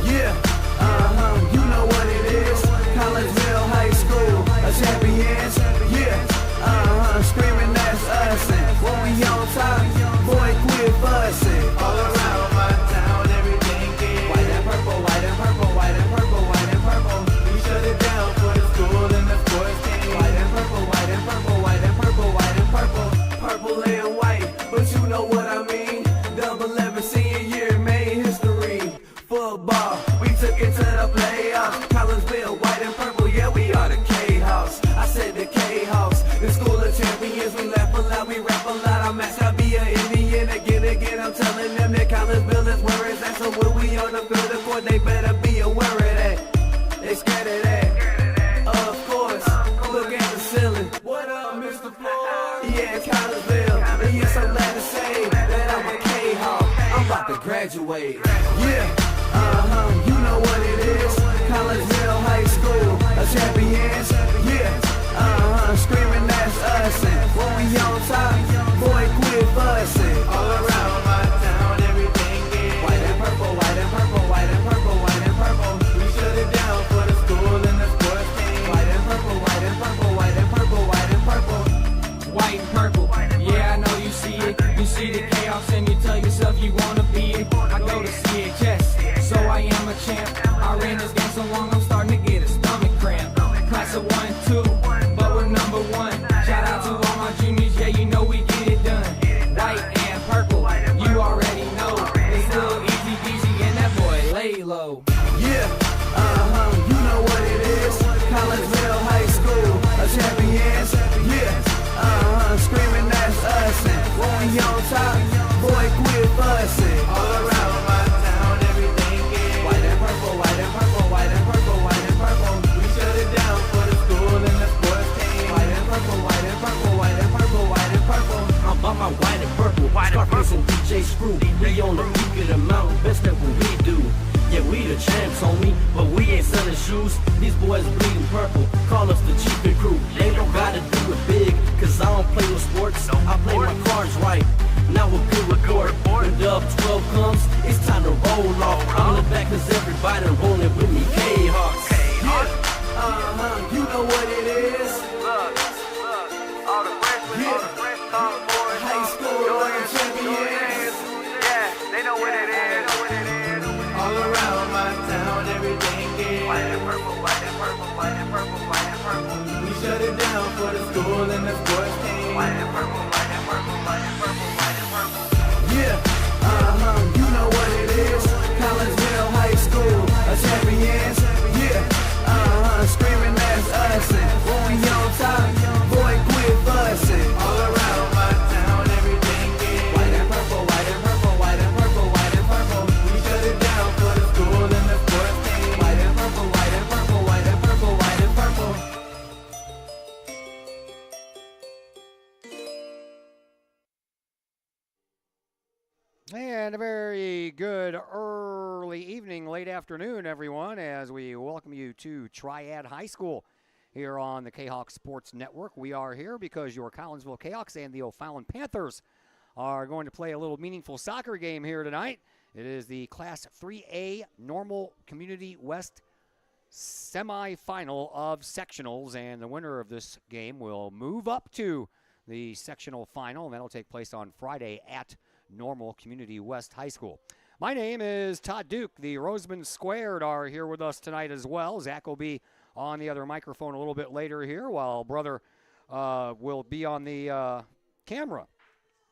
Yeah, you know what it is. Collegeville High School, a champions. Yeah, screaming that's us. And when we on top, boy, quit fussing. All around my town, everything is white and purple, white and purple, white and purple, white and purple. We shut it down for the school and the sports team. White and purple, white and purple, white and purple, white and purple. Purple and white, but you know what I mean. Double 11 senior year made history. Football, we took it to the playoffs. Collegeville, white and purple, yeah, we are the K-House. I said the K-House, the school of champions. We laugh a lot, we rap a lot. I'm asked to be an Indian again. I'm telling them that Collegeville is where it's at. So when we on the field of court, they better be aware of that. They scared of that. Of course, look at the ceiling. What up, Mr. Floyd? Yeah, it's Collegeville. And yes, I'm glad to say that I'm a K-Hawk. I'm about to graduate. Yeah. You know what it is. Collegeville High School, a champions. Yeah, screaming that's us. And when we on top, boy, quit fussing. All around my town, everything is white and purple, white and purple, white and purple, white and purple. We shut it down for the school and the sports team. White and purple, white and purple, white and purple, white and purple. White and purple, yeah, I know you see it. You see the chaos and you tell yourself you wanna be it. I go to see it, yes, so I am a champ. I ran this game so long I'm starting to get a stomach cramp. Class of 1 and 2, but we're number 1. Shout out to all my juniors, yeah, you know we get it done. White and purple, you already know. It's little easy peasy and that boy lay low. Yeah, you know what it is. Collegeville High School, a champions. Yeah, screaming that's us. And when we on top, boy, quit fussing. All around my town, everything is white and purple, white and purple, white and purple, white and purple. We shut it down for the school and the sports team. White and purple, white and purple, white and purple, white and purple. I'm by my white and purple, Scarface and DJ Screw. We on the peak of the mountain, best at what we do. Yeah, we the champs, homie, but we ain't selling shoes. These boys bleeding purple, call us the chief and crew. They don't gotta do it big, cause I don't play with sports. I play my cards right, now a good report. When Dub 12 comes, it's time to roll off. I'm in the back cause everybody rolling with me, K-Hawks. Yeah, you know what it is. Look, all the freshmen, boys, High school, champions. yeah, they know what it is. All around my town, everything is White and purple, white and purple, white and purple, white and purple. we shut it down for the school and the sports team. White and purple, white and purple, white and purple, white and purple. Yeah, you know what it is. Collegeville High School, a champions. Yeah, screaming that's us. And when we on top, boy, quit fussing. All around my town, everything is white and purple, white and purple, white and purple, white and purple. We shut it down for the school and the sports team. White and purple, white and purple, white and purple, white and purple. And a very good early evening, late afternoon, everyone, as we welcome you to Triad High School here on the K-Hawk Sports Network. We are here because your Collinsville K-Hawks and the O'Fallon Panthers are going to play a little meaningful soccer game here tonight. It is the Class 3A Normal Community West semifinal of sectionals, and the winner of this game will move up to the sectional final, and that'll take place on Friday at Normal Community West High School. My name is Todd Duke. The Roseman Squared are here with us tonight as well. Zach will be on the other microphone a little bit later here, while brother will be on the camera.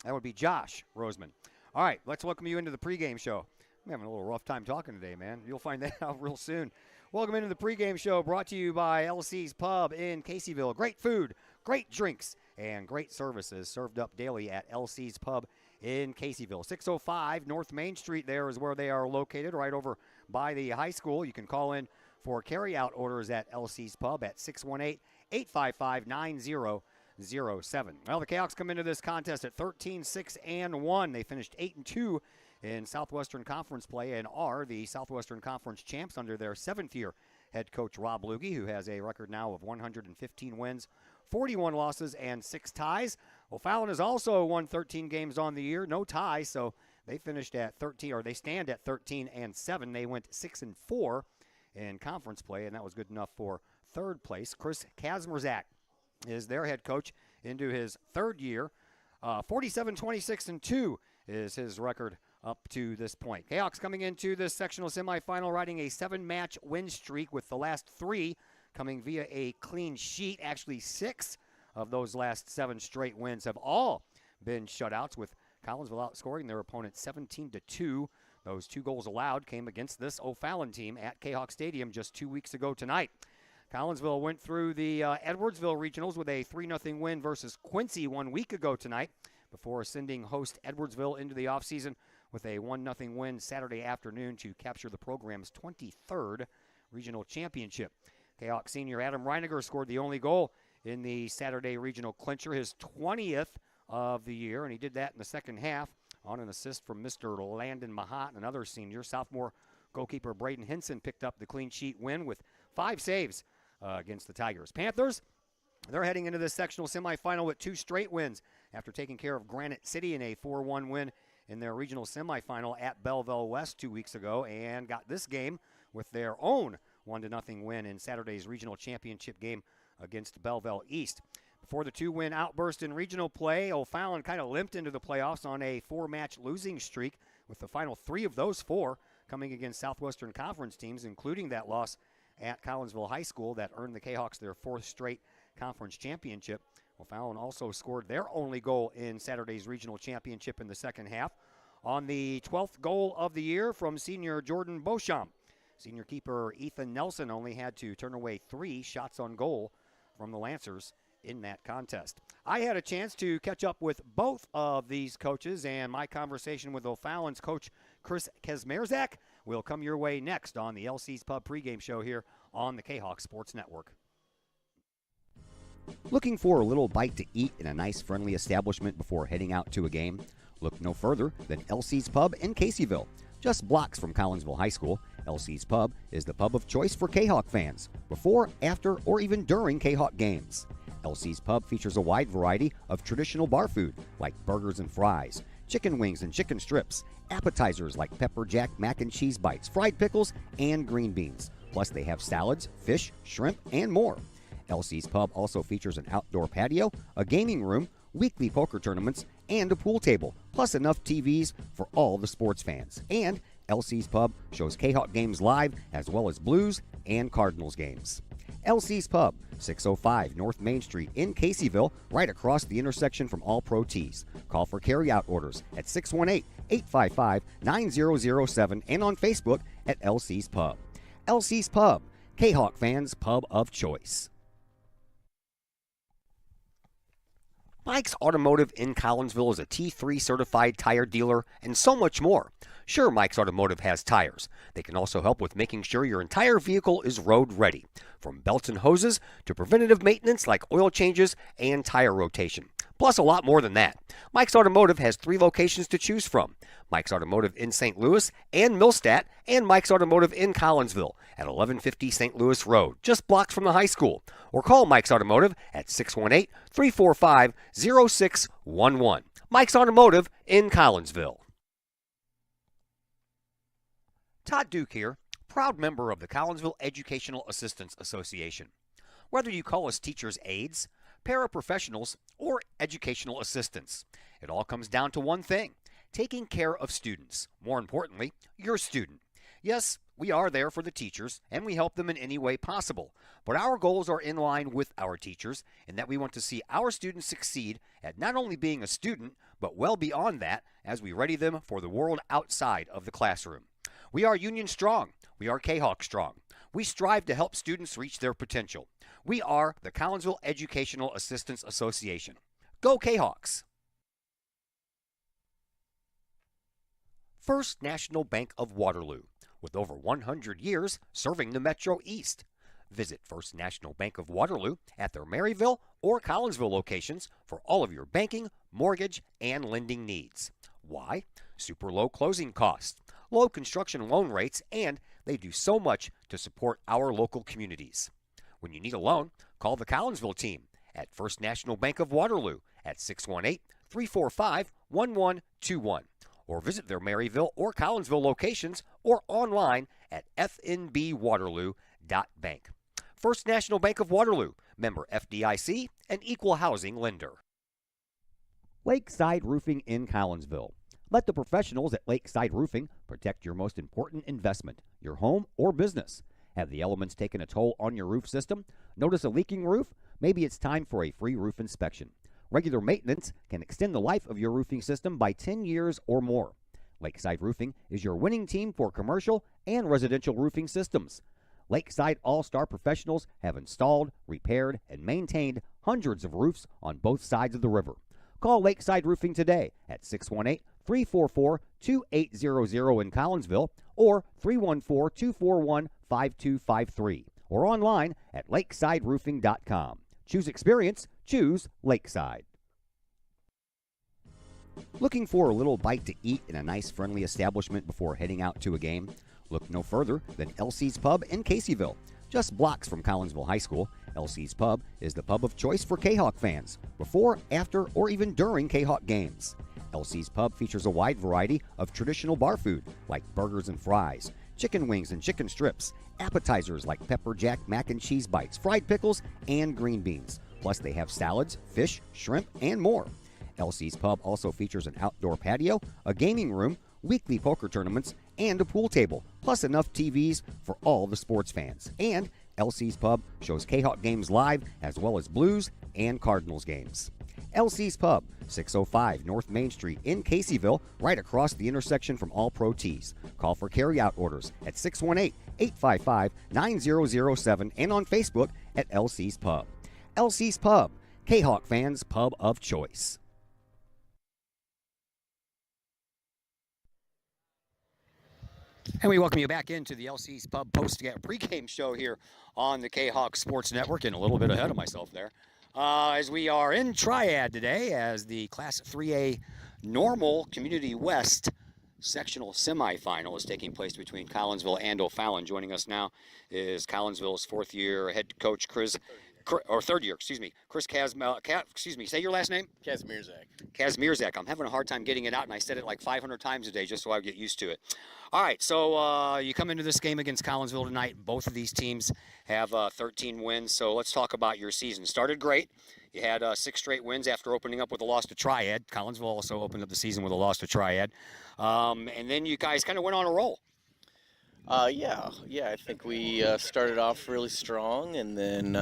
That would be Josh Roseman. All right, let's welcome you into the pregame show. I'm having a little rough time talking today, man. You'll find that out real soon. Welcome into the pregame show, brought to you by LC's Pub in Caseyville. Great food, great drinks, and great services served up daily at LC's Pub in Caseyville. 605 North Main Street there is where they are located, right over by the high school. You can call in for carry-out orders at LC's Pub at 618-855-9007. Well, the K-Hawks come into this contest at 13-6-1. They finished 8-2 in Southwestern Conference play and are the Southwestern Conference champs under their seventh-year head coach Rob Lugge, who has a record now of 115 wins, 41 losses, and 6 ties. O'Fallon has also won 13 games on the year, no ties, so They finished at 13, or they stand at 13-7. They went 6-4 in conference play, and that was good enough for third place. Chris Kazmierzak is their head coach into his third year. 47-26-2 is his record up to this point. Kahawks coming into this sectional semifinal riding a 7-match win streak, with the last 3 coming via a clean sheet. Actually, 6 of those last 7 straight wins have all been shutouts, with Collinsville outscoring their opponent 17-2. Those 2 goals allowed came against this O'Fallon team at Kahok Stadium just 2 weeks ago tonight. Collinsville went through the Edwardsville Regionals with a 3-0 win versus Quincy 1 week ago tonight, before sending host Edwardsville into the offseason with a 1-0 win Saturday afternoon to capture the program's 23rd regional championship. Kahok senior Adam Reiniger scored the only goal in the Saturday regional clincher, his 20th of the year, and he did that in the second half on an assist from Mr. Landon Mahat, another senior. Sophomore goalkeeper Braden Hinson picked up the clean sheet win with 5 saves against the Tigers. Panthers, they're heading into this sectional semifinal with 2 straight wins after taking care of Granite City in a 4-1 win in their regional semifinal at Belleville West 2 weeks ago, and got this game with their own 1-0 win in Saturday's regional championship game against Belleville East. Before the 2-win outburst in regional play, O'Fallon kind of limped into the playoffs on a 4-match losing streak, with the final 3 of those 4 coming against Southwestern Conference teams, including that loss at Collinsville High School that earned the Kahawks their 4th straight conference championship. O'Fallon also scored their only goal in Saturday's regional championship in the second half on the 12th goal of the year from senior Jordan Beauchamp. Senior keeper Ethan Nelson only had to turn away 3 shots on goal from the Lancers in that contest. I had a chance to catch up with both of these coaches, and my conversation with O'Fallon's coach Chris Kazmierzak will come your way next on the LC's Pub pregame show here on the Kahawk Sports Network. Looking for a little bite to eat in a nice, friendly establishment before heading out to a game? Look no further than LC's Pub in Caseyville. Just blocks from Collinsville High School, LC's Pub is the pub of choice for Kahawk fans, before, after, or even during Kahawk games. LC's Pub features a wide variety of traditional bar food like burgers and fries, chicken wings and chicken strips, appetizers like pepper jack mac and cheese bites, fried pickles, and green beans. Plus they have salads, fish, shrimp, and more. LC's Pub also features an outdoor patio, a gaming room, weekly poker tournaments, and a pool table, plus enough TVs for all the sports fans. And LC's Pub shows Kahawk games live, as well as Blues and Cardinals games. LC's Pub, 605 North Main Street in Caseyville, right across the intersection from All Pro Tees. Call for carryout orders at 618-855-9007 and on Facebook at LC's Pub. LC's Pub, Kahawk fans' pub of choice. Mike's Automotive in Collinsville is a T3 certified tire dealer and so much more. Sure, Mike's Automotive has tires. They can also help with making sure your entire vehicle is road ready, from belts and hoses to preventative maintenance like oil changes and tire rotation. Plus a lot more than that. Mike's Automotive has 3 locations to choose from. Mike's Automotive in St. Louis and Millstadt, and Mike's Automotive in Collinsville at 1150 St. Louis Road, just blocks from the high school. Or call Mike's Automotive at 618-345-0611. Mike's Automotive in Collinsville. Todd Duke here, proud member of the Collinsville Educational Assistance Association. Whether you call us teachers' aides, paraprofessionals, or educational assistants, it all comes down to one thing: taking care of students. More importantly, your student. Yes, we are there for the teachers, and we help them in any way possible. But our goals are in line with our teachers, in that we want to see our students succeed at not only being a student, but well beyond that as we ready them for the world outside of the classroom. We are Union strong. We are Kahawk strong. We strive to help students reach their potential. We are the Collinsville Educational Assistance Association. Go Kahawks! First National Bank of Waterloo, with over 100 years serving the Metro East. Visit First National Bank of Waterloo at their Maryville or Collinsville locations for all of your banking, mortgage, and lending needs. Why? Super low closing costs, low construction loan rates, and they do so much to support our local communities. When you need a loan, call the Collinsville team at First National Bank of Waterloo at 618-345-1121. or visit their Maryville or Collinsville locations or online at fnbwaterloo.bank. First National Bank of Waterloo, member FDIC, and equal housing lender. Lakeside Roofing in Collinsville. Let the professionals at Lakeside Roofing protect your most important investment, your home or business. Have the elements taken a toll on your roof system? Notice a leaking roof? Maybe it's time for a free roof inspection. Regular maintenance can extend the life of your roofing system by 10 years or more. Lakeside Roofing is your winning team for commercial and residential roofing systems. Lakeside All-Star professionals have installed, repaired, and maintained hundreds of roofs on both sides of the river. Call Lakeside Roofing today at 618-344-2800 in Collinsville or 314-241-5253 or online at lakesideroofing.com. Choose experience, choose Lakeside. Looking for a little bite to eat in a nice friendly establishment before heading out to a game? Look no further than Elsie's Pub in Caseyville. Just blocks from Collinsville High School, Elsie's Pub is the pub of choice for Kahok fans, before, after, or even during Kahok games. Elsie's Pub features a wide variety of traditional bar food like burgers and fries, chicken wings and chicken strips, appetizers like pepper jack mac and cheese bites, fried pickles, and green beans. Plus they have salads, fish, shrimp, and more. Elsie's Pub also features an outdoor patio, a gaming room, weekly poker tournaments, and a pool table, plus enough TVs for all the sports fans. And Elsie's Pub shows Kahok games live as well as Blues and Cardinals games. Elsie's Pub, 605 North Main Street in Caseyville, right across the intersection from All Pro Tees. Call for carryout orders at 618-855-9007 and on Facebook at Elsie's Pub. Elsie's Pub, Kahok fans' pub of choice. And we welcome you back into the LC's Pub pregame show here on the Kahok Sports Network, and a little bit ahead of myself there. As we are in Triad today, as the Class 3A Normal Community West sectional semifinal is taking place between Collinsville and O'Fallon. Joining us now is Collinsville's fourth-year head coach Chris say your last name? Kazmierzak. I'm having a hard time getting it out, and I said it like 500 times a day just so I get used to it. All right, so you come into this game against Collinsville tonight. Both of these teams have 13 wins, so let's talk about your season. Started great. You had 6 straight wins after opening up with a loss to Triad. Collinsville also opened up the season with a loss to Triad. And then you guys kind of went on a roll. Yeah. I think we started off really strong, and then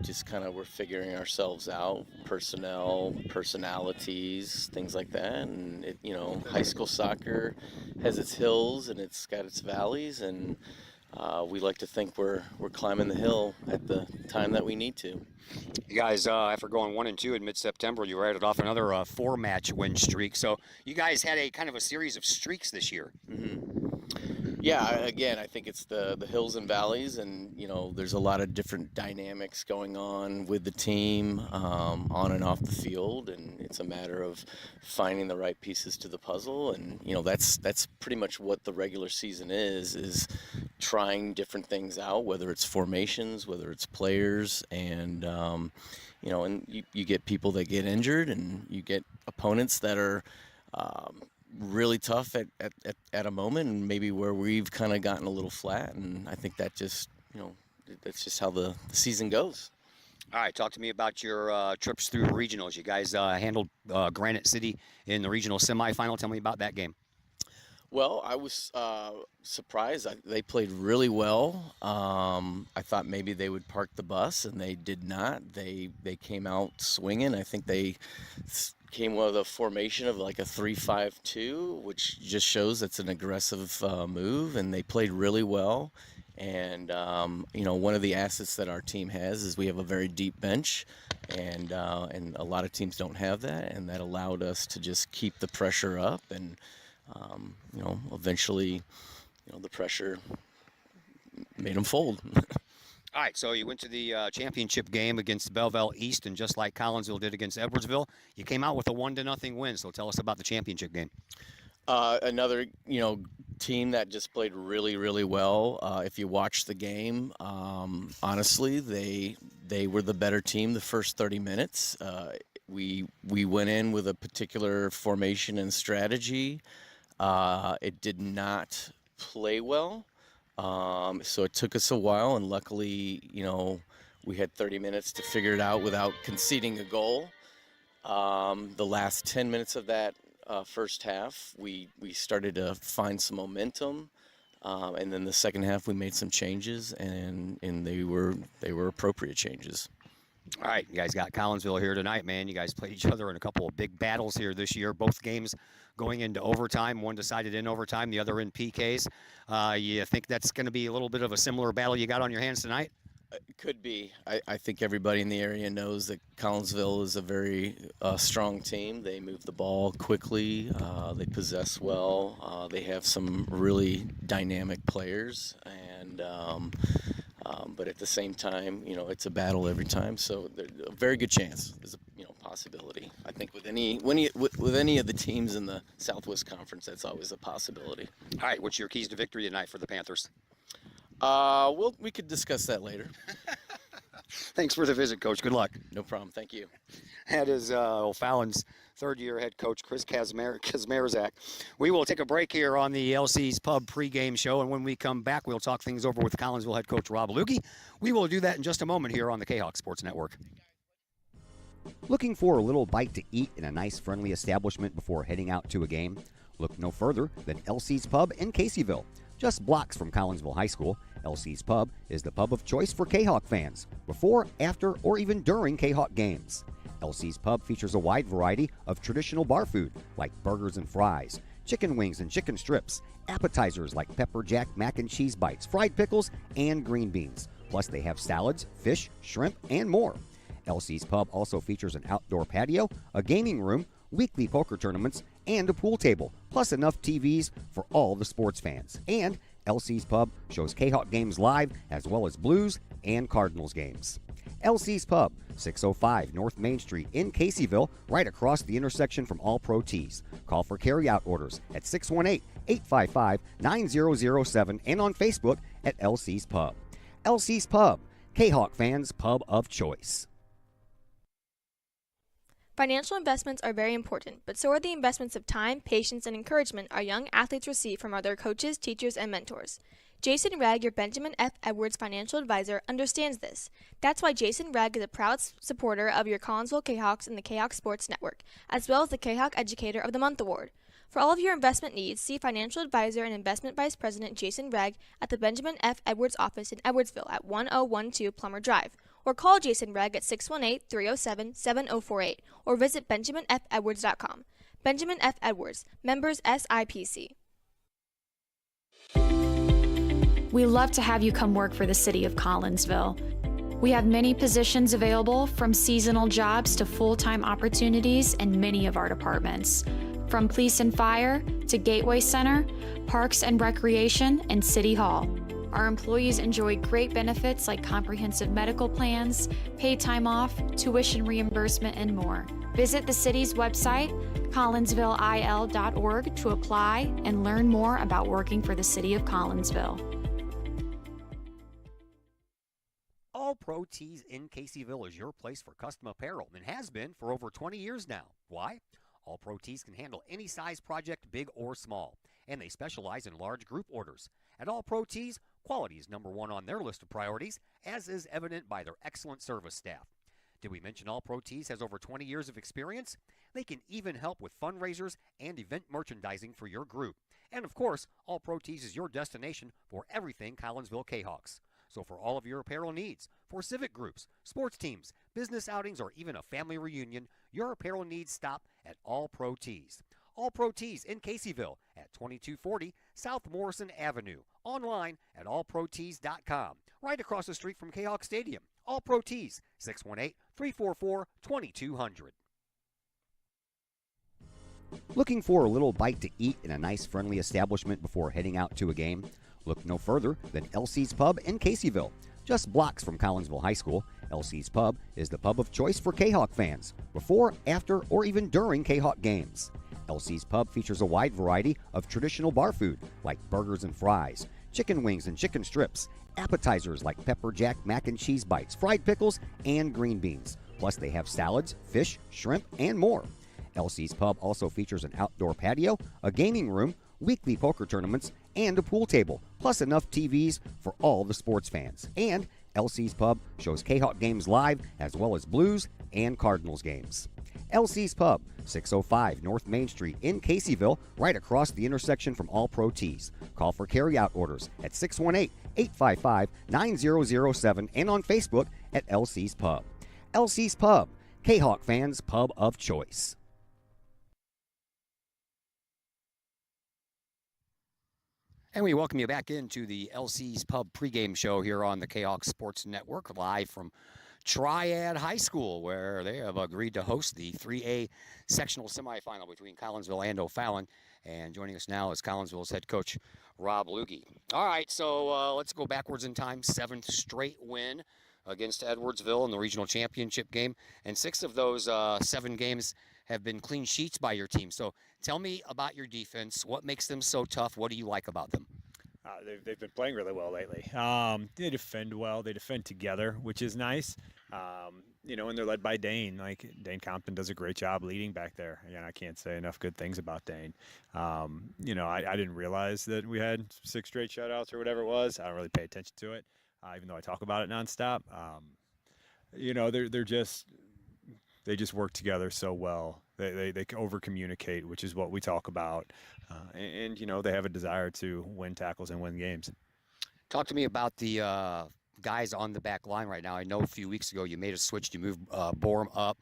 just kind of were figuring ourselves out, personalities, things like that. And high school soccer has its hills and it's got its valleys, and we like to think we're climbing the hill at the time that we need to. You guys, after going 1-2 in mid-September, you added off another 4-match win streak. So you guys had a kind of a series of streaks this year. Mm-hmm. Yeah, again, I think it's the hills and valleys, and there's a lot of different dynamics going on with the team, on and off the field, and it's a matter of finding the right pieces to the puzzle. And that's pretty much what the regular season is trying different things out, whether it's formations, whether it's players, and and you get people that get injured, and you get opponents that are really tough at a moment, and maybe where we've kind of gotten a little flat. And I think that just that's just how the season goes. All right, talk to me about your trips through regionals. You guys handled Granite City in the regional semifinal. Tell me about that game. Well, I was surprised. They played really well. I thought maybe they would park the bus, and they did not. They came out swinging. I think they came with a formation of like a 3-5-2, which just shows it's an aggressive move, and they played really well. And one of the assets that our team has is we have a very deep bench, and a lot of teams don't have that, and that allowed us to just keep the pressure up, and eventually, the pressure made them fold. All right, so you went to the championship game against Belleville East, and just like Collinsville did against Edwardsville, you came out with a 1-0 win. So tell us about the championship game. Another, team that just played really, really well. If you watch the game, honestly, they were the better team the first 30 minutes. We went in with a particular formation and strategy. It did not play well. So it took us a while, and luckily, we had 30 minutes to figure it out without conceding a goal. The last 10 minutes of that first half, we started to find some momentum, and then the second half we made some changes, and they were appropriate changes. All right, you guys got Collinsville here tonight, man. You guys played each other in a couple of big battles here this year. Both games going into overtime, one decided in overtime, the other in PKs. You think that's going to be a little bit of a similar battle you got on your hands tonight? It could be. I think everybody in the area knows that Collinsville is a very strong team. They move the ball quickly. They possess well. They have some really dynamic players, and but at the same time, it's a battle every time. So there's a very good chance. There's a possibility. I think with any of the teams in the Southwest Conference, that's always a possibility. All right, what's your keys to victory tonight for the Panthers? We could discuss that later. Thanks for the visit, Coach. Good luck. No problem. Thank you. That is O'Fallon's third-year head coach, Chris Kazmierzak. We will take a break here on the LC's Pub pregame show, and when we come back, we'll talk things over with Collinsville head coach Rob Lugge. We will do that in just a moment here on the Kahok Sports Network. Looking for a little bite to eat in a nice, friendly establishment before heading out to a game? Look no further than LC's Pub in Caseyville. Just blocks from Collinsville High School, LC's Pub is the pub of choice for Kahok fans, before, after, or even during Kahok games. LC's Pub features a wide variety of traditional bar food like burgers and fries, chicken wings and chicken strips, appetizers like pepper jack mac and cheese bites, fried pickles, and green beans. Plus they have salads, fish, shrimp, and more. LC's Pub also features an outdoor patio, a gaming room, weekly poker tournaments, and a pool table, plus enough TVs for all the sports fans. And LC's Pub shows Kahok games live, as well as Blues and Cardinals games. LC's Pub, 605 North Main Street in Caseyville, right across the intersection from All Pro Tees. Call for carry-out orders at 618-855-9007 and on Facebook at LC's Pub. LC's Pub, Kahok fans' pub of choice. Financial investments are very important, but so are the investments of time, patience, and encouragement our young athletes receive from their coaches, teachers, and mentors. Jason Ragg, your Benjamin F. Edwards financial advisor, understands this. That's why Jason Ragg is a proud supporter of your Collinsville Kahawks and the Kahok Sports Network, as well as the Kahok Educator of the Month Award. For all of your investment needs, see financial advisor and investment vice president Jason Ragg at the Benjamin F. Edwards office in Edwardsville at 1012 Plummer Drive, or call Jason Ragg at 618-307-7048, or visit benjaminfedwards.com. Benjamin F. Edwards, members SIPC. We love to have you come work for the city of Collinsville. We have many positions available, from seasonal jobs to full-time opportunities in many of our departments. From police and fire to Gateway Center, Parks and Recreation, and City Hall. Our employees enjoy great benefits like comprehensive medical plans, paid time off, tuition reimbursement, and more. Visit the city's website, collinsvilleil.org, to apply and learn more about working for the city of Collinsville. All Pro Tees in Caseyville is your place for custom apparel and has been for over 20 years now. Why? All Pro Tees can handle any size project, big or small, and they specialize in large group orders. At All Pro Tees, quality is number one on their list of priorities, as is evident by their excellent service staff. Did we mention All Pro Tees has over 20 years of experience? They can even help with fundraisers and event merchandising for your group. And of course, All Pro Tees is your destination for everything Collinsville Kahawks. So for all of your apparel needs, for civic groups, sports teams, business outings, or even a family reunion, your apparel needs stop at All Pro Tees. All Pro Tees in Caseyville at 2240 South Morrison Avenue. Online at allprotees.com. Right across the street from Kahok Stadium. All Pro Tees, 618-344-2200. Looking for a little bite to eat in a nice, friendly establishment before heading out to a game? Look no further than LC's Pub in Caseyville. Just blocks from Collinsville High School, LC's Pub is the pub of choice for Kahok fans, before, after, or even during Kahok games. LC's Pub features a wide variety of traditional bar food like burgers and fries, chicken wings and chicken strips, appetizers like pepper jack mac and cheese bites, fried pickles, and green beans. Plus they have salads, fish, shrimp, and more. LC's Pub also features an outdoor patio, a gaming room, weekly poker tournaments, and a pool table, plus enough TVs for all the sports fans. And LC's Pub shows Kahok games live as well as Blues and Cardinals games. LC's Pub, 605 North Main Street in Caseyville, right across the intersection from All Pro Tees. Call for carry-out orders at 618-855-9007 and on Facebook at LC's Pub. LC's Pub, Kahok fans' pub of choice. And we welcome you back into the LC's Pub pregame show here on the Kahok Sports Network, live from Triad High School, where they have agreed to host the 3A sectional semifinal between Collinsville and O'Fallon. And joining us now is Collinsville's head coach, Rob Lugge. All right, so let's go backwards in time. 7th straight win against Edwardsville in the regional championship game. And 6 of those 7 games have been clean sheets by your team. So tell me about your defense. What makes them so tough? What do you like about them? They've been playing really well lately. They defend well. They defend together, which is nice. And they're led by Dane. Like, Dane Compton does a great job leading back there. Again, I can't say enough good things about Dane. I didn't realize that we had 6 straight shutouts or whatever it was. I don't really pay attention to it, even though I talk about it nonstop. They just work together so well. They over communicate, which is what we talk about. And they have a desire to win tackles and win games. Talk to me about the guys on the back line right now. I know a few weeks ago you made a switch. You moved Borum up.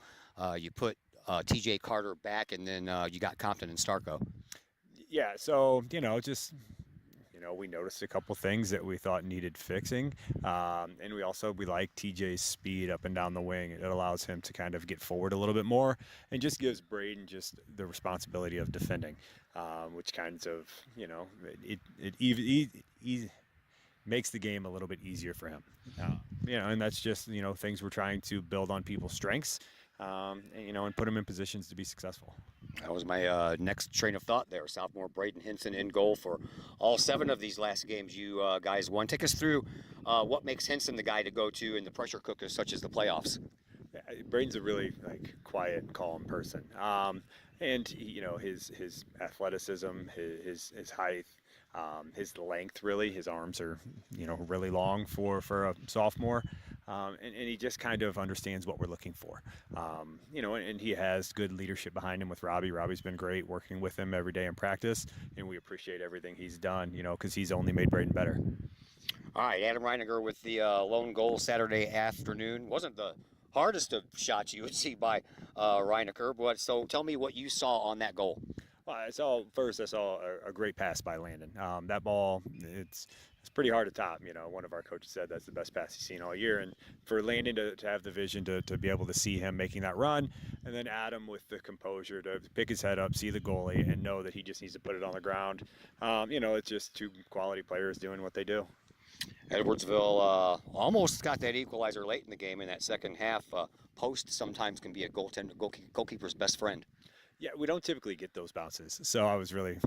You put TJ Carter back, and then you got Compton and Starco. Yeah, so, we noticed a couple things that we thought needed fixing. And we like TJ's speed up and down the wing. It allows him to kind of get forward a little bit more and just gives Braden just the responsibility of defending, which kinds of, it makes the game a little bit easier for him. And that's just, things we're trying to build on people's strengths, and put them in positions to be successful. That was my next train of thought there. Sophomore Braden Hinson in goal for all 7 of these last games you guys won. Take us through what makes Hinson the guy to go to in the pressure cookers such as the playoffs. Yeah, Braden's a really quiet, calm person. And his athleticism, his height, his length, really, his arms are really long for a sophomore. And he just kind of understands what we're looking for. And he has good leadership behind him with Robbie. Robbie's been great working with him every day in practice, and we appreciate everything he's done, because he's only made Braden better. All right, Adam Reiniger with the lone goal Saturday afternoon. Wasn't the hardest of shots you would see by Reiniger, so tell me what you saw on that goal. Well, I saw a great pass by Landon. That ball, it's pretty hard to top. One of our coaches said that's the best pass he's seen all year. And for Landon to have the vision to be able to see him making that run, and then Adam with the composure to pick his head up, see the goalie, and know that he just needs to put it on the ground. It's just 2 quality players doing what they do. Edwardsville almost got that equalizer late in the game in that second half. Post sometimes can be a goalkeeper's best friend. Yeah, we don't typically get those bounces. So I was really,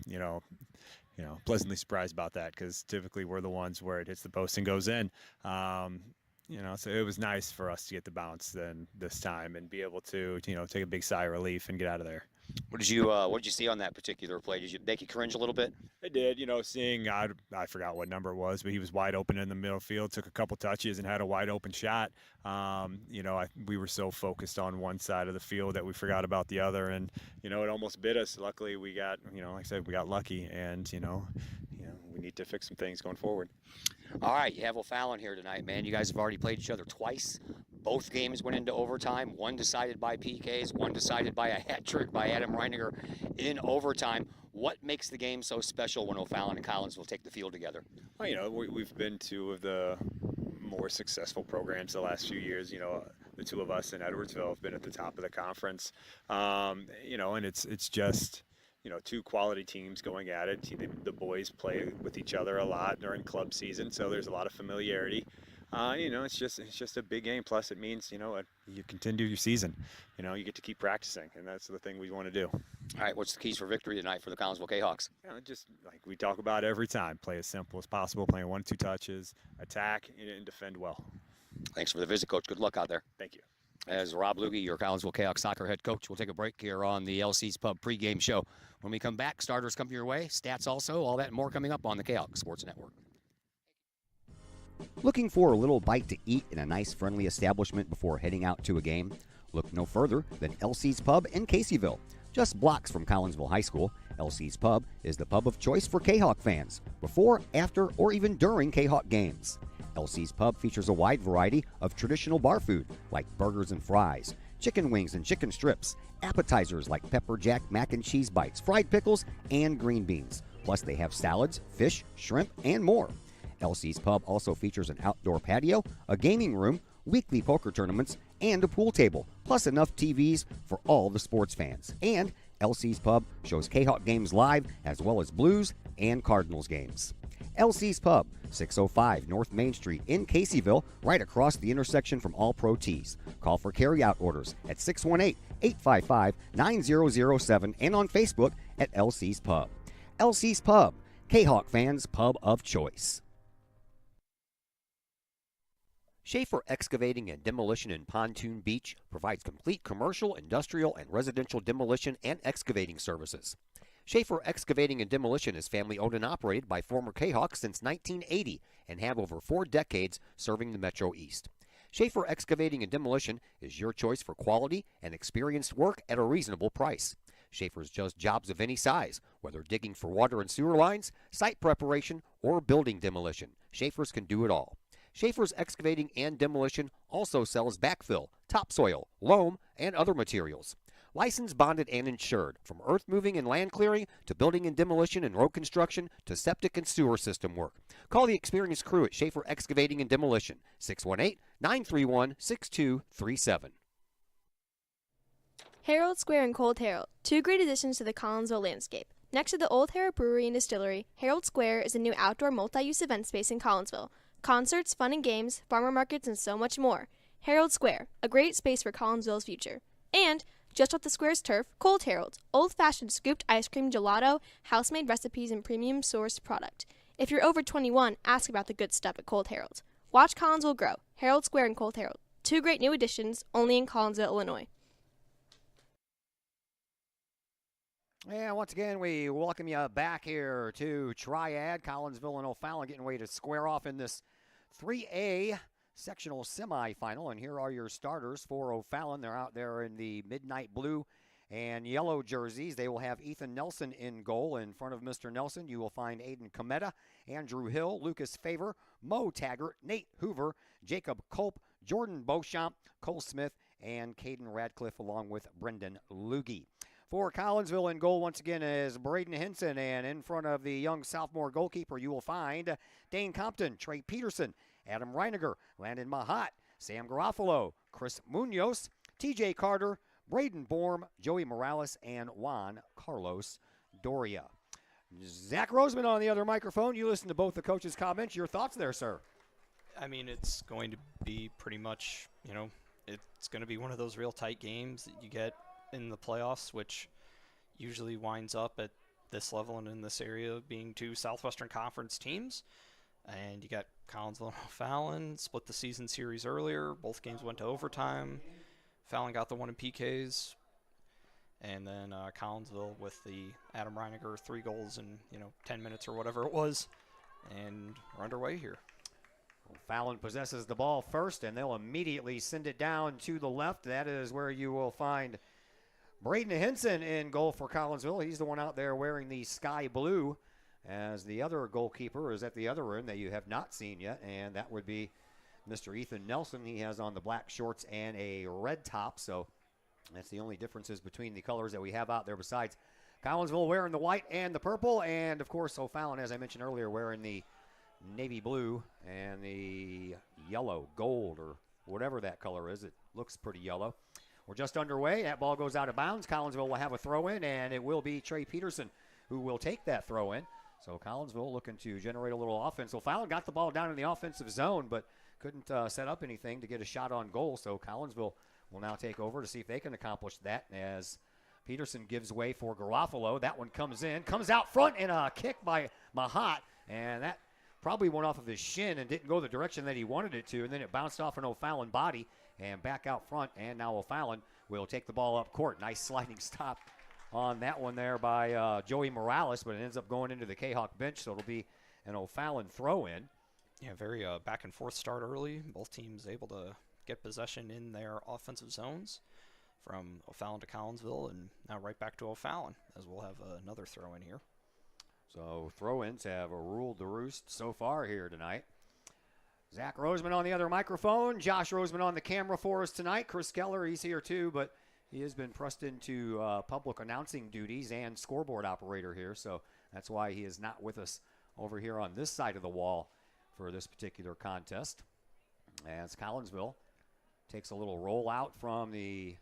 pleasantly surprised about that, because typically we're the ones where it hits the post and goes in. So it was nice for us to get the bounce then this time and be able to, take a big sigh of relief and get out of there. What did you see on that particular play? Did you make you cringe a little bit? It did, seeing, I forgot what number it was, but he was wide open in the middle field, took a couple touches and had a wide open shot. We were so focused on one side of the field that we forgot about the other, and, it almost bit us. Luckily we got, like I said, we got lucky, and, we need to fix some things going forward. All right, you have O'Fallon here tonight, man. You guys have already played each other twice. Both games went into overtime, one decided by PKs, one decided by a hat trick by Adam Reiniger in overtime. What makes the game so special when O'Fallon and Collinsville take the field together? Well, we've been 2 of the more successful programs the last few years. The 2 of us in Edwardsville have been at the top of the conference. And it's just 2 quality teams going at it. The boys play with each other a lot during club season, so there's a lot of familiarity. It's just a big game. Plus, it means you continue your season. You get to keep practicing, and that's the thing we want to do. All right, what's the keys for victory tonight for the Collinsville Kahawks? Just like we talk about every time, play as simple as possible, playing 1-2 touches, attack, and defend well. Thanks for the visit, Coach. Good luck out there. Thank you. As Rob Lugie, your Collinsville Kahok soccer head coach, we'll take a break here on the LC's Pub pregame show. When we come back, starters come your way, stats also, all that and more coming up on the Kahok Sports Network. Looking for a little bite to eat in a nice, friendly establishment before heading out to a game? Look no further than LC's Pub in Caseyville. Just blocks from Collinsville High School, LC's Pub is the pub of choice for Kahok fans, before, after, or even during Kahok games. LC's Pub features a wide variety of traditional bar food like burgers and fries, chicken wings and chicken strips, appetizers like pepper jack mac and cheese bites, fried pickles, and green beans. Plus they have salads, fish, shrimp, and more. LC's Pub also features an outdoor patio, a gaming room, weekly poker tournaments, and a pool table, plus enough TVs for all the sports fans. And LC's Pub shows Kahok games live as well as Blues and Cardinals games. LC's Pub, 605 North Main Street in Caseyville, right across the intersection from All Pro Tees. Call for carryout orders at 618-855-9007 and on Facebook at LC's Pub. LC's Pub, Kahok fans' pub of choice. Schaefer Excavating and Demolition in Pontoon Beach provides complete commercial, industrial, and residential demolition and excavating services. Schaefer Excavating and Demolition is family-owned and operated by former Kahawks since 1980 and have over 4 decades serving the Metro East. Schaefer Excavating and Demolition is your choice for quality and experienced work at a reasonable price. Schaefer's does jobs of any size, whether digging for water and sewer lines, site preparation, or building demolition. Schaefer's can do it all. Schaefer's Excavating and Demolition also sells backfill, topsoil, loam, and other materials. Licensed, bonded, and insured, from earth moving and land clearing to building and demolition and road construction to septic and sewer system work. Call the experienced crew at Schaefer Excavating and Demolition, 618-931-6237. Herald Square and Cold Herald, 2 great additions to the Collinsville landscape. Next to the Old Herald Brewery and Distillery, Herald Square is a new outdoor multi-use event space in Collinsville. Concerts, fun and games, farmer markets, and so much more. Herald Square, a great space for Collinsville's future. And just off the square's turf, Cold Herald, old-fashioned scooped ice cream gelato, house-made recipes, and premium sourced product. If you're over 21, ask about the good stuff at Cold Herald. Watch Collinsville grow. Herald Square and Cold Herald, 2 great new additions, only in Collinsville, Illinois. And once again, we welcome you back here to Triad. Collinsville and O'Fallon getting ready to square off in this 3A sectional semifinal. And here are your starters for O'Fallon. They're out there in the midnight blue and yellow jerseys. They will have Ethan Nelson in goal. In front of Mr. Nelson, you will find Aiden Cometa, Andrew Hill, Lucas Favor, Mo Taggart, Nate Hoover, Jacob Culp, Jordan Beauchamp, Cole Smith, and Caden Radcliffe, along with Brendan Loogie. For Collinsville in goal once again is Braden Henson, and in front of the young sophomore goalkeeper you will find Dane Compton, Trey Peterson, Adam Reiniger, Landon Mahat, Sam Garofalo, Chris Munoz, TJ Carter, Braden Borm, Joey Morales, and Juan Carlos Doria. Zach Roseman on the other microphone. You listen to both the coaches' comments. Your thoughts there, sir? I mean, it's going to be pretty much, it's going to be one of those real tight games that you get in the playoffs, which usually winds up at this level and in this area being 2 Southwestern Conference teams. And you got Collinsville and O'Fallon split the season series earlier. Both games went to overtime. Fallon got the one in PKs. And then Collinsville with the Adam Reiniger 3 goals in 10 minutes or whatever it was. And we're underway here. Fallon possesses the ball first, and they'll immediately send it down to the left. That is where you will find Braden Henson in goal for Collinsville. He's the one out there wearing the sky blue, as the other goalkeeper is at the other end that you have not seen yet, and that would be Mr. Ethan Nelson. He has on the black shorts and a red top, so that's the only differences between the colors that we have out there, besides Collinsville wearing the white and the purple, and of course O'Fallon, as I mentioned earlier, wearing the navy blue and the yellow, gold, or whatever that color is. It looks pretty yellow. We're just underway. That ball goes out of bounds. Collinsville will have a throw-in, and it will be Trey Peterson who will take that throw-in. So Collinsville looking to generate a little offense. O'Fallon got the ball down in the offensive zone, but couldn't set up anything to get a shot on goal. So Collinsville will now take over to see if they can accomplish that, as Peterson gives way for Garofalo. That one comes in, comes out front, and a kick by Mahat, and that probably went off of his shin and didn't go the direction that he wanted it to, and then it bounced off an O'Fallon body and back out front. And now O'Fallon will take the ball up court. Nice sliding stop on that one there by Joey Morales, but it ends up going into the Kahok bench, so it'll be an O'Fallon throw-in. Yeah, very back and forth start early. Both teams able to get possession in their offensive zones from O'Fallon to Collinsville, and now right back to O'Fallon, as we'll have another throw-in here. So throw-ins have ruled the roost so far here tonight. Zach Roseman on the other microphone. Josh Roseman on the camera for us tonight. Chris Keller, he's here too, but he has been pressed into public announcing duties and scoreboard operator here, so that's why he is not with us over here on this side of the wall for this particular contest. As Collinsville takes a little roll out from the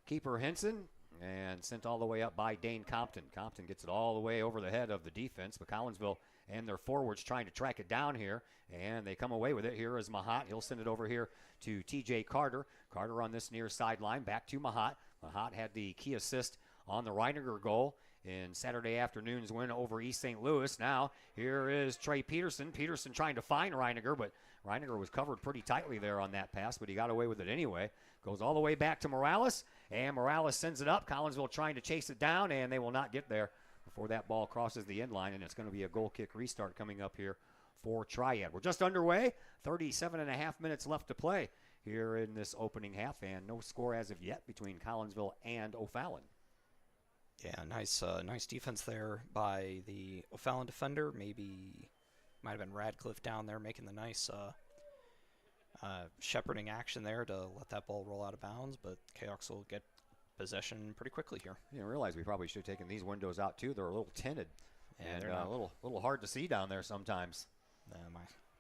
keeper Henson and sent all the way up by Dane Compton. Compton gets it all the way over the head of the defense, but Collinsville and their forwards trying to track it down here, and they come away with it. Here is Mahat. He'll send it over here to TJ Carter. Carter on this near sideline, back to Mahat. Mahat had the key assist on the Reiniger goal in Saturday afternoon's win over East St. Louis. Now, here is Trey Peterson. Peterson trying to find Reiniger, but Reiniger was covered pretty tightly there on that pass, but he got away with it anyway. Goes all the way back to Morales, and Morales sends it up. Collinsville trying to chase it down, and they will not get there before that ball crosses the end line, and it's going to be a goal kick restart coming up here for Triad. We're just underway, 37.5 minutes left to play here in this opening half, and no score as of yet between Collinsville and O'Fallon. Yeah, nice defense there by the O'Fallon defender. Maybe might have been Radcliffe down there making the nice shepherding action there to let that ball roll out of bounds, but Kahoks will get possession pretty quickly here. You didn't realize we probably should have taken these windows out too. They're a little tinted, Yeah, and they're a little hard to see down there sometimes.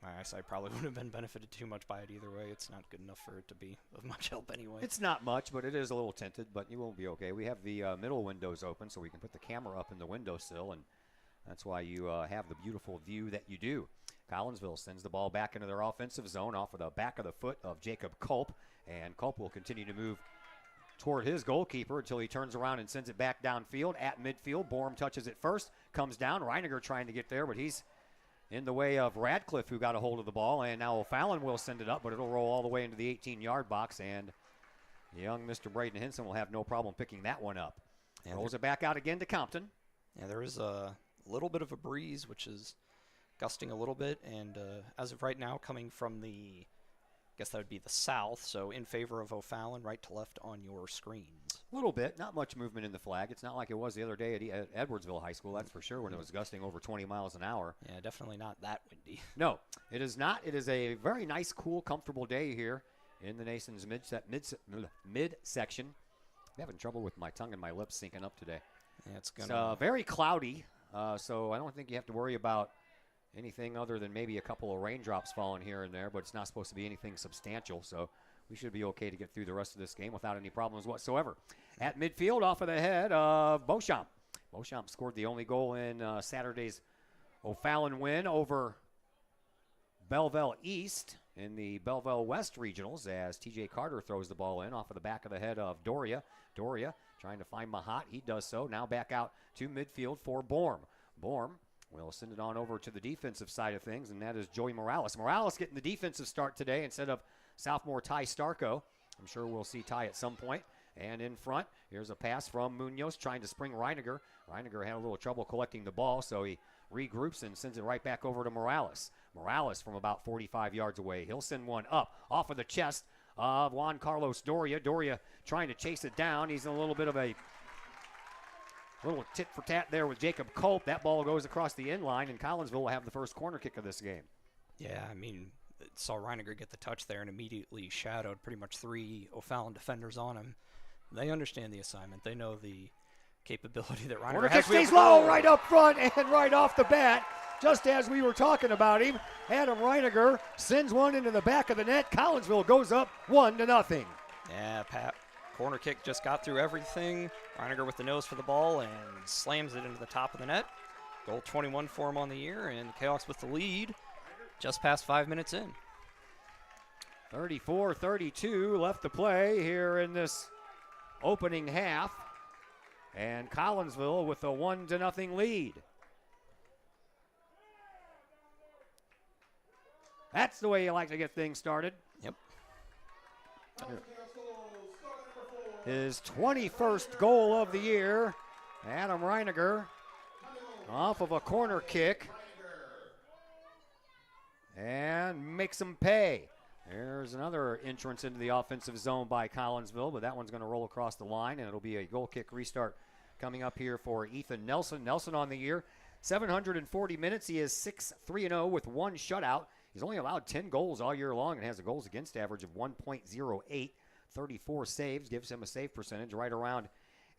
My eyesight probably wouldn't have been benefited too much by it either way. It's not good enough for it to be of much help anyway. It's not much, but it is a little tinted, but you won't be okay. We have the middle windows open so we can put the camera up in the windowsill, and that's why you have the beautiful view that you do. Collinsville sends the ball back into their offensive zone off of the back of the foot of Jacob Culp, and Culp will continue to move toward his goalkeeper until he turns around and sends it back downfield at midfield. Borum touches it first, comes down. Reiniger trying to get there, but he's in the way of Radcliffe, who got a hold of the ball, and now O'Fallon will send it up, but it'll roll all the way into the 18-yard box, and young Mr. Braden Henson will have no problem picking that one up. Yeah, Rolls it back out again to Compton. Yeah, there is a little bit of a breeze, which is gusting a little bit, and as of right now, coming from the, I guess that would be the south, so in favor of O'Fallon, right to left on your screens. A little bit, not much movement in the flag. It's not like it was the other day at Edwardsville High School, that's for sure, when it was gusting over 20 miles an hour. Yeah, definitely not that windy. No, it is not. It is a very nice, cool, comfortable day here in the Nason's midsection. I'm having trouble with my tongue and my lips syncing up today. Yeah, it's very cloudy, so I don't think you have to worry about anything other than maybe a couple of raindrops falling here and there, but it's not supposed to be anything substantial, so we should be okay to get through the rest of this game without any problems whatsoever. At midfield, off of the head of Beauchamp. Beauchamp scored the only goal in Saturday's O'Fallon win over Belleville East in the Belleville West Regionals, as TJ Carter throws the ball in off of the back of the head of Doria. Doria trying to find Mahat. He does so. Now back out to midfield for Borum. Borum will send it on over to the defensive side of things, and that is Joey Morales. Morales getting the defensive start today instead of sophomore Ty Starko. I'm sure we'll see Ty at some point. And in front, here's a pass from Munoz trying to spring Reiniger. Reiniger had a little trouble collecting the ball, so he regroups and sends it right back over to Morales. Morales from about 45 yards away. He'll send one up off of the chest of Juan Carlos Doria. Doria trying to chase it down. He's in a little bit of a little tit for tat there with Jacob Culp. That ball goes across the end line, and Collinsville will have the first corner kick of this game. Yeah, I mean, saw Reiniger get the touch there and immediately shadowed pretty much three O'Fallon defenders on him. They understand the assignment. They know the capability that Reiniger Corner has. kick stays low right up front and right off the bat, just as we were talking about him. Adam Reiniger sends one into the back of the net. Collinsville goes up 1-0. Yeah, Pat. Corner kick just got through everything. Reiniger with the nose for the ball and slams it into the top of the net. Goal 21 for him on the year, and the Kahoks with the lead just past 5 minutes in. 34-32 left to play here in this opening half, and Collinsville with a 1-0 lead. That's the way you like to get things started. Yep. His 21st goal of the year, Adam Reiniger, off of a corner kick, and makes him pay. There's another entrance into the offensive zone by Collinsville, but that one's going to roll across the line, and it'll be a goal kick restart coming up here for Ethan Nelson. Nelson on the year, 740 minutes. He is 6-3-0 with 1 shutout. He's only allowed 10 goals all year long and has a goals against average of 1.08. 34 saves, gives him a save percentage right around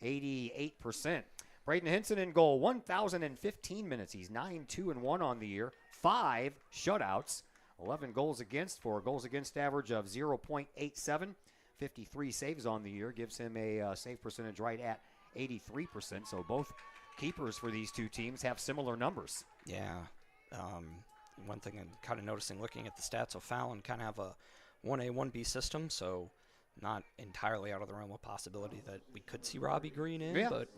88%. Braden Henson in goal, 1,015 minutes. He's 9-2-1 on the year, 5 shutouts, 11 goals against for a goals against average of 0.87. 53 saves on the year, gives him a save percentage right at 83%. So both keepers for these two teams have similar numbers. Yeah. One thing I'm kind of noticing looking at the stats, O'Fallon kind of have a 1A, 1B system, so not entirely out of the realm of possibility that we could see Robbie Green in, but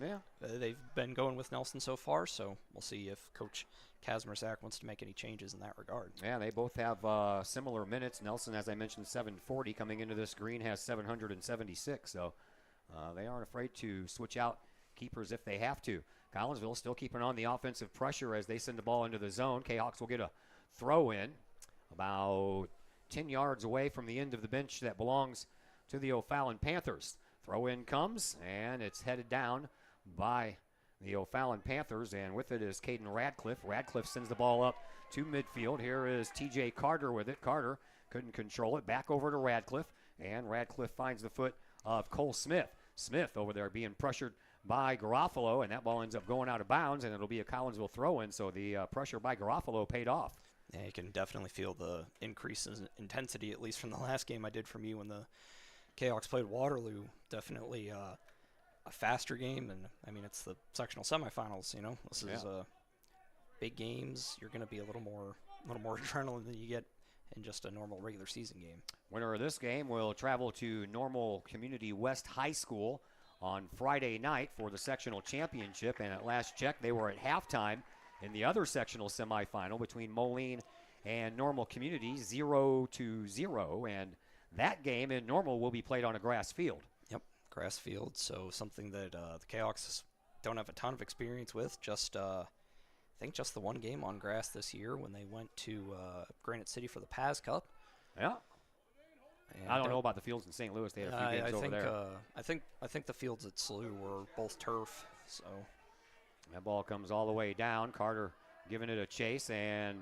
they've been going with Nelson so far, so we'll see if Coach Kazmierczak wants to make any changes in that regard. Yeah, they both have similar minutes. Nelson, as I mentioned, 740 coming into this. Green has 776, so they aren't afraid to switch out keepers if they have to. Collinsville still keeping on the offensive pressure as they send the ball into the zone. Kahawks will get a throw in about 10 yards away from the end of the bench that belongs to the O'Fallon Panthers. Throw in comes, and it's headed down by the O'Fallon Panthers, and with it is Caden Radcliffe. Radcliffe sends the ball up to midfield. Here is TJ Carter with it. Carter couldn't control it. Back over to Radcliffe, and Radcliffe finds the foot of Cole Smith. Smith over there being pressured by Garofalo, and that ball ends up going out of bounds, and it'll be a Collinsville throw-in, so the pressure by Garofalo paid off. Yeah, you can definitely feel the increase in intensity, at least from the last game I did from you when the Kahawks played Waterloo. Definitely a faster game, and I mean, it's the sectional semifinals, you know. This is big games. You're going to be a little more adrenaline than you get in just a normal regular season game. Winner of this game will travel to Normal Community West High School on Friday night for the sectional championship, and at last check, they were at halftime in the other sectional semifinal between Moline and Normal Community, 0-0, and that game in Normal will be played on a grass field. Yep, grass field, so something that the Kahawks don't have a ton of experience with. I think just the one game on grass this year when they went to Granite City for the Paz Cup. Yeah. And I don't know about the fields in St. Louis. They had a few games over there. I think the fields at SLU were both turf. So that ball comes all the way down. Carter giving it a chase, and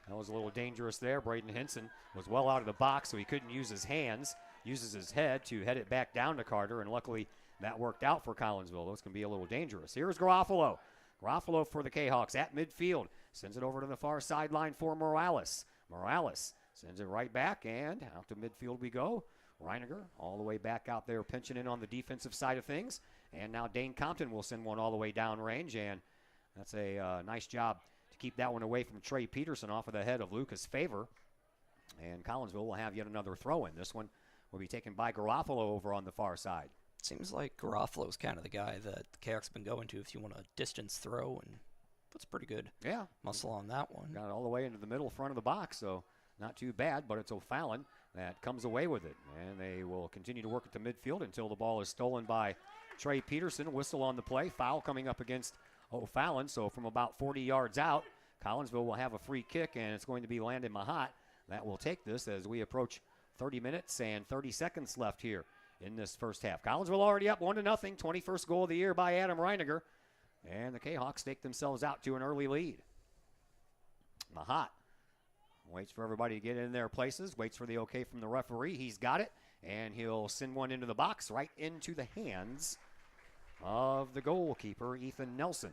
that was a little dangerous there. Braden Henson was well out of the box, so he couldn't use his hands. Uses his head to head it back down to Carter, and luckily that worked out for Collinsville. Those can be a little dangerous. Here's Garofalo. Garofalo for the Kahawks at midfield. Sends it over to the far sideline for Morales. Morales sends it right back, and out to midfield we go. Reiniger all the way back out there pinching in on the defensive side of things. And now Dane Compton will send one all the way down range, and that's a nice job to keep that one away from Trey Peterson off of the head of Lucas Favor. And Collinsville will have yet another throw-in. This one will be taken by Garofalo over on the far side. Seems like Garofalo's kind of the guy that the Kahawks been going to if you want a distance throw, and puts pretty good muscle on that one. Got it all the way into the middle front of the box, so not too bad, but it's O'Fallon that comes away with it. And they will continue to work at the midfield until the ball is stolen by Trey Peterson. Whistle on the play. Foul coming up against O'Fallon. So from about 40 yards out, Collinsville will have a free kick, and it's going to be Landon Mahat that will take this as we approach 30 minutes and 30 seconds left here in this first half. Collinsville already up 1-0. 21st goal of the year by Adam Reiniger. And the Kahawks stake themselves out to an early lead. Mahat waits for everybody to get in their places, waits for the okay from the referee. He's got it, and he'll send one into the box right into the hands of the goalkeeper, Ethan Nelson.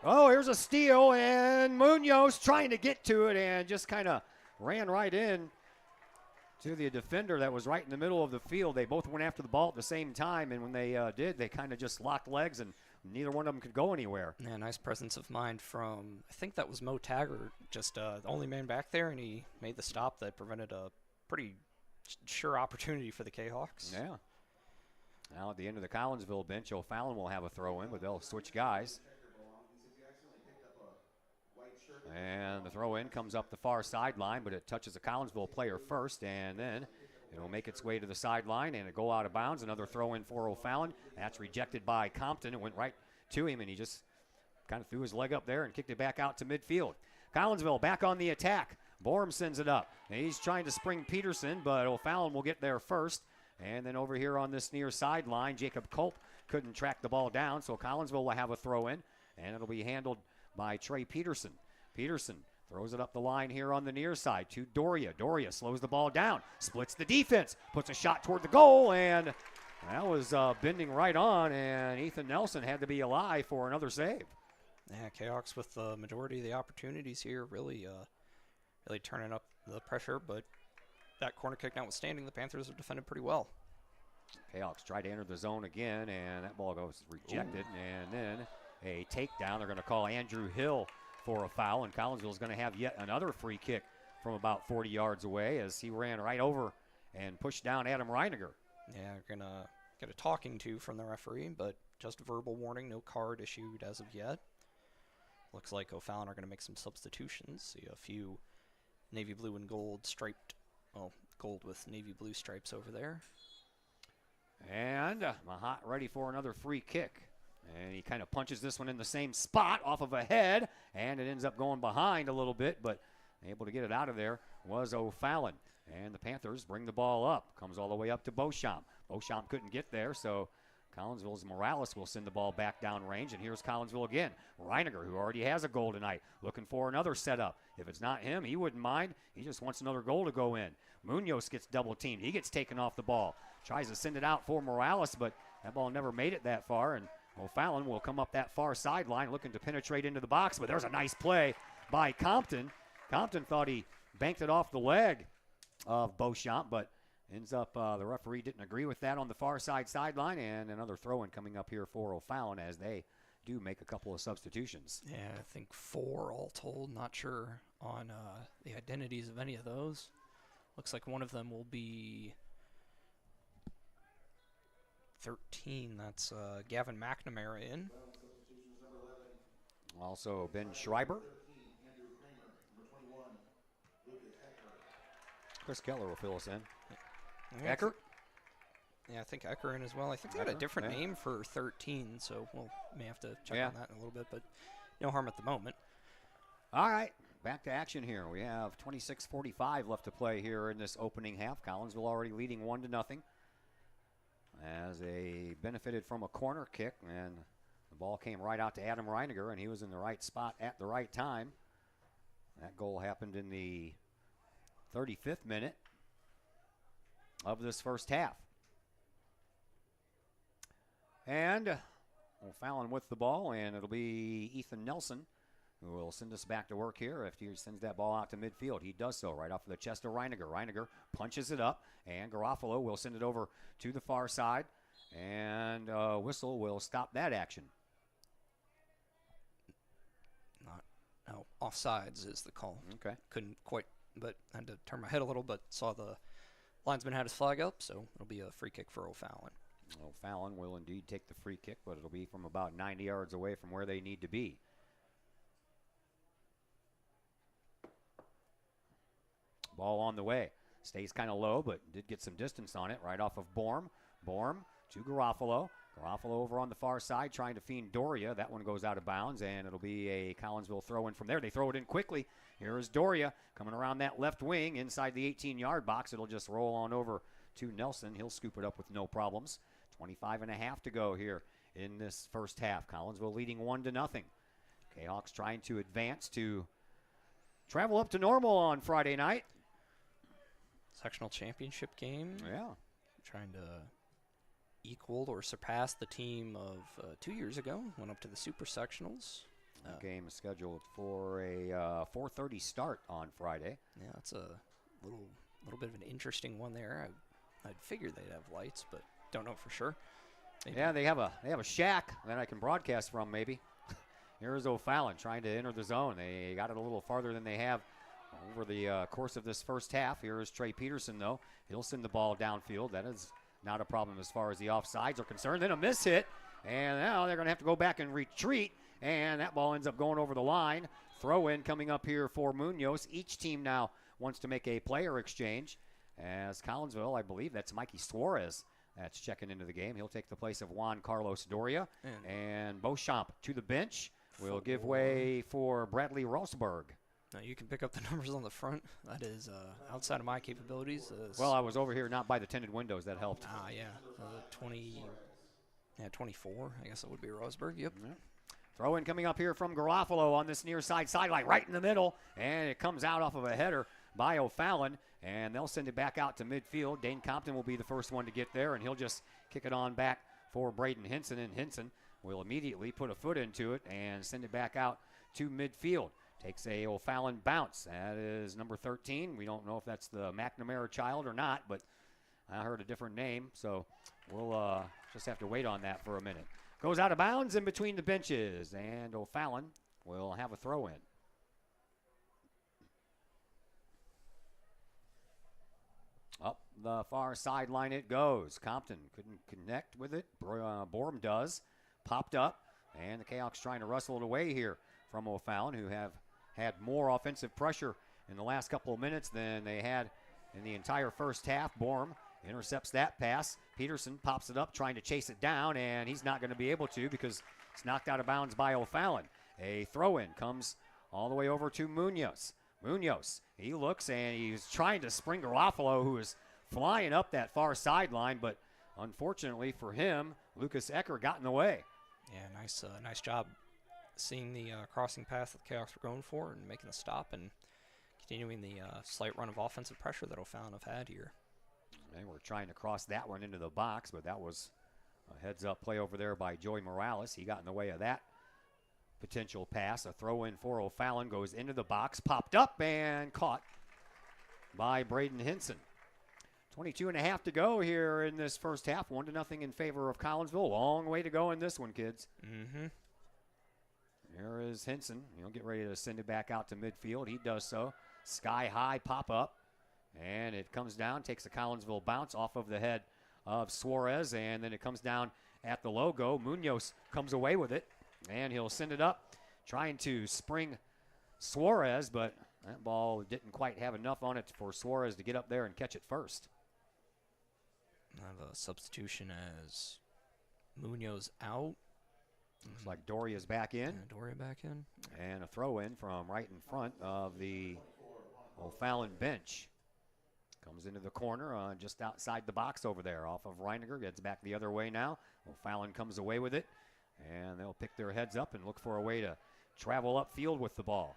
Oh, here's a steal, and Munoz trying to get to it and just kind of ran right in to the defender that was right in the middle of the field. They both went after the ball at the same time, and when they did, they kind of just locked legs, and neither one of them could go anywhere. Yeah, nice presence of mind from, I think that was Mo Taggart, just the only man back there, and he made the stop that prevented a pretty sure opportunity for the Kahawks. Yeah. Now at the end of the Collinsville bench, O'Fallon will have a throw in, but they'll switch guys. And the throw in comes up the far sideline, but it touches a Collinsville player first, and then it'll make its way to the sideline and it go out of bounds. Another throw in for O'Fallon. That's rejected by Compton. It went right to him, and he just kind of threw his leg up there and kicked it back out to midfield. Collinsville back on the attack. Borum sends it up. He's trying to spring Peterson, but O'Fallon will get there first. And then over here on this near sideline, Jacob Culp couldn't track the ball down, so Collinsville will have a throw in, and it'll be handled by Trey Peterson. Peterson throws it up the line here on the near side to Doria. Doria slows the ball down, splits the defense, puts a shot toward the goal, and that was bending right on, and Ethan Nelson had to be alive for another save. Yeah, Kahoks with the majority of the opportunities here, really turning up the pressure, but that corner kick notwithstanding, the Panthers have defended pretty well. Kahoks try to enter the zone again, and that ball goes rejected, and then a takedown. They're going to call Andrew Hill for a foul, and Collinsville is going to have yet another free kick from about 40 yards away as he ran right over and pushed down Adam Reiniger. Yeah, going to get a talking to from the referee, but just a verbal warning, no card issued as of yet. Looks like O'Fallon are going to make some substitutions. See a few navy blue and gold striped, well, gold with navy blue stripes over there. And Mahat ready for another free kick. And he kind of punches this one in the same spot off of a head, and it ends up going behind a little bit, but able to get it out of there was O'Fallon. And the Panthers bring the ball up. Comes all the way up to Beauchamp. Beauchamp couldn't get there, so Collinsville's Morales will send the ball back down range, and here's Collinsville again. Reiniger, who already has a goal tonight, looking for another setup. If it's not him, he wouldn't mind. He just wants another goal to go in. Munoz gets double teamed. He gets taken off the ball. Tries to send it out for Morales, but that ball never made it that far, and O'Fallon will come up that far sideline looking to penetrate into the box, but there's a nice play by Compton. Compton thought he banked it off the leg of Beauchamp, but ends up the referee didn't agree with that on the far side sideline, and another throw-in coming up here for O'Fallon as they do make a couple of substitutions. Yeah, I think 4 all told. Not sure on the identities of any of those. Looks like one of them will be 13. That's Gavin McNamara in. Also Ben Schreiber. Chris Keller will fill us in. Yeah, Ecker? Yeah, I think Ecker in as well. I think they had a different name for 13, so we'll may have to check on that in a little bit, but no harm at the moment. All right, back to action here. We have 26:45 left to play here in this opening half. Collinsville already leading 1-0 as they benefited from a corner kick, and the ball came right out to Adam Reiniger, and he was in the right spot at the right time. That goal happened in the 35th minute of this first half. And O'Fallon with the ball, and it'll be Ethan Nelson who will send us back to work here after he sends that ball out to midfield. He does so right off of the chest of Reiniger. Reiniger punches it up, and Garofalo will send it over to the far side, and whistle will stop that action. Offsides is the call. Okay. Couldn't quite, but I had to turn my head a little, but saw the linesman had his flag up, so it'll be a free kick for O'Fallon. O'Fallon will indeed take the free kick, but it'll be from about 90 yards away from where they need to be. Ball on the way. Stays kind of low, but did get some distance on it right off of Borm. Borm to Garofalo. Garofalo over on the far side trying to fiend Doria. That one goes out of bounds, and it'll be a Collinsville throw-in from there. They throw it in quickly. Here is Doria coming around that left wing inside the 18-yard box. It'll just roll on over to Nelson. He'll scoop it up with no problems. 25.5 to go here in this first half. Collinsville leading 1-0. Kahawks trying to advance to travel up to Normal on Friday night. Sectional championship game. Yeah. Trying to equal or surpass the team of 2 years ago. Went up to the Super Sectionals. That game is scheduled for a 4:30 start on Friday. Yeah, it's a little bit of an interesting one there. I'd figured they'd have lights, but don't know for sure. Maybe. Yeah, they have a shack that I can broadcast from maybe. Here's O'Fallon trying to enter the zone. They got it a little farther than they have over the course of this first half. Here is Trey Peterson, though. He'll send the ball downfield. That is not a problem as far as the offsides are concerned. Then a miss hit, and now they're going to have to go back and retreat, and that ball ends up going over the line. throw in coming up here for Munoz. Each team now wants to make a player exchange. As Collinsville, I believe that's Mikey Suarez that's checking into the game. He'll take the place of Juan Carlos Doria. And Beauchamp to the bench will give way for Bradley Rosberg. Now you can pick up the numbers on the front. That is outside of my capabilities. Well, I was over here not by the tinted windows. That helped. 24. I guess that would be Rosberg. Yep. Yeah. Throw in coming up here from Garofalo on this near side sideline, right in the middle, and it comes out off of a header by O'Fallon, and they'll send it back out to midfield. Dane Compton will be the first one to get there, and he'll just kick it on back for Braden Henson, and Henson will immediately put a foot into it and send it back out to midfield. Takes a O'Fallon bounce. That is number 13. We don't know if that's the McNamara child or not, but I heard a different name, so we'll just have to wait on that for a minute. Goes out of bounds in between the benches, and O'Fallon will have a throw in. Up the far sideline it goes. Compton couldn't connect with it. Borum does. Popped up, and the Kahawks trying to wrestle it away here from O'Fallon, who have had more offensive pressure in the last couple of minutes than they had in the entire first half. Borum intercepts that pass. Peterson pops it up, trying to chase it down, and he's not going to be able to because it's knocked out of bounds by O'Fallon. A throw-in comes all the way over to Munoz. Munoz, he looks, and he's trying to spring Garofalo, who is flying up that far sideline, but unfortunately for him, Lucas Ecker got in the way. Yeah, nice job seeing the crossing path that the Kahawks were going for and making the stop and continuing the slight run of offensive pressure that O'Fallon have had here. And we're trying to cross that one into the box, but that was a heads-up play over there by Joey Morales. He got in the way of that potential pass. A throw-in for O'Fallon goes into the box, popped up, and caught by Braden Henson. 22.5 to go here in this first half. 1-0 in favor of Collinsville. Long way to go in this one, kids. Mm-hmm. Here is Henson. He'll get ready to send it back out to midfield. He does so. Sky-high pop-up. And it comes down, takes a Collinsville bounce off of the head of Suarez, and then it comes down at the logo. Munoz comes away with it, and he'll send it up, trying to spring Suarez, but that ball didn't quite have enough on it for Suarez to get up there and catch it first. I have a substitution as Munoz out. Looks like Doria's back in. Yeah, Doria back in. And a throw in from right in front of the O'Fallon bench. Comes into the corner just outside the box over there off of Reiniger. Gets back the other way now. O'Fallon comes away with it. And they'll pick their heads up and look for a way to travel upfield with the ball.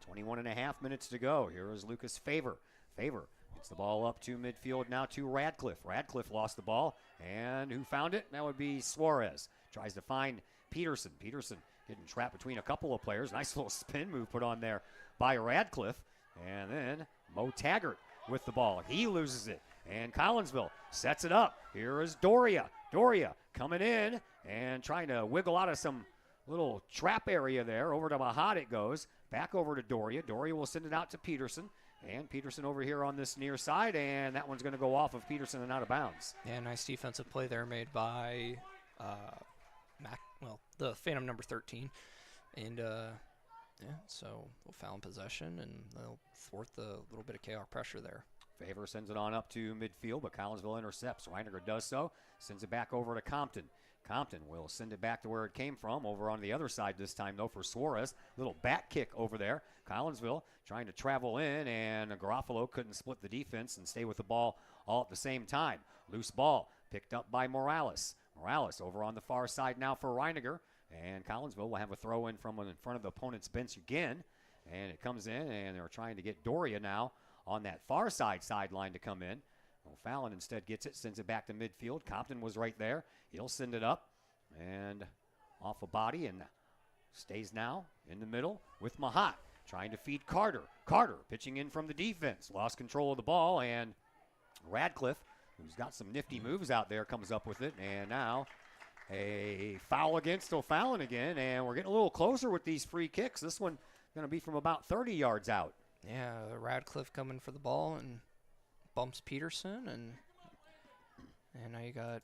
21.5 minutes to go. Here is Lucas Favor. Favor gets the ball up to midfield now to Radcliffe. Radcliffe lost the ball. And who found it? That would be Suarez. Tries to find Peterson. Peterson getting trapped between a couple of players. Nice little spin move put on there by Radcliffe. And then Mo Taggart with the ball. He loses it. And Collinsville sets it up. Here is Doria. Doria coming in and trying to wiggle out of some little trap area there. Over to Mahad it goes. Back over to Doria. Doria will send it out to Peterson. And Peterson over here on this near side. And that one's going to go off of Peterson and out of bounds. Yeah, nice defensive play there made by the Phantom number 13. And so we'll foul in possession, and they'll thwart the little bit of Kahok pressure there. Favor sends it on up to midfield, but Collinsville intercepts. Reiniger does so, sends it back over to Compton. Compton will send it back to where it came from, over on the other side this time, though, for Suarez. Little back kick over there. Collinsville trying to travel in, and Garofalo couldn't split the defense and stay with the ball all at the same time. Loose ball picked up by Morales. Morales over on the far side now for Reiniger. And Collinsville will have a throw in from in front of the opponent's bench again. And it comes in, and they're trying to get Doria now on that far sideline to come in. O'Fallon instead gets it, sends it back to midfield. Compton was right there. He'll send it up and off a body and stays now in the middle with Mahat trying to feed Carter. Carter pitching in from the defense. Lost control of the ball, and Radcliffe, who's got some nifty moves out there, comes up with it. And now a foul against O'Fallon again, and we're getting a little closer with these free kicks. This one going to be from about 30 yards out. Yeah, Radcliffe coming for the ball and bumps Peterson, and now you got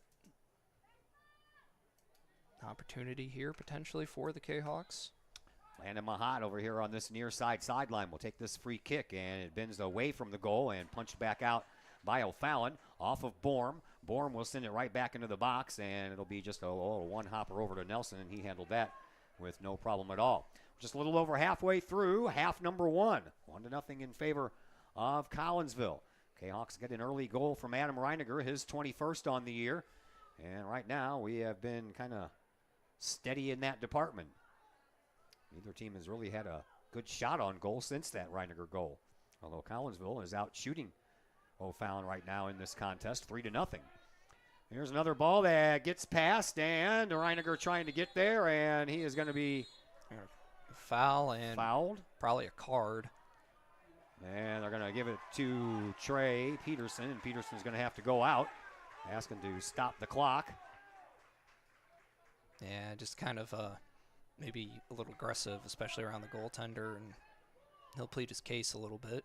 an opportunity here potentially for the Kahawks. Landon Mahat over here on this near side sideline will take this free kick, and it bends away from the goal and punched back out by O'Fallon off of Borm. Borm will send it right back into the box, and it'll be just a one-hopper over to Nelson, and he handled that with no problem at all. Just a little over halfway through half number 1. 1-0 in favor of Collinsville. Kahawks get an early goal from Adam Reiniger, his 21st on the year. And right now we have been kind of steady in that department. Neither team has really had a good shot on goal since that Reiniger goal. Although Collinsville is out shooting O'Fallon right now in this contest, 3-0. Here's another ball that gets passed, and Reiniger trying to get there, and he is going to be foul and fouled. Probably a card. And they're going to give it to Trey Peterson, and Peterson's going to have to go out, asking to stop the clock. Yeah, just kind of maybe a little aggressive, especially around the goaltender, and he'll plead his case a little bit.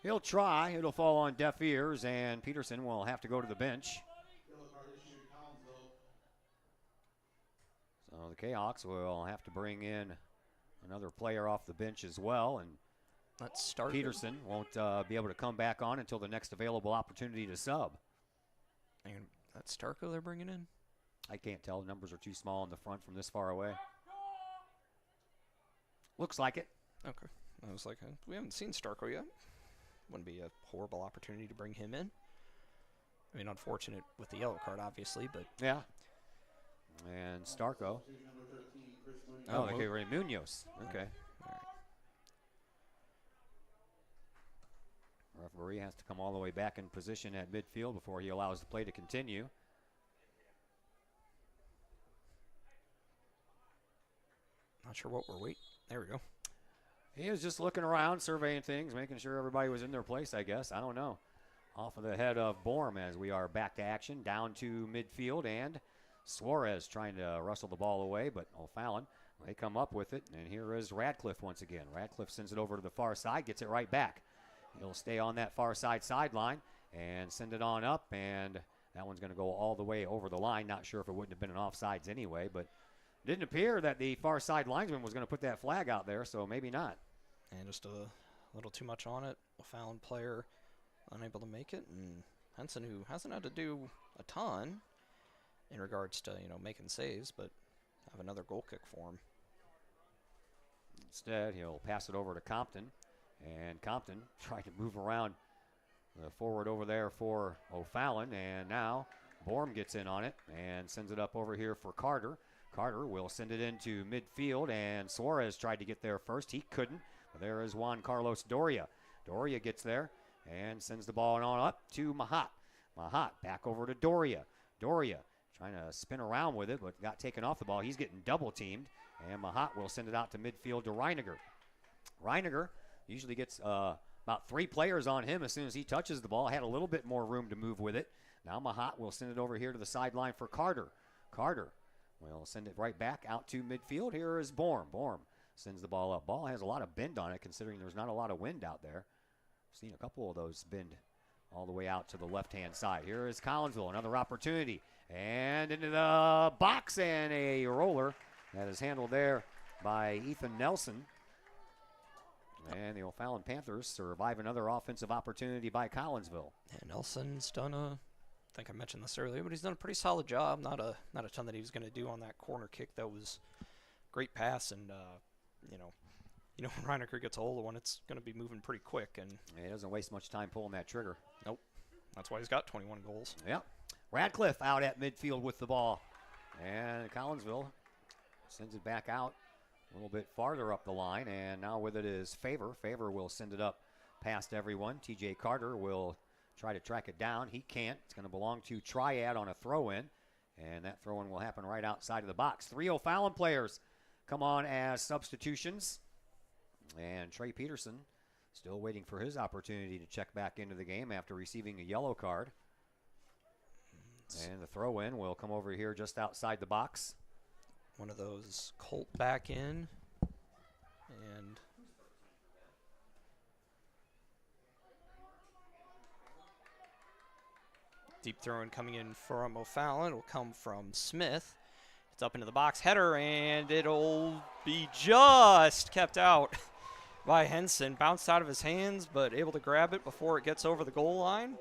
He'll try. It'll fall on deaf ears, and Peterson will have to go to the bench. So the Kahawks will have to bring in another player off the bench as well, and let's start. Peterson won't be able to come back on until the next available opportunity to sub. And that's Starko they're bringing in? I can't tell. The numbers are too small in the front from this far away. Looks like it. Okay. I was like, we haven't seen Starko yet. Wouldn't be a horrible opportunity to bring him in. I mean, unfortunate with the yellow card, obviously, but... Yeah. And Starko. Oh, okay, right, Munoz. Okay. All right. Referee has to come all the way back in position at midfield before he allows the play to continue. Not sure what we're waiting. There we go. He was just looking around, surveying things, making sure everybody was in their place, I guess. I don't know. Off of the head of Borm as we are back to action, down to midfield, and Suarez trying to wrestle the ball away, but O'Fallon, they come up with it, and here is Radcliffe once again. Radcliffe sends it over to the far side, gets it right back. He'll stay on that far side sideline and send it on up, and that one's going to go all the way over the line. Not sure if it wouldn't have been an offsides anyway, but it didn't appear that the far side linesman was going to put that flag out there, so maybe not. And just a little too much on it. O'Fallon player unable to make it, and Henson, who hasn't had to do a ton in regards to, making saves, but have another goal kick for him. Instead, he'll pass it over to Compton, and Compton trying to move around the forward over there for O'Fallon, and now Borm gets in on it and sends it up over here for Carter. Carter will send it into midfield, and Suarez tried to get there first. He couldn't. But there is Juan Carlos Doria. Doria gets there and sends the ball on up to Mahat. Mahat back over to Doria. Doria trying to spin around with it, but got taken off the ball. He's getting double teamed, and Mahat will send it out to midfield to Reiniger. Reiniger usually gets about 3 players on him as soon as he touches the ball. Had a little bit more room to move with it. Now Mahat will send it over here to the sideline for Carter. Carter will send it right back out to midfield. Here is Borm. Borm sends the ball up. Ball has a lot of bend on it considering there's not a lot of wind out there. Seen a couple of those bend all the way out to the left-hand side. Here is Collinsville, another opportunity. And into the box, and a roller that is handled there by Ethan Nelson. And the O'Fallon Panthers survive another offensive opportunity by Collinsville. And Nelson's done I think I mentioned this earlier, but he's done a pretty solid job. Not a ton that he was going to do on that corner kick. That was great pass, and when Reiniger gets a hold of one, it's going to be moving pretty quick. And he doesn't waste much time pulling that trigger. Nope. That's why he's got 21 goals. Yep. Radcliffe out at midfield with the ball. And Collinsville sends it back out a little bit farther up the line. And now with it is Favor. Favor will send it up past everyone. TJ Carter will try to track it down. He can't. It's going to belong to Triad on a throw-in. And that throw-in will happen right outside of the box. 3 O'Fallon players come on as substitutions. And Trey Peterson still waiting for his opportunity to check back into the game after receiving a yellow card. And the throw-in will come over here just outside the box. One of those Colt back in. And deep throw-in coming in from O'Fallon. It will come from Smith. It's up into the box, header, and it'll be just kept out by Henson. Bounced out of his hands, but able to grab it before it gets over the goal line.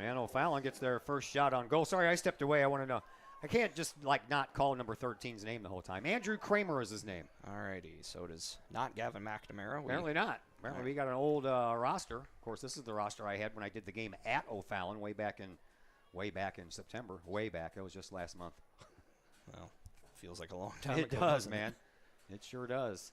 And O'Fallon gets their first shot on goal. Sorry, I stepped away. I want to know. I can't just, not call number 13's name the whole time. Andrew Kramer is his name. All righty, so it is not Gavin McNamara. Apparently not. Apparently we got an old roster. Of course, this is the roster I had when I did the game at O'Fallon way back in September. Way back. It was just last month. Well, feels like a long time ago. It does, man. It sure does.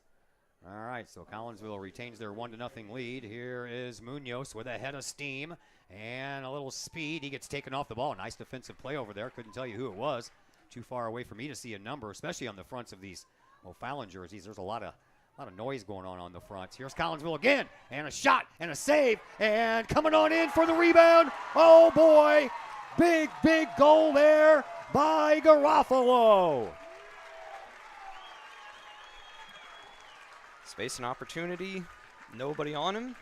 All right, so Collinsville retains their 1-0 lead. Here is Munoz with a head of steam and a little speed. He gets taken off the ball. Nice defensive play over there. Couldn't tell you who it was. Too far away for me to see a number, especially on the fronts of these O'Fallon jerseys. There's a lot of noise going on the fronts. Here's Collinsville again, and a shot and a save, and coming on in for the rebound. Oh boy, big goal there by Garofalo. Space and opportunity, nobody on him.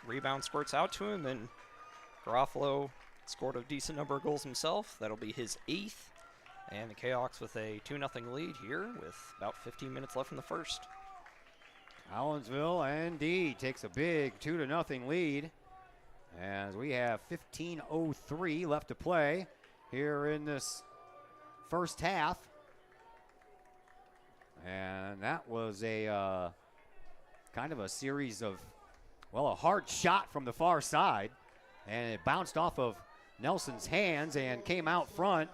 Rebound squirts out to him, and Garofalo scored a decent number of goals himself. That'll be his 8th. And the Kahawks with a 2-0 lead here with about 15 minutes left in the first. Collinsville indeed takes a big 2-0 lead as we have 15:03 left to play here in this first half. And that was a kind of a series of, a hard shot from the far side. And it bounced off of Nelson's hands and came out front.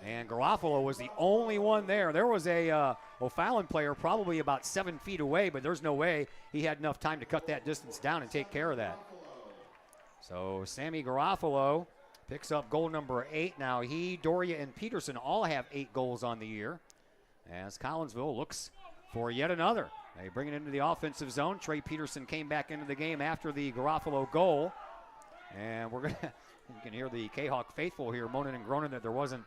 And Garofalo was the only one there. There was a O'Fallon player probably about 7 feet away, but there's no way he had enough time to cut that distance down and take care of that. So Sammy Garofalo picks up goal number 8. Now he, Doria, and Peterson all have 8 goals on the year as Collinsville looks for yet another. They bring it into the offensive zone. Trey Peterson came back into the game after the Garofalo goal. And you can hear the Kahawk faithful here moaning and groaning that there wasn't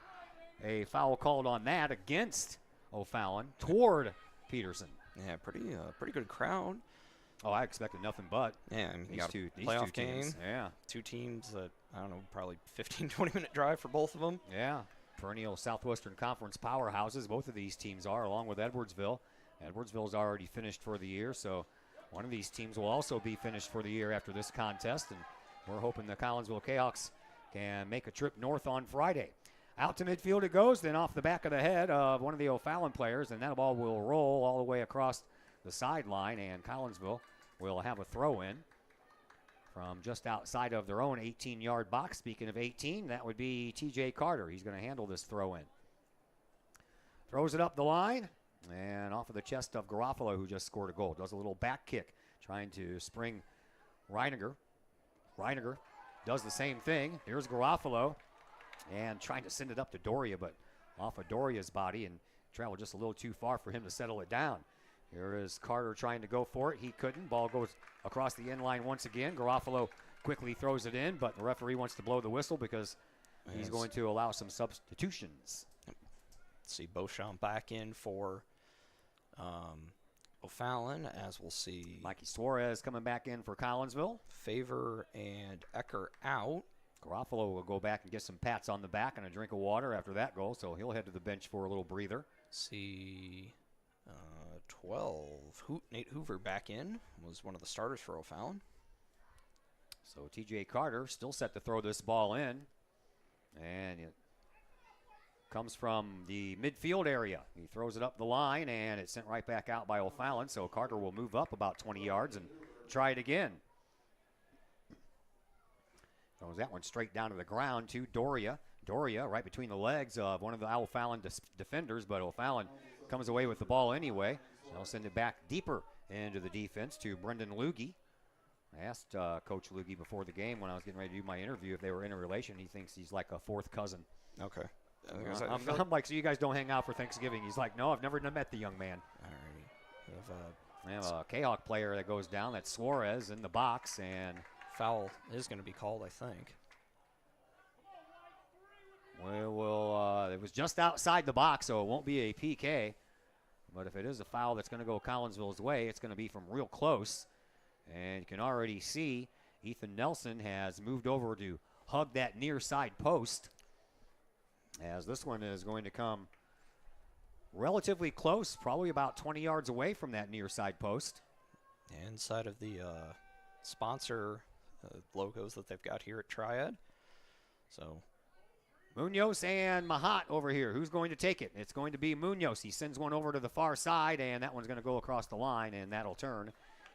a foul called on that against O'Fallon toward Peterson. Yeah, pretty good crowd. Oh, I expected nothing but. Yeah, I mean, these two playoff teams. game. Yeah. 2 teams that, I don't know, probably 15, 20-minute drive for both of them. Yeah. Perennial Southwestern Conference powerhouses. Both of these teams are, along with Edwardsville. Edwardsville's already finished for the year, so one of these teams will also be finished for the year after this contest, and we're hoping the Collinsville Kahawks can make a trip north on Friday. Out to midfield it goes, then off the back of the head of one of the O'Fallon players, and that ball will roll all the way across the sideline, and Collinsville will have a throw-in from just outside of their own 18-yard box. Speaking of 18, that would be T.J. Carter. He's going to handle this throw-in. Throws it up the line, and off of the chest of Garofalo, who just scored a goal. Does a little back kick, trying to spring Reiniger. Reiniger does the same thing. Here's Garofalo. And trying to send it up to Doria, but off of Doria's body and traveled just a little too far for him to settle it down. Here is Carter trying to go for it. He couldn't. Ball goes across the end line once again. Garofalo quickly throws it in, but the referee wants to blow the whistle because he's going to allow some substitutions. Let's see Beauchamp back in for O'Fallon, as we'll see. Mikey Suarez coming back in for Collinsville. Favor and Ecker out. Garofalo will go back and get some pats on the back and a drink of water after that goal, so he'll head to the bench for a little breather. See 12. Nate Hoover back in, was one of the starters for O'Fallon. So T.J. Carter still set to throw this ball in, and it comes from the midfield area. He throws it up the line, and it's sent right back out by O'Fallon, so Carter will move up about 20 yards and try it again. Throws that one straight down to the ground to Doria. Doria right between the legs of one of the O'Fallon defenders, but O'Fallon comes away with the ball anyway. They'll send it back deeper into the defense to Brendan Luggie. I asked Coach Luggie before the game when I was getting ready to do my interview if they were in a relation. He thinks he's like a fourth cousin. Okay. I'm like, so you guys don't hang out for Thanksgiving? He's like, no, I've never met the young man. All right. We have a Kahawk player that goes down. That's Suarez in the box, and foul is going to be called, I think. It was just outside the box, so it won't be a PK. But if it is a foul that's going to go Collinsville's way, it's going to be from real close. And you can already see Ethan Nelson has moved over to hug that near side post, as this one is going to come relatively close, probably about 20 yards away from that near side post. Inside of the sponsor logos that they've got here at Triad. So Munoz and Mahat over here. Who's going to take it? It's going to be Munoz. He sends one over to the far side, and that one's going to go across the line, and that'll turn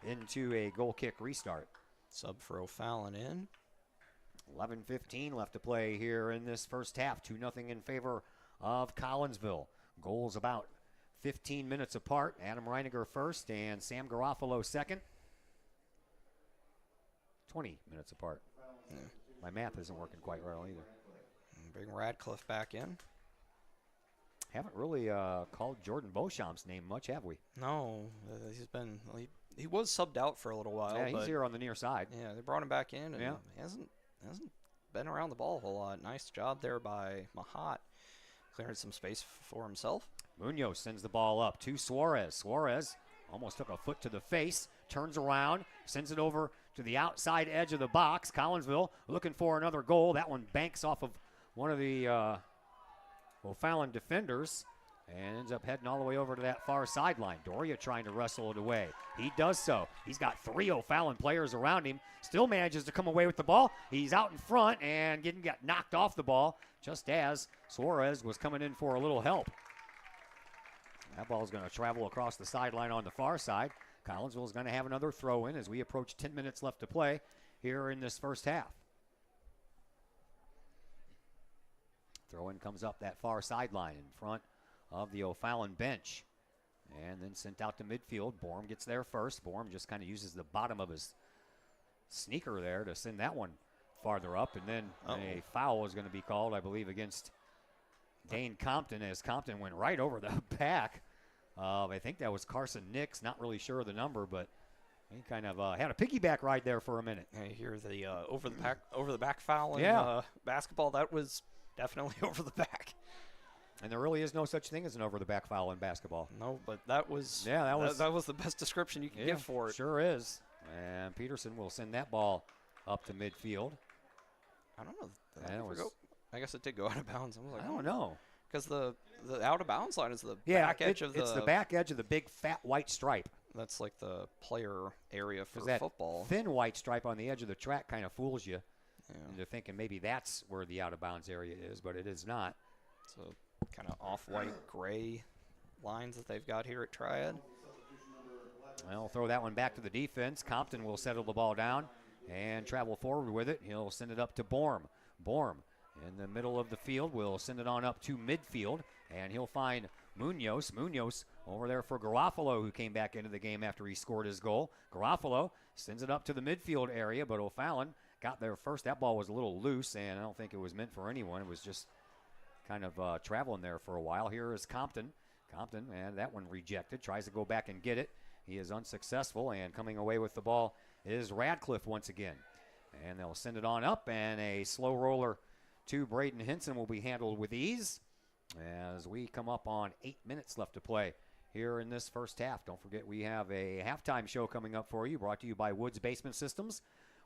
into a goal kick restart. Sub for O'Fallon in. 11:15 left to play here in this first half. 2-0 in favor of Collinsville. Goals about 15 minutes apart. Adam Reiniger first and Sam Garofalo second. 20 minutes apart. Yeah. My math isn't working quite well either. Bring Radcliffe back in. Haven't really called Jordan Beauchamp's name much, have we? No, he was subbed out for a little while. Yeah, he's here on the near side. Yeah, they brought him back in, and yeah. he hasn't been around the ball a whole lot. Nice job there by Mahat, clearing some space for himself. Munoz sends the ball up to Suarez. Suarez almost took a foot to the face, turns around, sends it over to the outside edge of the box. Collinsville looking for another goal. That one banks off of one of the O'Fallon defenders and ends up heading all the way over to that far sideline. Doria trying to wrestle it away. He does so. He's got 3 O'Fallon players around him. Still manages to come away with the ball. He's out in front and got knocked off the ball just as Suarez was coming in for a little help. That ball is going to travel across the sideline on the far side. Collinsville is going to have another throw in as we approach 10 minutes left to play here in this first half. Throw in comes up that far sideline in front of the O'Fallon bench. And then sent out to midfield. Borm gets there first. Borm just kind of uses the bottom of his sneaker there to send that one farther up. And then a foul is going to be called, I believe, against Dane Compton as Compton went right over the back. I think that was Carson Nix. Not really sure of the number, but he kind of had a piggyback ride there for a minute. I hear the over the back foul in basketball. That was definitely over the back. And there really is no such thing as an over-the-back foul in basketball. No, but that was that was the best description you can give for it. Sure is. And Peterson will send that ball up to midfield. I don't know. I guess it did go out of bounds. I was like, I don't know. Because the out of bounds line is the back edge of the. It's the back edge of the big fat white stripe. That's like the player area for that football. Thin white stripe on the edge of the track kind of fools you Yeah. into thinking maybe that's where the out of bounds area is, but it is not. So kind of off-white gray lines that they've got here at Triad. Well, throw that one back to the defense. Compton will settle the ball down and travel forward with it. He'll send it up to Borm. Borm in the middle of the field will send it on up to midfield, and he'll find Munoz. Munoz over there for Garofalo, who came back into the game after he scored his goal. Garofalo sends it up to the midfield area, but O'Fallon got there first. That ball was a little loose, and I don't think it was meant for anyone. It was just kind of traveling there for a while. Here is Compton. Compton, and that one rejected. Tries to go back and get it. He is unsuccessful, and coming away with the ball is Radcliffe once again. And they'll send it on up, and a slow roller to Braden Henson will be handled with ease as we come up on 8 minutes left to play here in this first half. Don't forget we have a halftime show coming up for you, brought to you by Woods Basement Systems.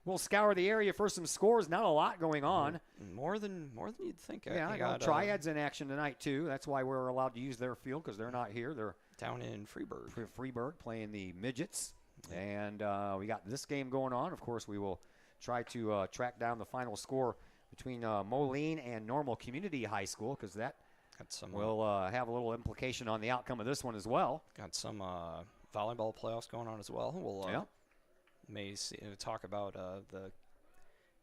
We'll scour the area for some scores. Not a lot going on. More than you'd think. Yeah, I know Triad's in action tonight too. That's why we're allowed to use their field because they're not here. They're down in Freeburg. Freeburg playing the Midgets. And we got this game going on. Of course, we will try to track down the final score between Moline and Normal Community High School because that will have a little implication on the outcome of this one as well. Got some volleyball playoffs going on as well. We'll talk about the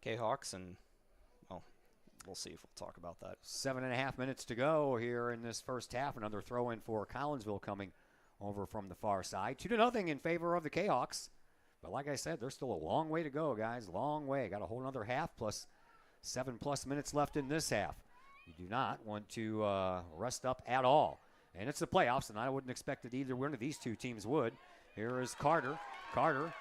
Kahawks, and we'll see if we'll talk about that. 7.5 minutes to go here in this first half. Another throw in for Collinsville coming over from the far side. 2-0 in favor of the Kahawks. But like I said, there's still a long way to go, guys. Long way. Got a whole another half plus 7+ minutes left in this half. You do not want to rest up at all. And it's the playoffs, and I wouldn't expect that either one of these two teams would. Here is Carter. Carter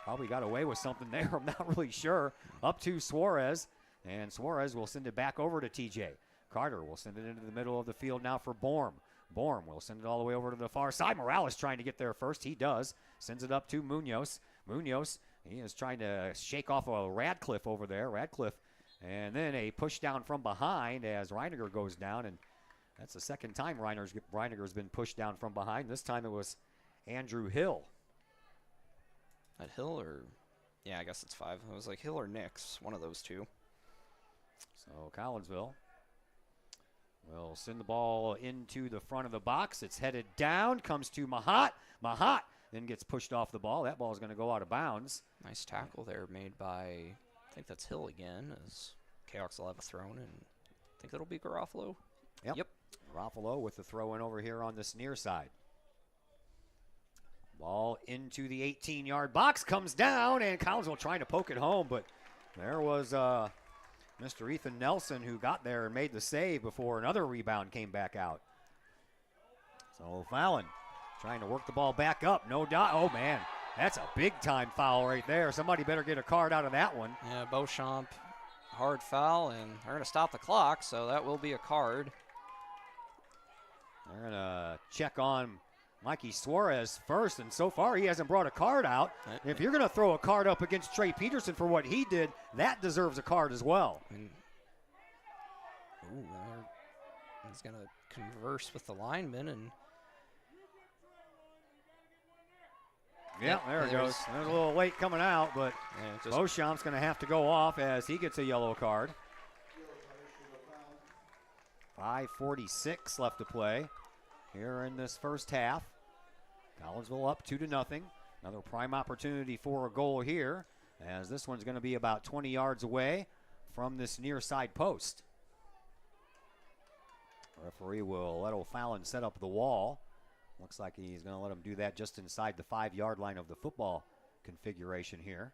probably got away with something there. I'm not really sure. Up to Suarez. And Suarez will send it back over to TJ. Carter will send it into the middle of the field now for Borm. Borm will send it all the way over to the far side. Morales trying to get there first. He does. Sends it up to Munoz. Munoz, he is trying to shake off a Radcliffe over there. Radcliffe. And then a push down from behind as Reiniger goes down. And That's the second time Reiniger's been pushed down from behind. This time it was Andrew Hill. At Hill or, yeah, I guess it's 5. It was like Hill or Nix, one of those two. So Collinsville will send the ball into the front of the box. It's headed down, comes to Mahat. Mahat then gets pushed off the ball. That ball is going to go out of bounds. Nice tackle there made by, I think that's Hill again, as Kahoks will have a thrown, and I think that'll be Garofalo. Yep. Garofalo with the throw in over here on this near side. Ball into the 18-yard box, comes down, and Collinsville trying to poke it home, but there was Mr. Ethan Nelson who got there and made the save before another rebound came back out. So Fallon trying to work the ball back up. No doubt. Oh, man, that's a big-time foul right there. Somebody better get a card out of that one. Yeah, Beauchamp, hard foul, and they're going to stop the clock, so that will be a card. They're going to check on Mikey Suarez first, and so far he hasn't brought a card out. If you're going to throw a card up against Trey Peterson for what he did, that deserves a card as well. He's going to converse with the lineman, and yeah, there it goes. There's a little late coming out, but Beauchamp's going to have to go off as he gets a yellow card. 5:46 left to play here in this first half. Collinsville up 2-0. Another prime opportunity for a goal here, as this one's going to be about 20 yards away from this near side post. Referee will let O'Fallon set up the wall. Looks like he's going to let him do that just inside the 5-yard line of the football configuration here.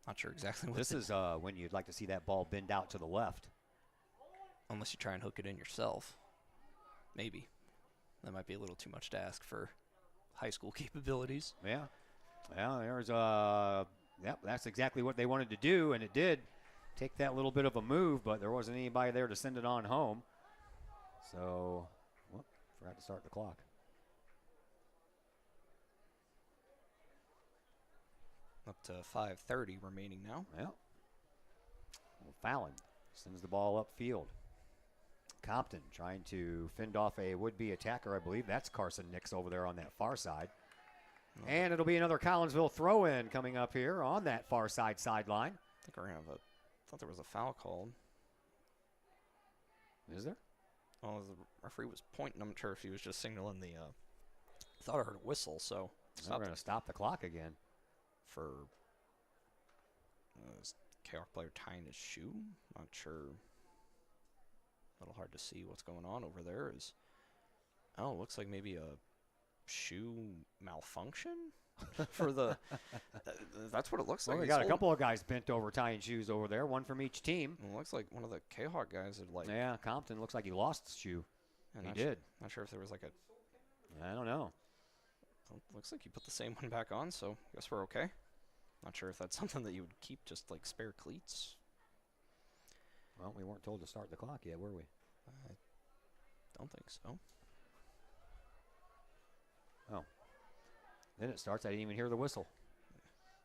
Not sure exactly what this is when you'd like to see that ball bend out to the left. Unless you try and hook it in yourself. Maybe. That might be a little too much to ask for high school capabilities. Yeah. Well, there's yep, that's exactly what they wanted to do, and it did take that little bit of a move, but there wasn't anybody there to send it on home. So, forgot to start the clock. Up to 5:30 remaining now. Well, Fallon sends the ball upfield. Compton trying to fend off a would-be attacker. I believe that's Carson Nix over there on that far side. And it'll be another Collinsville throw-in coming up here on that far side sideline. I think we're going to have I thought there was a foul called. Is there? Oh, the referee was pointing. I'm not sure if he was just signaling the. I thought I heard a whistle, so. We're going to stop the clock again. For Kahok player tying his shoe. Not sure. A little hard to see what's going on over there. Looks like maybe a shoe malfunction for the. That's what it looks like. Well, we got a couple of guys bent over tying shoes over there, one from each team. It looks like one of the Kahok guys had like. Yeah, Compton looks like he lost his shoe. And he did. Not sure if there was like a. I don't know. Looks like you put the same one back on, so I guess we're okay. Not sure if that's something that you would keep, just like spare cleats. Well, we weren't told to start the clock yet, were we? I don't think so. Oh. Then it starts. I didn't even hear the whistle.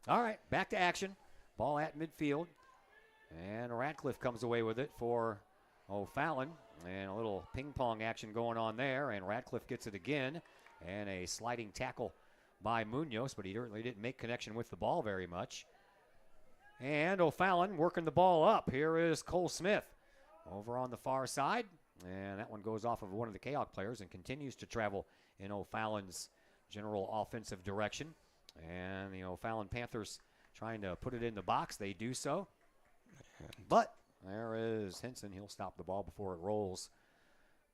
All right, back to action. Ball at midfield. And Radcliffe comes away with it for O'Fallon. And a little ping pong action going on there. And Radcliffe gets it again. And a sliding tackle by Munoz, but he really didn't make connection with the ball very much. And O'Fallon working the ball up. Here is Cole Smith over on the far side. And that one goes off of one of the Kahok players and continues to travel in O'Fallon's general offensive direction. And the O'Fallon Panthers trying to put it in the box. They do so. But there is Henson. He'll stop the ball before it rolls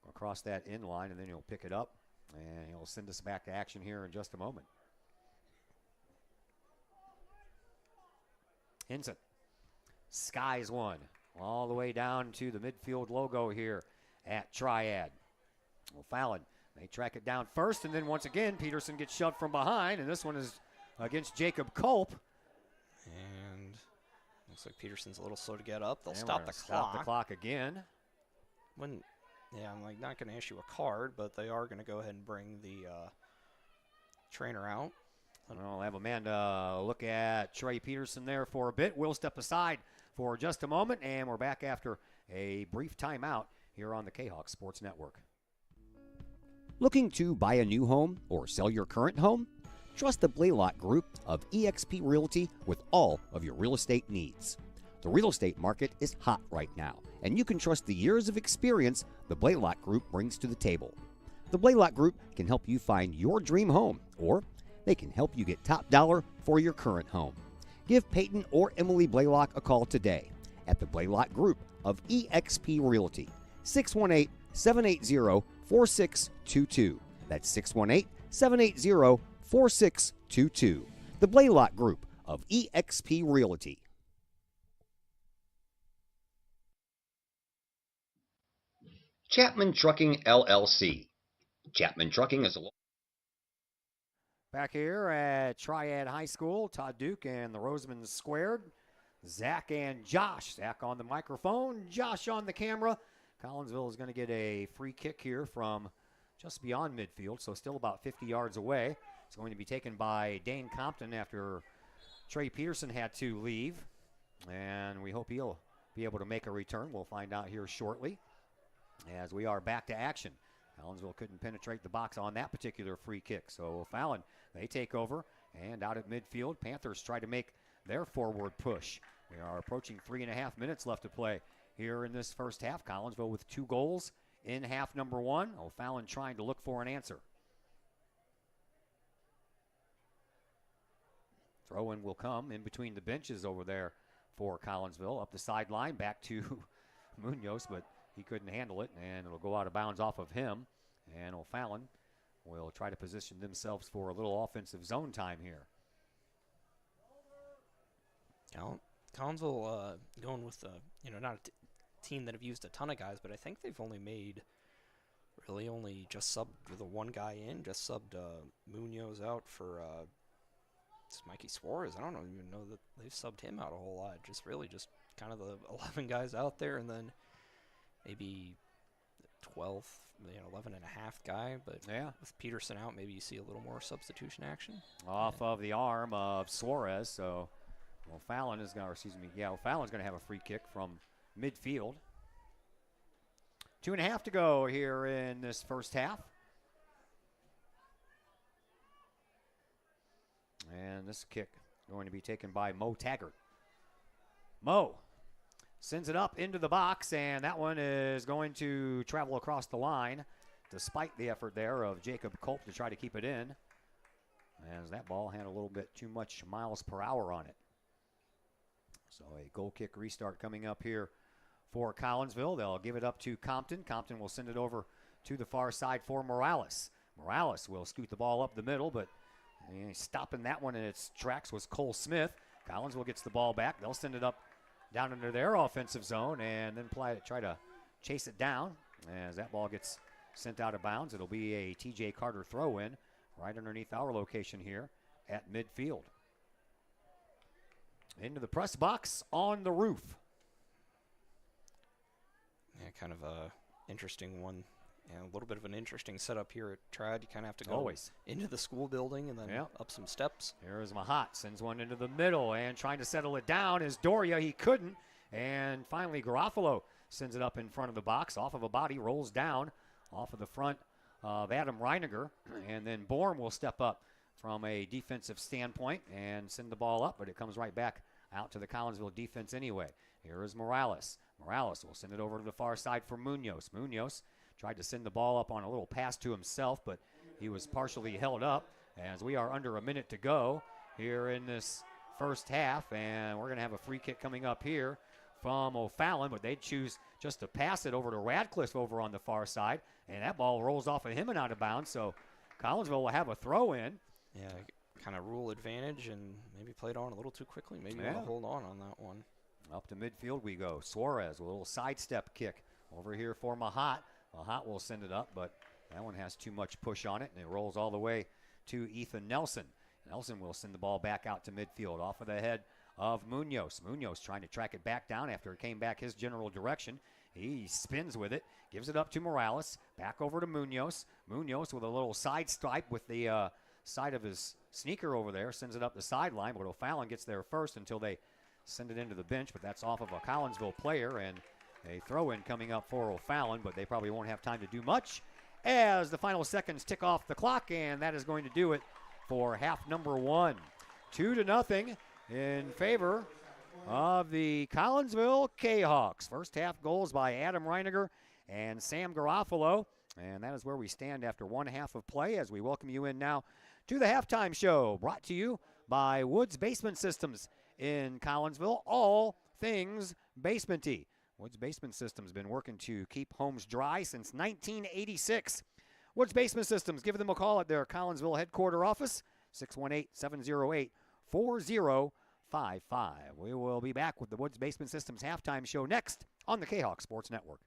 across that end line, and then he'll pick it up. And he'll send us back to action here in just a moment. Henson skies one all the way down to the midfield logo here at Triad. O'Fallon, they track it down first, and then once again, Peterson gets shoved from behind, and this one is against Jacob Culp. And looks like Peterson's a little slow to get up. They'll And stop the clock. Stop the clock again. Yeah, I'm like not going to issue a card, but they are going to go ahead and bring the trainer out. I'll have Amanda look at Trey Peterson there for a bit. We'll step aside for just a moment, and we're back after a brief timeout here on the Kahok Sports Network. Looking to buy a new home or sell your current home? Trust the Blaylock Group of eXp Realty with all of your real estate needs. The real estate market is hot right now, and you can trust the years of experience the Blaylock Group brings to the table. The Blaylock Group can help you find your dream home, or they can help you get top dollar for your current home. Give Peyton or Emily Blaylock a call today at the Blaylock Group of eXp Realty, 618-780-4622. That's 618-780-4622. The Blaylock Group of eXp Realty. Chapman Trucking LLC. Chapman Trucking is a back here at Triad High School. Todd Duke and the Rosemans squared. Zach and Josh. Zach on the microphone, Josh on the camera. Collinsville is going to get a free kick here from just beyond midfield, so still about 50 yards away. It's going to be taken by Dane Compton after Trey Peterson had to leave, and we hope he'll be able to make a return. We'll find out here shortly as we are back to action. Collinsville couldn't penetrate the box on that particular free kick, so Fallon, they take over, and out at midfield, Panthers try to make their forward push. We are approaching 3.5 minutes left to play here in this first half. Collinsville with 2 goals in half number 1. O'Fallon trying to look for an answer. Throw-in will come in between the benches over there for Collinsville. Up the sideline, back to Munoz, but he couldn't handle it, and it'll go out of bounds off of him. And O'Fallon will try to position themselves for a little offensive zone time here. Collinsville going with, not a team that have used a ton of guys, but I think they've only just subbed the one guy in, just subbed Munoz out for it's Mikey Suarez. I don't even know that they've subbed him out a whole lot. Just kind of the 11 guys out there, and then maybe 12th, 11 and a half guy, but yeah, with Peterson out, maybe you see a little more substitution action. Off of the arm of Suarez, so O'Fallon's going to have a free kick from midfield. 2.5 to go here in this first half. And this kick going to be taken by Mo Taggart. Mo sends it up into the box, and that one is going to travel across the line, despite the effort there of Jacob Culp to try to keep it in, as that ball had a little bit too much miles per hour on it. So a goal kick restart coming up here for Collinsville. They'll give it up to Compton. Compton will send it over to the far side for Morales. Morales will scoot the ball up the middle, but stopping that one in its tracks was Cole Smith. Collinsville gets the ball back. They'll send it up down into their offensive zone and then try to chase it down. As that ball gets sent out of bounds, it'll be a TJ Carter throw-in right underneath our location here at midfield. Into the press box on the roof. Yeah, kind of a interesting one. Yeah, a little bit of an interesting setup here at Triad. You kind of have to go always into the school building and then up some steps. Here's Mahat, sends one into the middle and trying to settle it down is Doria. He couldn't. And finally, Garofalo sends it up in front of the box. Off of a body, rolls down off of the front of Adam Reiniger. And then Borm will step up from a defensive standpoint and send the ball up, but it comes right back out to the Collinsville defense anyway. Here is Morales. Morales will send it over to the far side for Munoz. Munoz tried to send the ball up on a little pass to himself, but he was partially held up as we are under a minute to go here in this first half, and we're going to have a free kick coming up here from O'Fallon, but they choose just to pass it over to Radcliffe over on the far side, and that ball rolls off of him and out of bounds, so Collinsville will have a throw-in. Yeah, kind of rule advantage and maybe played on a little too quickly. Maybe want to hold on that one. Up to midfield we go. Suarez with a little sidestep kick over here for Mahat. Mahat will send it up, but that one has too much push on it, and it rolls all the way to Ethan Nelson. Nelson will send the ball back out to midfield off of the head of Munoz. Munoz trying to track it back down after it came back his general direction. He spins with it, gives it up to Morales, back over to Munoz. Munoz with a little side stripe with the side of his sneaker over there, sends it up the sideline, but O'Fallon gets there first until they send it into the bench, but that's off of a Collinsville player, and a throw-in coming up for O'Fallon, but they probably won't have time to do much as the final seconds tick off the clock, and that is going to do it for half number 1. 2-0 in favor of the Collinsville Kahawks. First half goals by Adam Reiniger and Sam Garofalo, and that is where we stand after one half of play as we welcome you in now to the halftime show, brought to you by Woods Basement Systems in Collinsville, all things basement-y. Woods Basement Systems been working to keep homes dry since 1986. Woods Basement Systems, give them a call at their Collinsville headquarter office, 618-708-4055. We will be back with the Woods Basement Systems halftime show next on the Kahok Sports Network.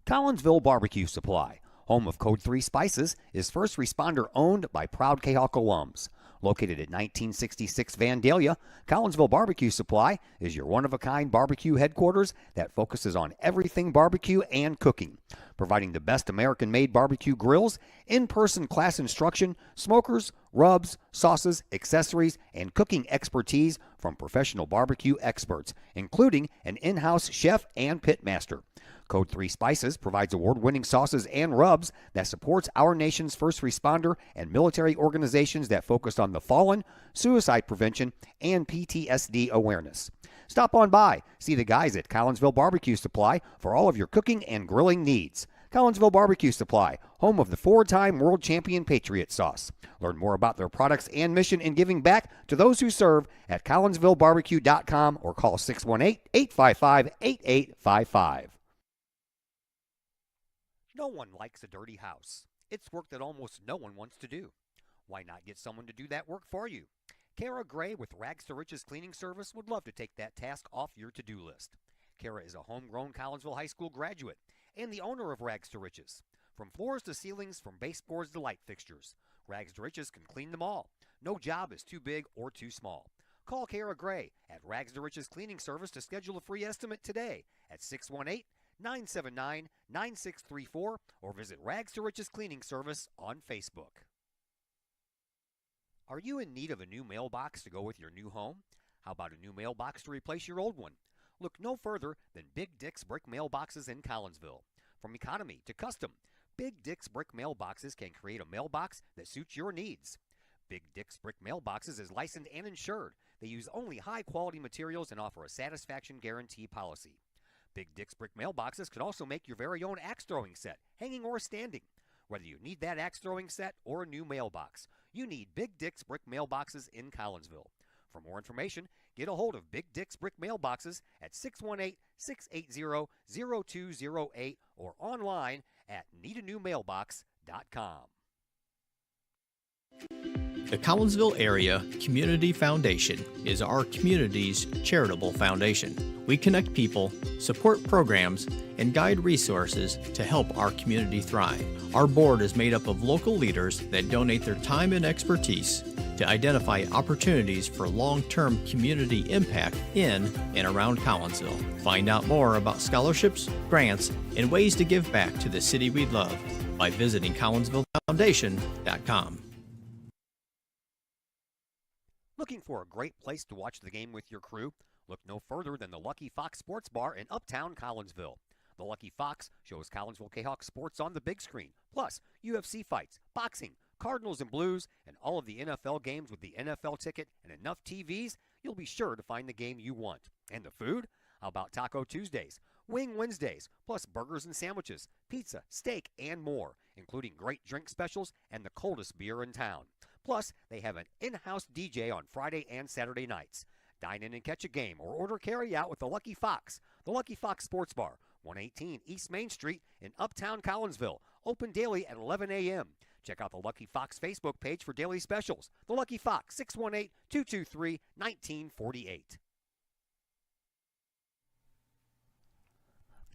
Collinsville Barbecue Supply, home of Code 3 Spices, is first responder owned by proud Kahok alums. Located at 1966 Vandalia, Collinsville Barbecue Supply is your one-of-a-kind barbecue headquarters that focuses on everything barbecue and cooking, providing the best American-made barbecue grills, in-person class instruction, smokers, rubs, sauces, accessories, and cooking expertise from professional barbecue experts, including an in-house chef and pitmaster. Code 3 Spices provides award-winning sauces and rubs that supports our nation's first responder and military organizations that focus on the fallen, suicide prevention, and PTSD awareness. Stop on by, see the guys at Collinsville Barbecue Supply for all of your cooking and grilling needs. Collinsville Barbecue Supply, home of the 4-time world champion Patriot Sauce. Learn more about their products and mission in giving back to those who serve at collinsvillebarbecue.com or call 618-855-8855. No one likes a dirty house. It's work that almost no one wants to do. Why not get someone to do that work for you? Kara Gray with Rags to Riches Cleaning Service would love to take that task off your to-do list. Kara is a homegrown Collinsville High School graduate and the owner of Rags to Riches. From floors to ceilings, from baseboards to light fixtures, Rags to Riches can clean them all. No job is too big or too small. Call Kara Gray at Rags to Riches Cleaning Service to schedule a free estimate today at 618-979-9634 or visit Rags to Riches Cleaning Service on Facebook. Are you in need of a new mailbox to go with your new home? How about a new mailbox to replace your old one? Look no further than Big Dick's Brick Mailboxes in Collinsville. From economy to custom, Big Dick's Brick Mailboxes can create a mailbox that suits your needs. Big Dick's Brick Mailboxes is licensed and insured. They use only high-quality materials and offer a satisfaction guarantee policy. Big Dick's Brick Mailboxes can also make your very own axe throwing set, hanging or standing. Whether you need that axe throwing set or a new mailbox, you need Big Dick's Brick Mailboxes in Collinsville. For more information, get a hold of Big Dick's Brick Mailboxes at 618-680-0208 or online at needanewmailbox.com. The Collinsville Area Community Foundation is our community's charitable foundation. We connect people, support programs, and guide resources to help our community thrive. Our board is made up of local leaders that donate their time and expertise to identify opportunities for long-term community impact in and around Collinsville. Find out more about scholarships, grants, and ways to give back to the city we love by visiting collinsvillefoundation.com. Looking for a great place to watch the game with your crew? Look no further than the Lucky Fox Sports Bar in Uptown Collinsville. The Lucky Fox shows Collinsville Kahawk sports on the big screen, plus UFC fights, boxing, Cardinals and Blues, and all of the NFL games with the NFL ticket and enough TVs, you'll be sure to find the game you want. And the food? How about Taco Tuesdays, Wing Wednesdays, plus burgers and sandwiches, pizza, steak, and more, including great drink specials and the coldest beer in town. Plus, they have an in-house DJ on Friday and Saturday nights. Dine in and catch a game or order carry-out with the Lucky Fox. The Lucky Fox Sports Bar, 118 East Main Street in Uptown Collinsville. Open daily at 11 a.m. Check out the Lucky Fox Facebook page for daily specials. The Lucky Fox, 618-223-1948.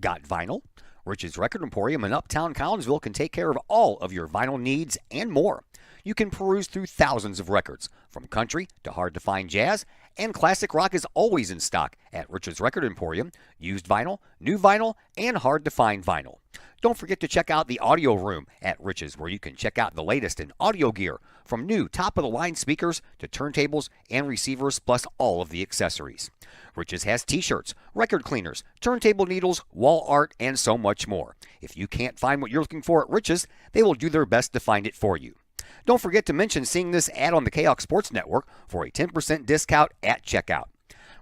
Got vinyl? Rich's Record Emporium in Uptown Collinsville can take care of all of your vinyl needs and more. You can peruse through thousands of records, from country to hard-to-find jazz, and classic rock is always in stock at Rich's Record Emporium, used vinyl, new vinyl, and hard-to-find vinyl. Don't forget to check out the audio room at Rich's, where you can check out the latest in audio gear, from new top-of-the-line speakers to turntables and receivers, plus all of the accessories. Rich's has t-shirts, record cleaners, turntable needles, wall art, and so much more. If you can't find what you're looking for at Rich's, they will do their best to find it for you. Don't forget to mention seeing this ad on the Kahok Sports Network for a 10% discount at checkout.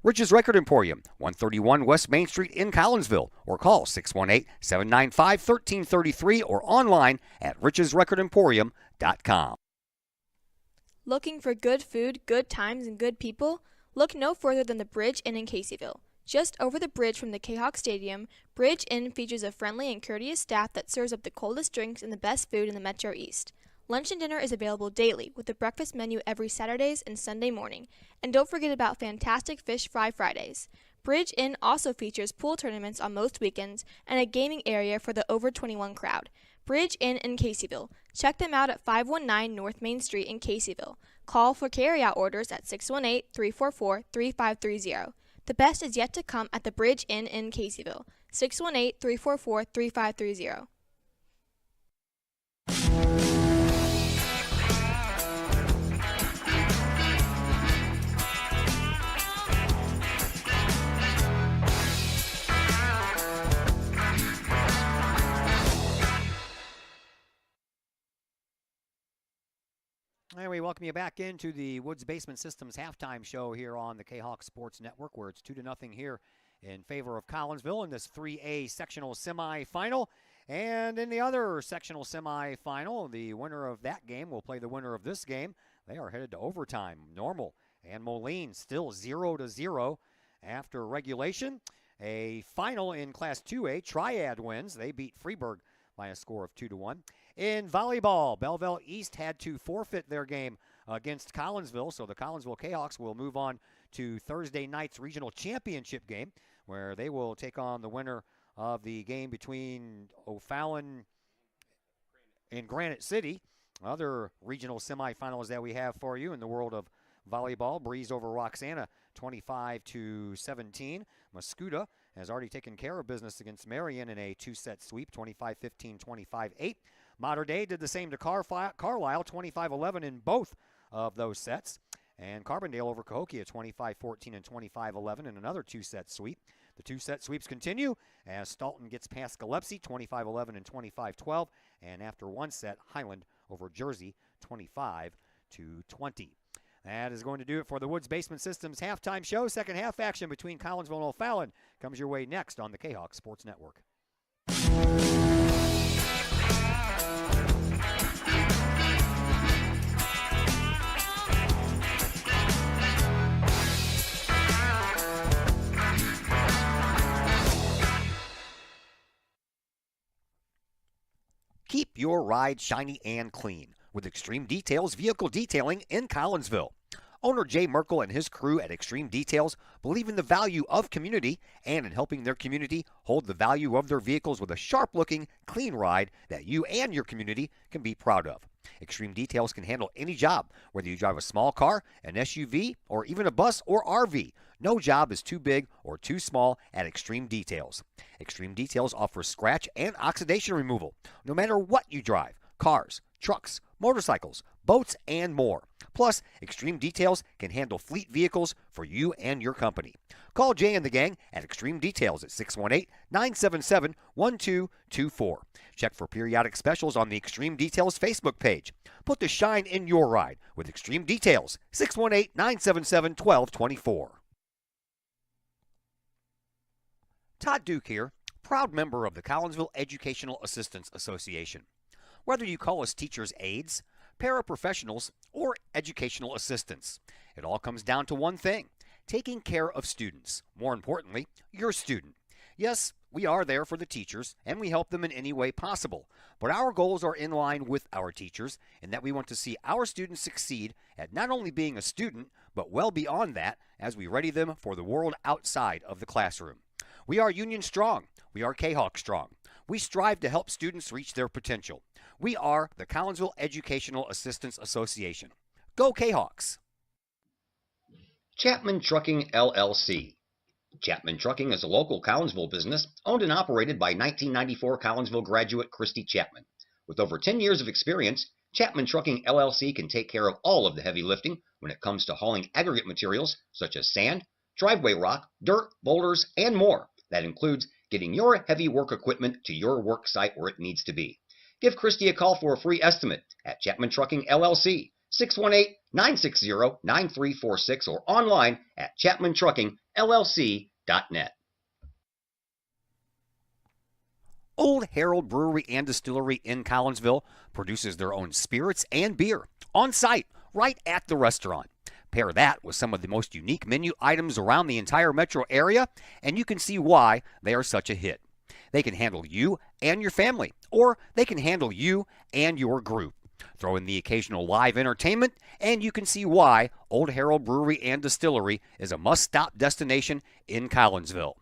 Rich's Record Emporium, 131 West Main Street in Collinsville, or call 618-795-1333 or online at richesrecordemporium.com. Looking for good food, good times, and good people? Look no further than the Bridge Inn in Caseyville. Just over the bridge from the Kahok Stadium, Bridge Inn features a friendly and courteous staff that serves up the coldest drinks and the best food in the Metro East. Lunch and dinner is available daily, with a breakfast menu every Saturdays and Sunday morning. And don't forget about fantastic fish fry Fridays. Bridge Inn also features pool tournaments on most weekends and a gaming area for the over 21 crowd. Bridge Inn in Caseyville. Check them out at 519 North Main Street in Caseyville. Call for carryout orders at 618-344-3530. The best is yet to come at the Bridge Inn in Caseyville. 618-344-3530. And we welcome you back into the Woods Basement Systems halftime show here on the Kahok Sports Network, where it's 2-0 here in favor of Collinsville in this 3A sectional semifinal. And in the other sectional semifinal, the winner of that game will play the winner of this game. They are headed to overtime. Normal and Moline still 0-0 after regulation. A final in Class 2A, Triad wins. They beat Freeburg by a score of 2-1. In volleyball, Belleville East had to forfeit their game against Collinsville, so the Collinsville Kahawks will move on to Thursday night's regional championship game, where they will take on the winner of the game between O'Fallon and Granite City. Other regional semifinals that we have for you in the world of volleyball: Breeze over Roxana 25-17. Mascuda has already taken care of business against Marion in a two-set sweep, 25-15, 25-8. Mater Dei did the same to Carlisle, 25-11 in both of those sets. And Carbondale over Cahokia, 25-14 and 25-11 in another two-set sweep. The two-set sweeps continue as Staunton gets past Gillespie, 25-11 and 25-12. And after one set, Highland over Jersey, 25-20. That is going to do it for the Woods Basement Systems halftime show. Second half action between Collinsville and O'Fallon comes your way next on the Kahok Sports Network. Keep your ride shiny and clean with Extreme Details Vehicle Detailing in Collinsville. Owner Jay Merkel and his crew at Extreme Details believe in the value of community and in helping their community hold the value of their vehicles with a sharp-looking, clean ride that you and your community can be proud of. Extreme Details can handle any job, whether you drive a small car, an SUV, or even a bus or RV. No job is too big or too small at Extreme Details. Extreme Details offers scratch and oxidation removal, no matter what you drive: cars, trucks, motorcycles, boats, and more. Plus, Extreme Details can handle fleet vehicles for you and your company. Call Jay and the gang at Extreme Details at 618-977-1224. Check for periodic specials on the Extreme Details Facebook page. Put the shine in your ride with Extreme Details, 618-977-1224. Todd Duke here, proud member of the Collinsville Educational Assistance Association. Whether you call us teachers' aides, paraprofessionals, or educational assistants, it all comes down to one thing: taking care of students. More importantly, your student. Yes, we are there for the teachers, and we help them in any way possible. But our goals are in line with our teachers, in that we want to see our students succeed at not only being a student, but well beyond that as we ready them for the world outside of the classroom. We are Union strong. We are Kahok strong. We strive to help students reach their potential. We are the Collinsville Educational Assistance Association. Go Kahawks! Chapman Trucking LLC. Chapman Trucking is a local Collinsville business owned and operated by 1994 Collinsville graduate Christy Chapman. With over 10 years of experience, Chapman Trucking LLC can take care of all of the heavy lifting when it comes to hauling aggregate materials such as sand, driveway rock, dirt, boulders, and more. That includes getting your heavy work equipment to your work site where it needs to be. Give Christy a call for a free estimate at Chapman Trucking LLC, 618-960-9346, or online at chapmantruckingllc.net. Old Herald Brewery and Distillery in Collinsville produces their own spirits and beer on site right at the restaurant. Pair that with some of the most unique menu items around the entire metro area, and you can see why they are such a hit. They can handle you and your family, or they can handle you and your group. Throw in the occasional live entertainment, and you can see why Old Herald Brewery and Distillery is a must-stop destination in Collinsville.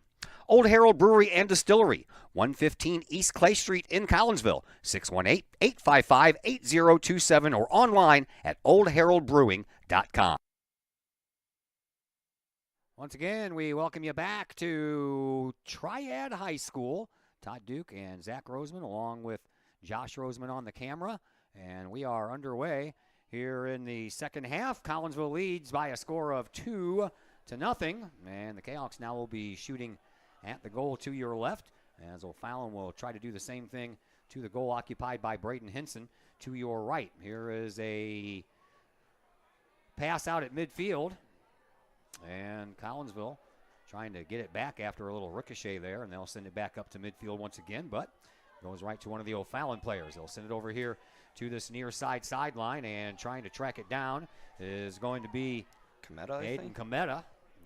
Old Herald Brewery and Distillery, 115 East Clay Street in Collinsville, 618-855-8027, or online at oldheraldbrewing.com. Once again, we welcome you back to Triad High School. Todd Duke and Zach Roseman, along with Josh Roseman on the camera. And we are underway here in the second half. Collinsville leads by a score of 2-0. And the Kahawks now will be shooting at the goal to your left, as O'Fallon will try to do the same thing to the goal occupied by Braden Hinson to your right. Here is a pass out at midfield. And Collinsville trying to get it back after a little ricochet there, and they'll send it back up to midfield once again, but goes right to one of the O'Fallon players. They'll send it over here to this near side sideline, and trying to track it down is going to be Aiden Cometa.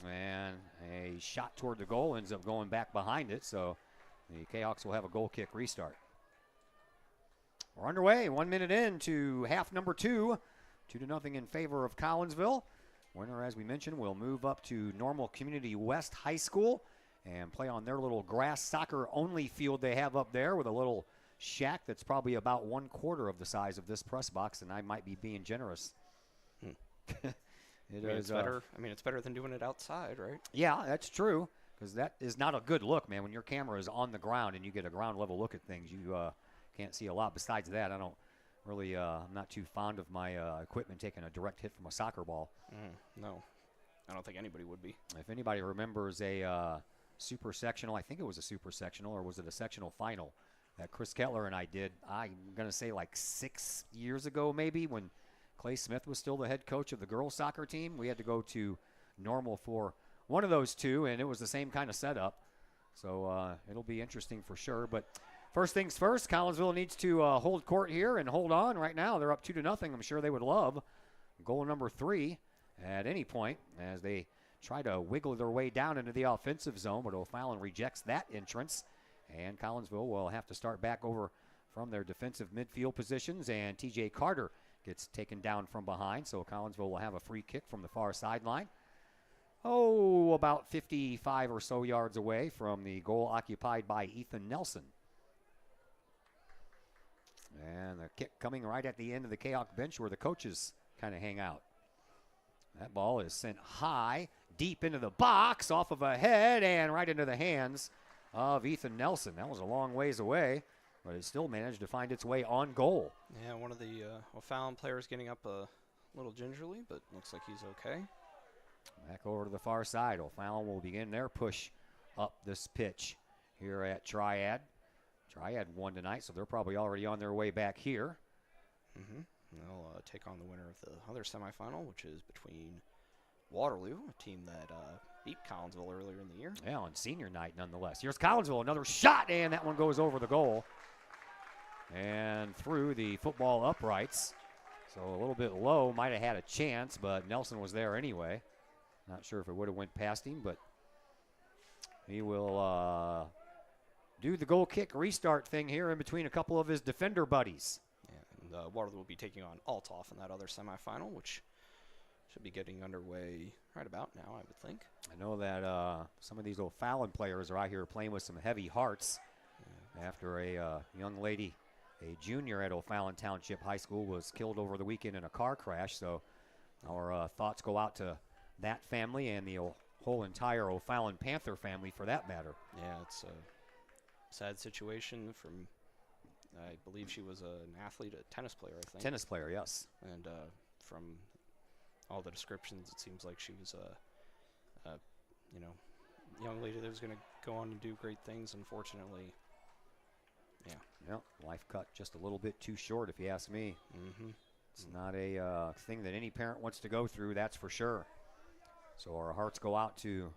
And a shot toward the goal ends up going back behind it, so the Kahawks will have a goal kick restart. We're underway, 1 minute into half number 2, 2-0 in favor of Collinsville. Winner, as we mentioned, will move up to Normal Community West High School and play on their little grass soccer-only field they have up there with a little shack that's probably about 1/4 of the size of this press box, and I might be being generous. It's better. I mean, it's better than doing it outside, right? Yeah, that's true, because that is not a good look, man. When your camera is on the ground and you get a ground-level look at things, you can't see a lot. Besides that, I don't really, I'm not too fond of my equipment taking a direct hit from a soccer ball. No, I don't think anybody would be. If anybody remembers a super sectional, I think it was a super sectional, or was it a sectional final that Chris Kettler and I did, I'm going to say like 6 years ago maybe, when Clay Smith was still the head coach of the girls soccer team. We had to go to Normal for one of those two, and it was the same kind of setup. So it'll be interesting for sure. But first things first, Collinsville needs to hold court here and hold on. Right now, they're up 2-0. I'm sure they would love goal number 3 at any point as they try to wiggle their way down into the offensive zone, but O'Fallon rejects that entrance. And Collinsville will have to start back over from their defensive midfield positions, and TJ Carter gets taken down from behind, so Collinsville will have a free kick from the far sideline. About 55 or so yards away from the goal occupied by Ethan Nelson. And the kick coming right at the end of the Kahawk bench where the coaches kind of hang out. That ball is sent high, deep into the box, off of a head, and right into the hands of Ethan Nelson. That was a long ways away, but it still managed to find its way on goal. Yeah, one of the O'Fallon players getting up a little gingerly, but looks like he's okay. Back over to the far side. O'Fallon will begin their push up this pitch here at Triad. Triad won tonight, so they're probably already on their way back here. They'll take on the winner of the other semifinal, which is between Waterloo, a team that beat Collinsville earlier in the year. Yeah, on senior night nonetheless. Here's Collinsville, another shot, and that one goes over the goal and through the football uprights. So a little bit low, might have had a chance, but Nelson was there anyway. Not sure if it would have went past him, but he will do the goal kick restart thing here in between a couple of his defender buddies. Yeah, and Waterloo will be taking on Althoff in that other semifinal, which should be getting underway right about now, I would think. I know that some of these O'Fallon players are out here playing with some heavy hearts after a young lady a junior at O'Fallon Township High School, was killed over the weekend in a car crash. So our thoughts go out to that family and the whole entire O'Fallon Panther family for that matter. Yeah, it's a sad situation. From, I believe she was an athlete, a tennis player, I think. Tennis player, yes. And from all the descriptions, it seems like she was a young lady that was going to go on and do great things. Unfortunately, yeah. Yep, life cut just a little bit too short, if you ask me. It's not a thing that any parent wants to go through, that's for sure. So our hearts go out to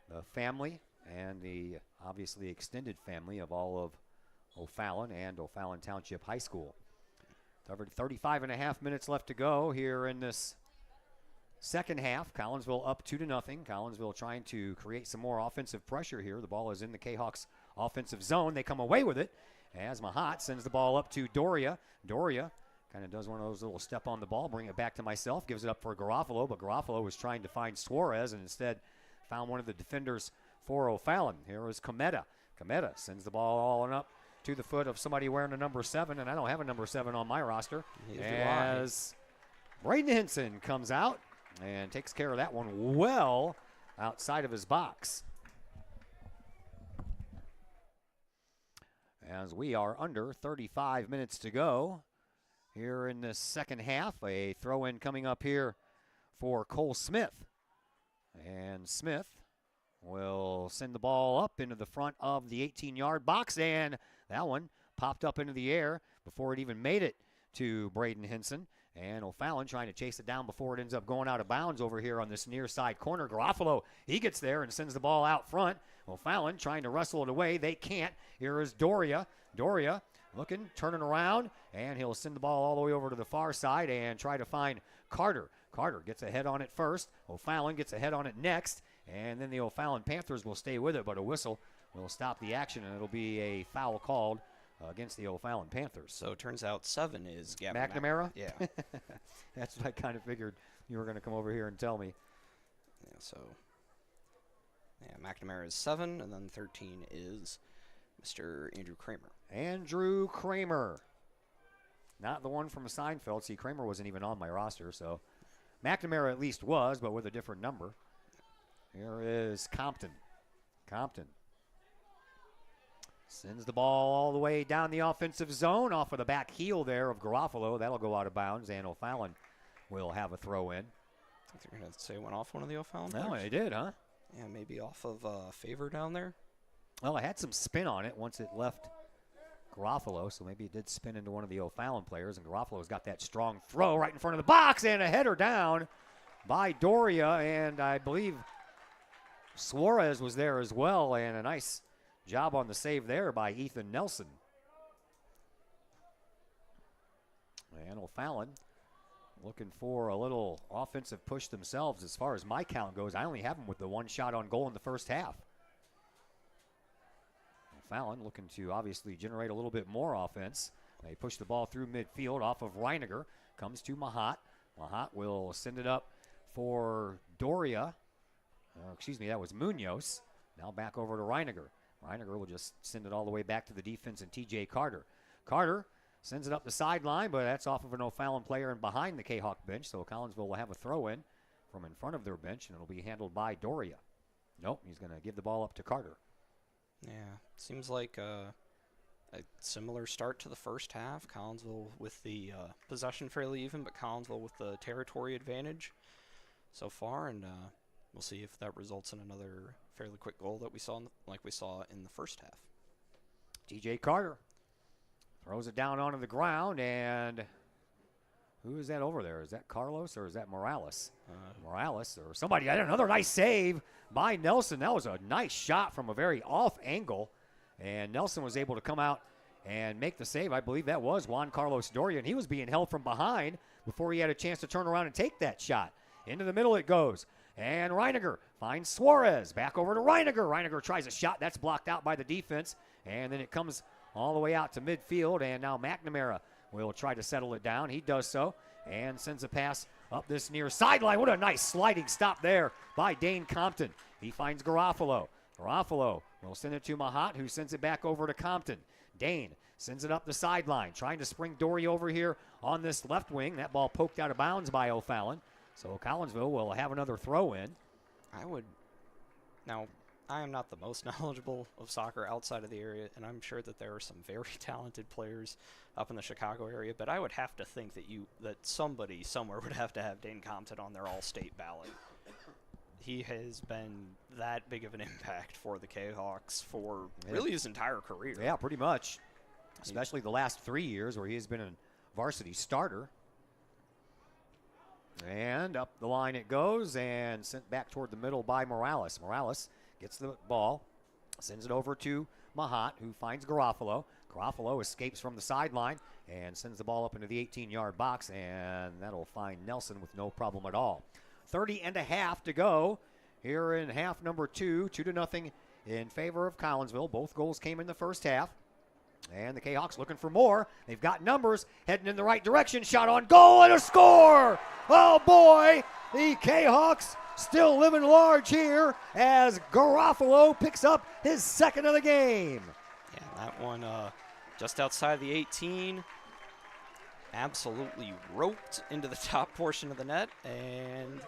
the family and the obviously extended family of all of O'Fallon and O'Fallon Township High School. 35 and a half minutes left to go here in this second half. Collinsville up 2-0. Collinsville trying to create some more offensive pressure here. The ball is in the Kahawks' offensive zone. They come away with it as Mahat sends the ball up to Doria. Doria kind of does one of those little step on the ball, bring it back to myself, gives it up for Garofalo, but Garofalo was trying to find Suarez and instead found one of the defenders for O'Fallon. Here is Cometa. Cometa sends the ball all on up to the foot of somebody wearing a number 7, and I don't have a number 7 on my roster. As Braden Henson comes out and takes care of that one well outside of his box. As we are under 35 minutes to go here in this second half, a throw-in coming up here for Cole Smith. And Smith will send the ball up into the front of the 18-yard box, and that one popped up into the air before it even made it to Braden Henson. And O'Fallon trying to chase it down before it ends up going out of bounds over here on this near side corner. Garofalo, he gets there and sends the ball out front. O'Fallon trying to wrestle it away. They can't. Here is Doria. Doria looking, turning around, and he'll send the ball all the way over to the far side and try to find Carter. Carter gets a head on it first. O'Fallon gets a head on it next. And then the O'Fallon Panthers will stay with it, but a whistle will stop the action, and it'll be a foul called against the O'Fallon Panthers. So it turns out 7 is Gavin McNamara? Yeah. That's what I kind of figured you were going to come over here and tell me. Yeah, so McNamara is 7, and then 13 is Mr. Andrew Kramer. Andrew Kramer. Not the one from Seinfeld. See, Kramer wasn't even on my roster, so McNamara at least was, but with a different number. Here is Compton. Compton sends the ball all the way down the offensive zone off of the back heel there of Garofalo. That'll go out of bounds, and O'Fallon will have a throw in. I think they're going to say it went off one of the O'Fallon No, players. they did, huh? Yeah, maybe off of Favor down there. Well, it had some spin on it once it left Garofalo, so maybe it did spin into one of the O'Fallon players, and Garofalo's got that strong throw right in front of the box, and a header down by Doria, and I believe Suarez was there as well, and a nice job on the save there by Ethan Nelson. And O'Fallon looking for a little offensive push themselves as far as my count goes. I only have them with the one shot on goal in the first half. O'Fallon looking to obviously generate a little bit more offense. They push the ball through midfield off of Reiniger. Comes to Mahat. Mahat will send it up for Doria. That was Munoz. Now back over to Reiniger. Reiniger will just send it all the way back to the defense and TJ Carter. Carter sends it up the sideline, but that's off of an O'Fallon player and behind the Kahok bench, so Collinsville will have a throw-in from in front of their bench, and it'll be handled by Doria. Nope, he's going to give the ball up to Carter. Yeah, seems like a similar start to the first half. Collinsville with the possession fairly even, but Collinsville with the territory advantage so far, and we'll see if that results in another fairly quick goal that we saw like we saw in the first half. TJ Carter throws it down onto the ground, and who is that over there? Is that Carlos or is that Morales? Morales or somebody. Another nice save by Nelson. That was a nice shot from a very off angle, and Nelson was able to come out and make the save. I believe that was Juan Carlos Doria, and he was being held from behind before he had a chance to turn around and take that shot. Into the middle it goes, and Reiniger finds Suarez. Back over to Reiniger. Reiniger tries a shot. That's blocked out by the defense, and then it comes all the way out to midfield, and now McNamara will try to settle it down. He does so and sends a pass up this near sideline. What a nice sliding stop there by Dane Compton. He finds Garofalo. Garofalo will send it to Mahat, who sends it back over to Compton. Dane sends it up the sideline, trying to spring Dory over here on this left wing. That ball poked out of bounds by O'Fallon. So Collinsville will have another throw in. Now, I am not the most knowledgeable of soccer outside of the area, and I'm sure that there are some very talented players up in the Chicago area, but I would have to think that somebody somewhere would have to have Dane Compton on their all-state ballot. He has been that big of an impact for the Kahawks for really his entire career. Yeah, pretty much. Especially the last 3 years where he has been a varsity starter. And up the line it goes and sent back toward the middle by Morales. Morales gets the ball, sends it over to Mahat, who finds Garofalo. Garofalo escapes from the sideline and sends the ball up into the 18-yard box, and that'll find Nelson with no problem at all. 30 and a half to go here in half number 2, 2-0 in favor of Collinsville. Both goals came in the first half. And the Kahawks looking for more. They've got numbers heading in the right direction. Shot on goal and a score. Oh boy, the Kahawks still living large here as Garofalo picks up his second of the game. Yeah, that one just outside the 18. Absolutely roped into the top portion of the net. And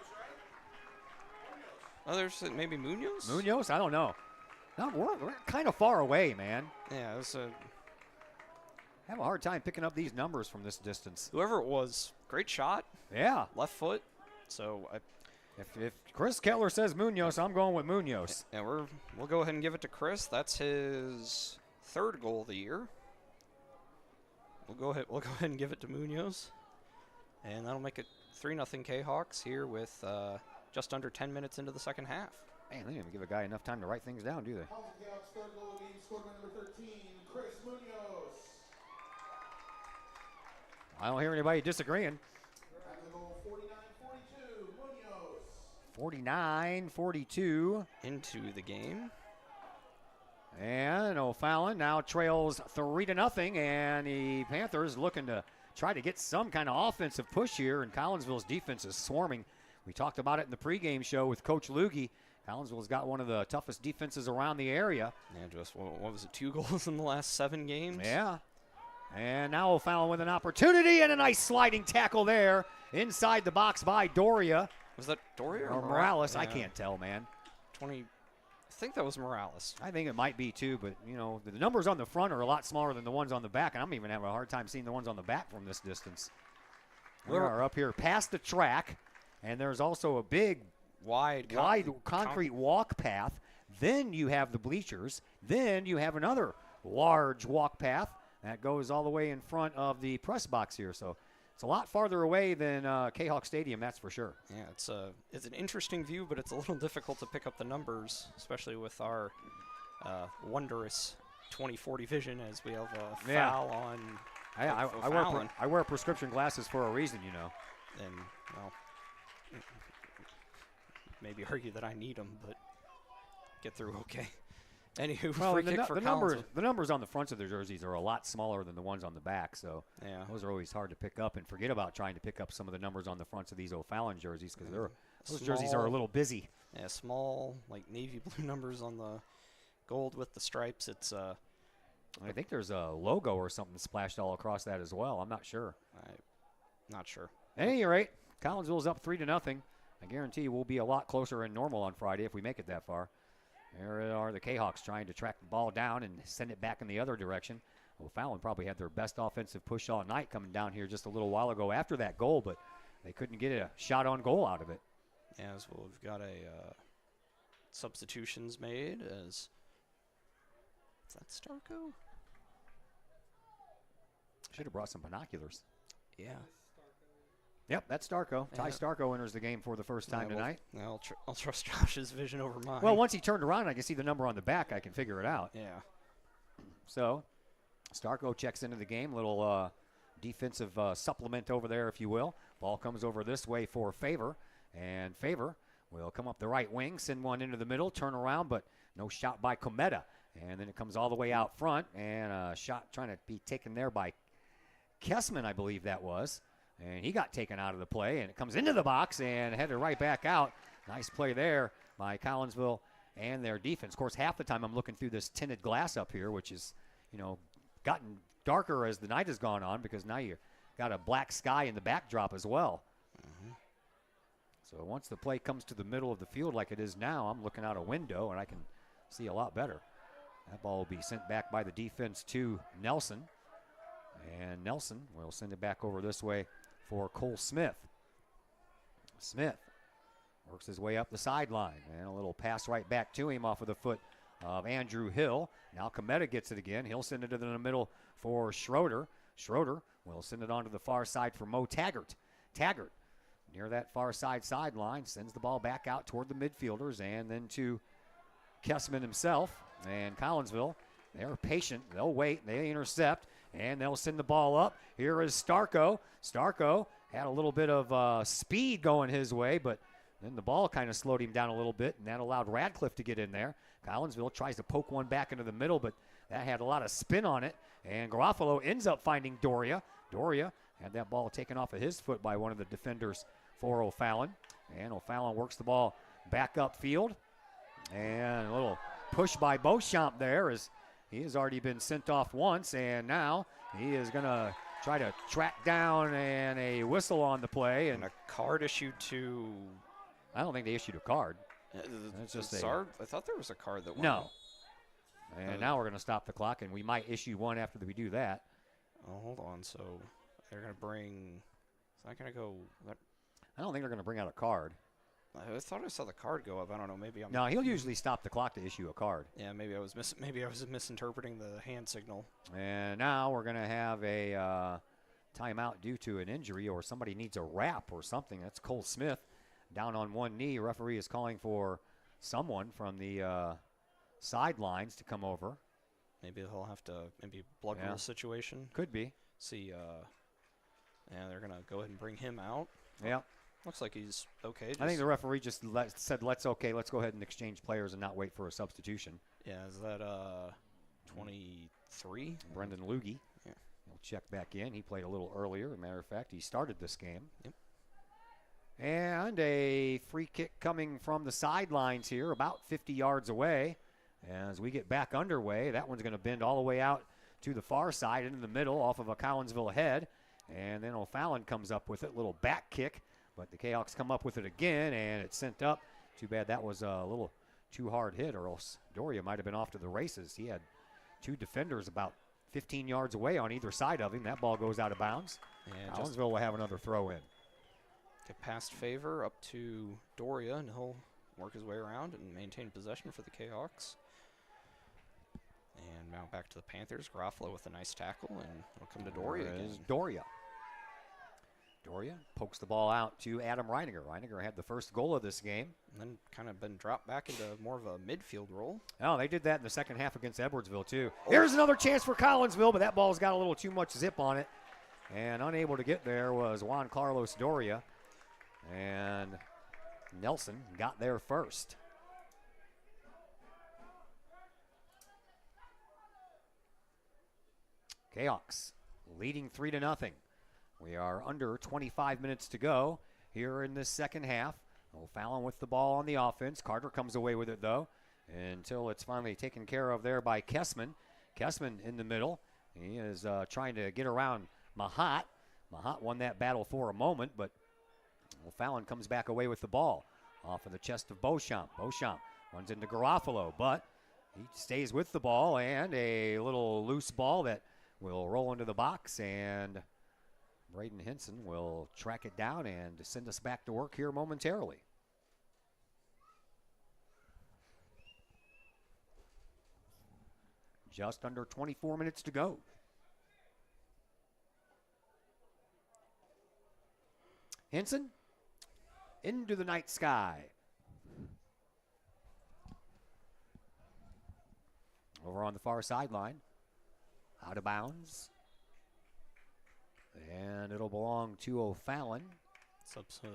there's maybe Munoz? Munoz? I don't know. No, we're kind of far away, man. Yeah, it was a... Have a hard time picking up these numbers from this distance. Whoever it was, great shot. Yeah. Left foot. So if Chris Keller says Munoz, I'm going with Munoz. And we'll go ahead and give it to Chris. That's his third goal of the year. We'll go ahead and give it to Munoz. And that'll make it 3-0 Kahawks here with just under 10 minutes into the second half. Man, they didn't even give a guy enough time to write things down, do they? Kahawks third goal of the game, scored by number 13, Chris Munoz. I don't hear anybody disagreeing. 49-42 into the game. And O'Fallon now trails 3-0, and the Panthers looking to try to get some kind of offensive push here, and Collinsville's defense is swarming. We talked about it in the pregame show with Coach Luggie. Collinsville's got one of the toughest defenses around the area. Yeah, just, what was it, 2 goals in the last 7 games? Yeah. And now O'Fallon with an opportunity and a nice sliding tackle there inside the box by Doria. Was that Doria or Morales? Yeah. I can't tell, man. I think that was Morales. I think it might be too, but you know, the numbers on the front are a lot smaller than the ones on the back, and I'm even having a hard time seeing the ones on the back from this distance. We are up here past the track, and there's also a big wide concrete walk path. Then you have the bleachers. Then you have another large walk path that goes all the way in front of the press box here. So it's a lot farther away than Kahok Stadium, that's for sure. Yeah, it's an interesting view, but it's a little difficult to pick up the numbers, especially with our wondrous 20/40 vision, as we have a foul on. I wear prescription glasses for a reason, you know. And well, maybe argue that I need them, but get through okay. Anywho, free kick for Collinsville. The numbers on the fronts of the jerseys are a lot smaller than the ones on the back, so yeah, those are always hard to pick up. And forget about trying to pick up some of the numbers on the fronts of these O'Fallon jerseys, because those jerseys are a little busy. Yeah, small, like navy blue numbers on the gold with the stripes. It's I think there's a logo or something splashed all across that as well. I'm not sure. I'm not sure. At any rate, Collinsville's up 3-0. I guarantee we'll be a lot closer than normal on Friday if we make it that far. There are the Kahawks trying to track the ball down and send it back in the other direction. O'Fallon probably had their best offensive push all night coming down here just a little while ago after that goal, but they couldn't get a shot on goal out of it. Yeah, as well, we've got a substitutions made as. Is that Starko? Should have brought some binoculars. Yeah. Yep, that's Starko. Ty Starko enters the game for the first time tonight. I'll trust Josh's vision over mine. Well, once he turned around and I can see the number on the back, I can figure it out. Yeah. So, Starko checks into the game. Little defensive supplement over there, if you will. Ball comes over this way for Favor. And Favor will come up the right wing, send one into the middle, turn around, but no shot by Cometa. And then it comes all the way out front, and a shot trying to be taken there by Kessman, I believe that was. And he got taken out of the play, and it comes into the box and headed right back out. Nice play there by Collinsville and their defense. Of course, half the time I'm looking through this tinted glass up here, which is, you know, gotten darker as the night has gone on because now you got a black sky in the backdrop as well. So once the play comes to the middle of the field like it is now, I'm looking out a window and I can see a lot better. That ball will be sent back by the defense to Nelson. And Nelson will send it back over this way for Cole Smith. Smith works his way up the sideline. And a little pass right back to him off of the foot of Andrew Hill. Now Cometa gets it again. He'll send it to the middle for Schroeder. Schroeder will send it on to the far side for Mo Taggart. Taggart near that far sideline, sends the ball back out toward the midfielders and then to Kessman himself. And Collinsville, they're patient. They'll wait. They intercept, and they'll send the ball up. Here is Starko. Starko had a little bit of speed going his way, but then the ball kind of slowed him down a little bit, and that allowed Radcliffe to get in there. Collinsville tries to poke one back into the middle, but that had a lot of spin on it, and Garofalo ends up finding Doria. Doria had that ball taken off of his foot by one of the defenders for O'Fallon. And O'Fallon works the ball back upfield. And a little push by Beauchamp there as he has already been sent off once. And now he is going to try to track down and a whistle on the play. And a card issued to... I don't think they issued a card. It's just I thought there was a card that went. No. And now we're going to stop the clock, and we might issue one after we do that. Oh, hold on. So they're going to bring... Is that going to go... I don't think they're going to bring out a card. I thought I saw the card go up. I don't know. Maybe I'm. No, he'll usually stop the clock to issue a card. Yeah, maybe I was misinterpreting the hand signal. And now we're going to have a timeout due to an injury, or somebody needs a wrap or something. That's Cole Smith down on one knee. Referee is calling for someone from the sidelines to come over. Maybe he'll have to blood rule situation. Could be. See. Yeah, they're going to go ahead and bring him out. Yeah. Looks like he's okay. I think the referee just said, let's go ahead and exchange players and not wait for a substitution. Yeah, is that 23? Brendan Loogie. Yeah. He'll check back in. He played a little earlier. As a matter of fact, he started this game. Yep. And a free kick coming from the sidelines here, about 50 yards away. As we get back underway, that one's going to bend all the way out to the far side into the middle off of a Collinsville head. And then O'Fallon comes up with it, little back kick. But the Kahawks come up with it again, and it's sent up. Too bad that was a little too hard hit, or else Doria might have been off to the races. He had two defenders about 15 yards away on either side of him. That ball goes out of bounds. And Collinsville will have another throw in. Get past favor up to Doria, and he'll work his way around and maintain possession for the Kahawks. And now back to the Panthers. Garofalo with a nice tackle, and it'll come to Doria again. Doria pokes the ball out to Adam Reiniger. Reiniger had the first goal of this game. And then kind of been dropped back into more of a midfield role. Oh, they did that in the second half against Edwardsville, too. Here's another chance for Collinsville, but that ball's got a little too much zip on it. And unable to get there was Juan Carlos Doria. And Nelson got there first. Kahawks leading 3-0. We are under 25 minutes to go here in this second half. O'Fallon with the ball on the offense. Carter comes away with it, though, until it's finally taken care of there by Kessman. Kessman in the middle. He is trying to get around Mahat. Mahat won that battle for a moment, but O'Fallon comes back away with the ball off of the chest of Beauchamp. Beauchamp runs into Garofalo, but he stays with the ball, and a little loose ball that will roll into the box, and Braden Henson will track it down and send us back to work here momentarily. Just under 24 minutes to go. Henson into the night sky. Over on the far sideline. Out of bounds. And it'll belong to O'Fallon.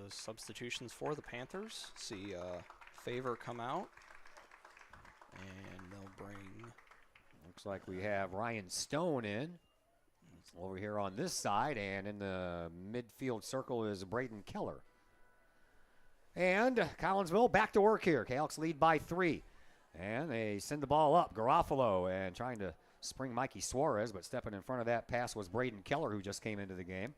Substitutions for the Panthers. See Favor come out. And they'll bring... Looks like we have Ryan Stone in. Over here on this side. And in the midfield circle is Braden Keller. And Collinsville back to work here. Kahawks lead by 3. And they send the ball up. Garofalo and trying to spring Mikey Suarez, but stepping in front of that pass was Braden Keller, who just came into the game.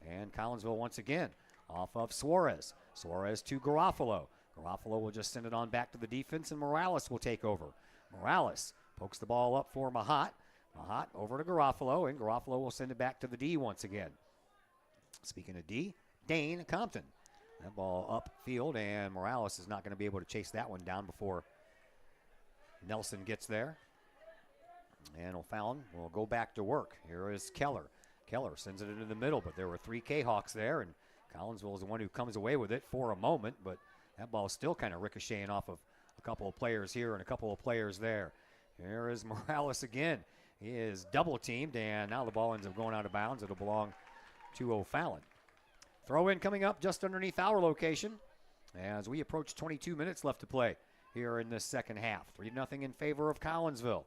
And Collinsville once again off of Suarez. Suarez to Garofalo. Garofalo will just send it on back to the defense, and Morales will take over. Morales pokes the ball up for Mahat. Mahat over to Garofalo, and Garofalo will send it back to the D once again. Speaking of D, Dane Compton. That ball upfield, and Morales is not going to be able to chase that one down before Nelson gets there. And O'Fallon will go back to work. Here is Keller. Keller sends it into the middle, but there were 3 Kahawks there, and Collinsville is the one who comes away with it for a moment, but that ball is still kind of ricocheting off of a couple of players here and a couple of players there. Here is Morales again. He is double teamed, and now the ball ends up going out of bounds. It'll belong to O'Fallon. Throw in coming up just underneath our location as we approach 22 minutes left to play here in this second half. 3-0 in favor of Collinsville.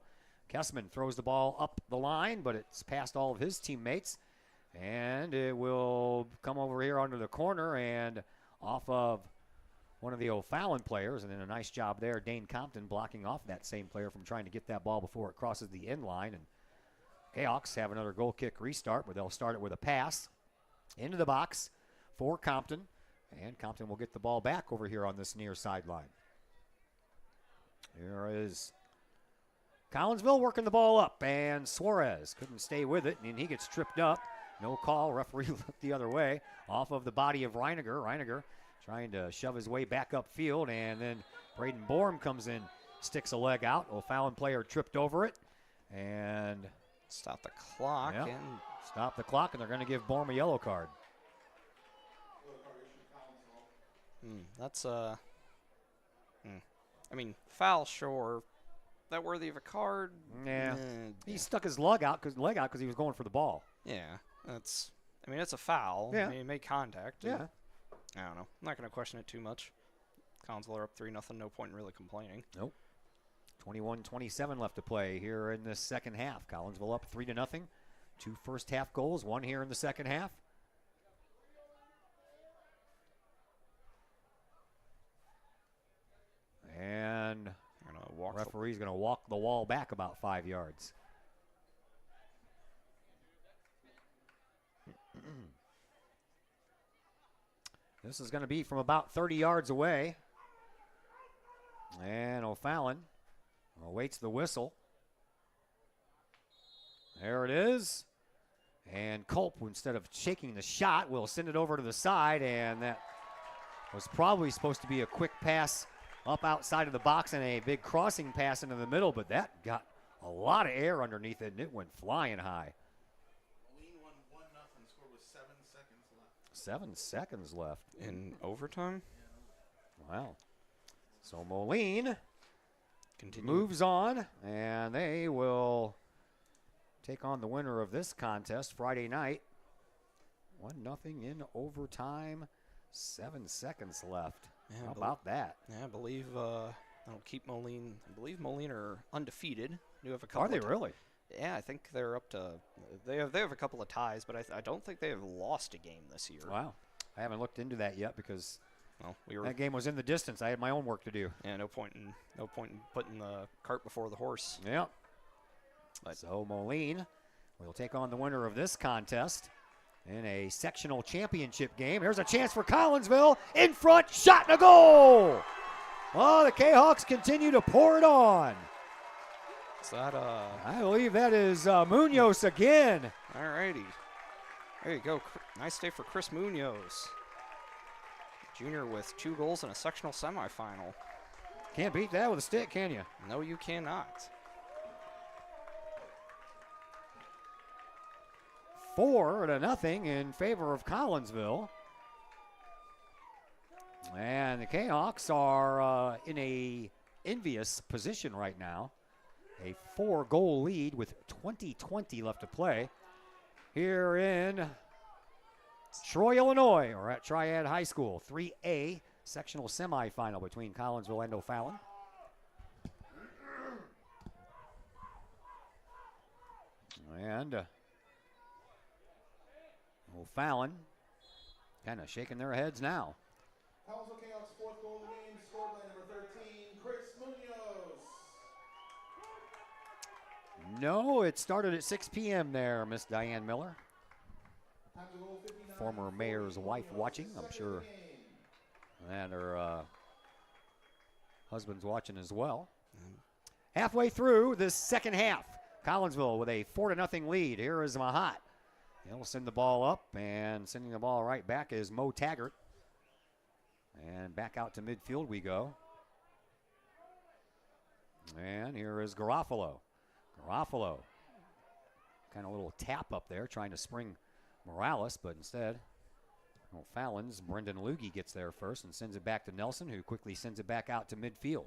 Kessman throws the ball up the line, but it's past all of his teammates. And it will come over here under the corner and off of one of the O'Fallon players. And then a nice job there, Dane Compton blocking off that same player from trying to get that ball before it crosses the end line. And Kahawks have another goal kick restart, but they'll start it with a pass into the box for Compton. And Compton will get the ball back over here on this near sideline. Here is Collinsville working the ball up, and Suarez couldn't stay with it, and he gets tripped up. No call. Referee looked the other way off of the body of Reiniger. Reiniger trying to shove his way back upfield, and then Braden Borm comes in, sticks a leg out. O'Fallon player tripped over it, and stop the clock. Yep, And stop the clock, and they're going to give Borm a yellow card. That's I mean, foul, sure. That worthy of a card? Yeah. He stuck his leg out because he was going for the ball. Yeah, that's. I mean, it's a foul. Yeah. I mean, he made contact. Yeah. I don't know. I'm not going to question it too much. Collinsville are up 3-0. No point in really complaining. Nope. 21-27 left to play here in the second half. Collinsville up 3-0. 2 first half goals, 1 here in the second half. And referee's going to walk the wall back about 5 yards. This is going to be from about 30 yards away. And O'Fallon awaits the whistle. There it is. And Culp, instead of shaking the shot, will send it over to the side. And that was probably supposed to be a quick pass up outside of the box and a big crossing pass into the middle, but that got a lot of air underneath it, and it went flying high. Moline won 1-0, scored with 7 seconds left. 7 seconds left. In overtime? Wow. So Moline moves on, and they will take on the winner of this contest Friday night. 1-0 in overtime, 7 seconds left. Yeah, How about that? Yeah, I believe that'll keep Moline. I believe Moline are undefeated. Do have a couple. Are they really? Yeah, I think they're up to. They have a couple of ties, but I don't think they have lost a game this year. Wow, I haven't looked into that yet because well, that game was in the distance. I had my own work to do. Yeah, no point in putting the cart before the horse. Yeah. So Moline will take on the winner of this contest in a sectional championship game. Here's a chance for Collinsville. In front, shot and a goal. Oh, the Kahawks continue to pour it on. Is that I believe that is Munoz again. All righty. There you go. Nice day for Chris Munoz. Junior with 2 goals in a sectional semifinal. Can't beat that with a stick, can you? No, you cannot. 4-0 in favor of Collinsville. And the Kahawks are in a envious position right now. A 4-goal lead with 20:20 left to play here in Troy, Illinois, or at Triad High School. 3A sectional semifinal between Collinsville and O'Fallon. And O'Fallon kind of shaking their heads now. Collinsville Kahawks' 4th goal of the game, scored by number 13, Chris Munoz. No, it started at 6 p.m. there, Miss Diane Miller. Former mayor's wife watching, I'm sure. And her husband's watching as well. Halfway through this second half, Collinsville with a 4-0 lead. Here is Mahat. He'll send the ball up, and sending the ball right back is Mo Taggart. And back out to midfield we go. And here is Garofalo. Garofalo, kind of a little tap up there, trying to spring Morales, but instead, Fallon's Brendan Loogie gets there first and sends it back to Nelson, who quickly sends it back out to midfield.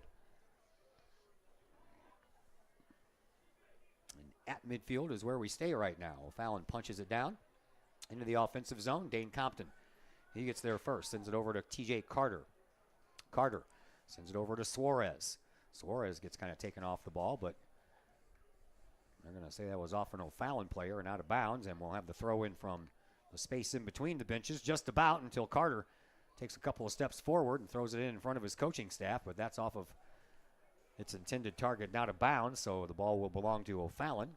And at midfield is where we stay right now. Fallon punches it down into the offensive zone. Dane Compton, he gets there first, sends it over to TJ Carter. Carter sends it over to Suarez. Suarez gets kind of taken off the ball, but they're going to say that was off an O'Fallon player and out of bounds, and we'll have the throw in from the space in between the benches just about until Carter takes a couple of steps forward and throws it in front of his coaching staff, but that's off of its intended target and out of bounds, so the ball will belong to O'Fallon.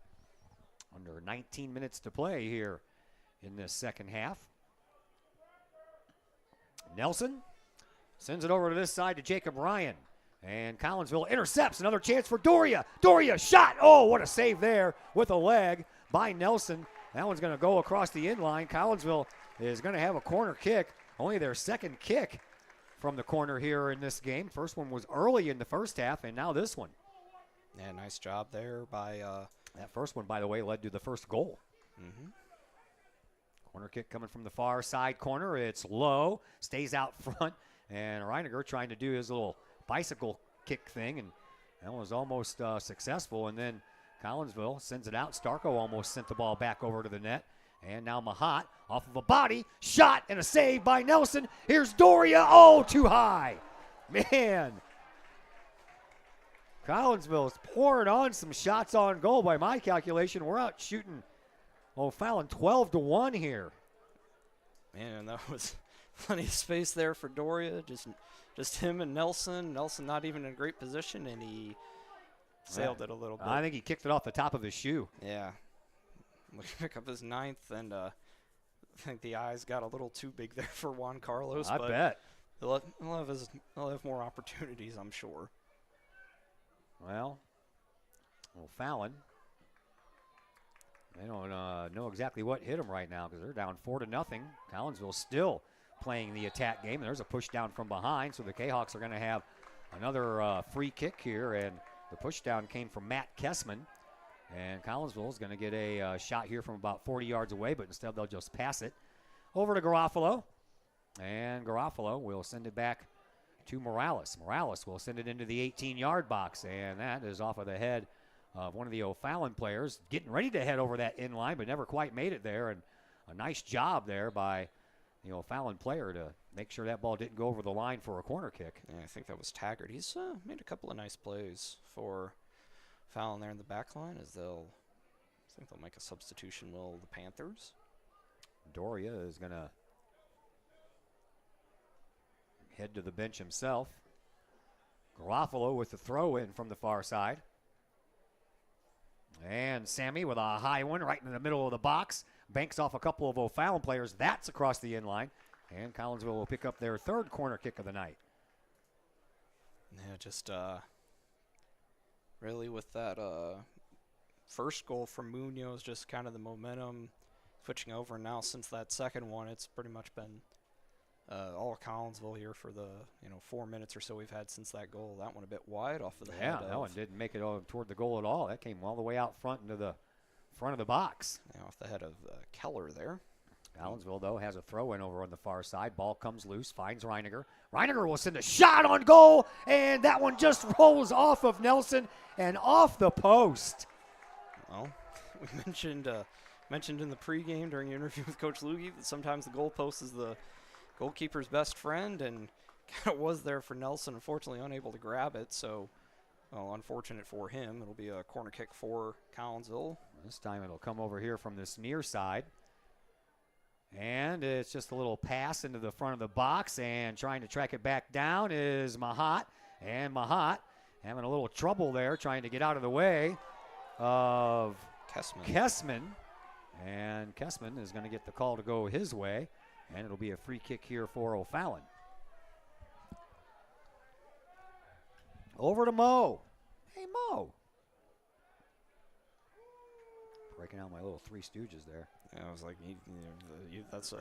Under 19 minutes to play here in this second half. Nelson sends it over to this side to Jacob Ryan. And Collinsville intercepts. Another chance for Doria. Doria shot. Oh, what a save there with a leg by Nelson. That one's going to go across the inline. Collinsville is going to have a corner kick. Only their second kick from the corner here in this game. First one was early in the first half, and now this one. Yeah, nice job there by... that first one, by the way, led to the first goal. Mm-hmm. Corner kick coming from the far side corner. It's low, stays out front, and Reiniger trying to do his little bicycle kick thing, and that was almost successful. And then Collinsville sends it out. Starko almost sent the ball back over to the net. And now Mahat off of a body, shot, and a save by Nelson. Here's Doria. Oh, too high. Man. Collinsville is pouring on some shots on goal. By my calculation, we're out shooting O'Fallon 12-1 here. Man, that was plenty of space there for Doria. Just him and Nelson. Nelson not even in a great position, and he sailed it a little bit. I think he kicked it off the top of his shoe. Yeah. Looking to pick up his ninth, and I think the eyes got a little too big there for Juan Carlos. I bet. He'll have more opportunities, I'm sure. Well, O'Fallon, they don't know exactly what hit them right now because they're down 4-0. Collinsville still playing the attack game. There's a push down from behind, so the Kahawks are going to have another free kick here, and the push down came from Matt Kessman, and Collinsville is going to get a shot here from about 40 yards away, but instead they'll just pass it over to Garofalo, and Garofalo will send it back to Morales. Morales will send it into the 18-yard box, and that is off of the head of one of the O'Fallon players, getting ready to head over that in line, but never quite made it there, and a nice job there by the O'Fallon player to make sure that ball didn't go over the line for a corner kick. Yeah, I think that was Taggart. He's made a couple of nice plays for Fallon there in the back line, as I think they'll make a substitution, will the Panthers. Doria is going to head to the bench himself. Garofalo with the throw in from the far side. And Sammy with a high one right in the middle of the box. Banks off a couple of O'Fallon players. That's across the inline. And Collinsville will pick up their third corner kick of the night. Yeah, just really with that first goal from Munoz, just kind of the momentum switching over. Now since that second one, it's pretty much been all Collinsville here for the 4 minutes or so we've had since that goal. That one a bit wide off of the head. Yeah, that one didn't make it toward the goal at all. That came all the way out front into the front of the box. Yeah, off the head of Keller there. Collinsville, though, has a throw-in over on the far side. Ball comes loose, finds Reiniger. Reiniger will send a shot on goal, and that one just rolls off of Nelson and off the post. Well, we mentioned in the pregame during the interview with Coach Loogie that sometimes the goalpost is the goalkeeper's best friend, and kind of was there for Nelson. Unfortunately, unable to grab it, so unfortunate for him. It'll be a corner kick for Collinsville. This time it'll come over here from this near side. And it's just a little pass into the front of the box, and trying to track it back down is Mahat. And Mahat having a little trouble there trying to get out of the way. of Kessman. Kessman. And Kessman is going to get the call to go his way. And it'll be a free kick here for O'Fallon. Over to Mo. Hey, Mo. Breaking out my little Three Stooges there. Yeah, I was like, that's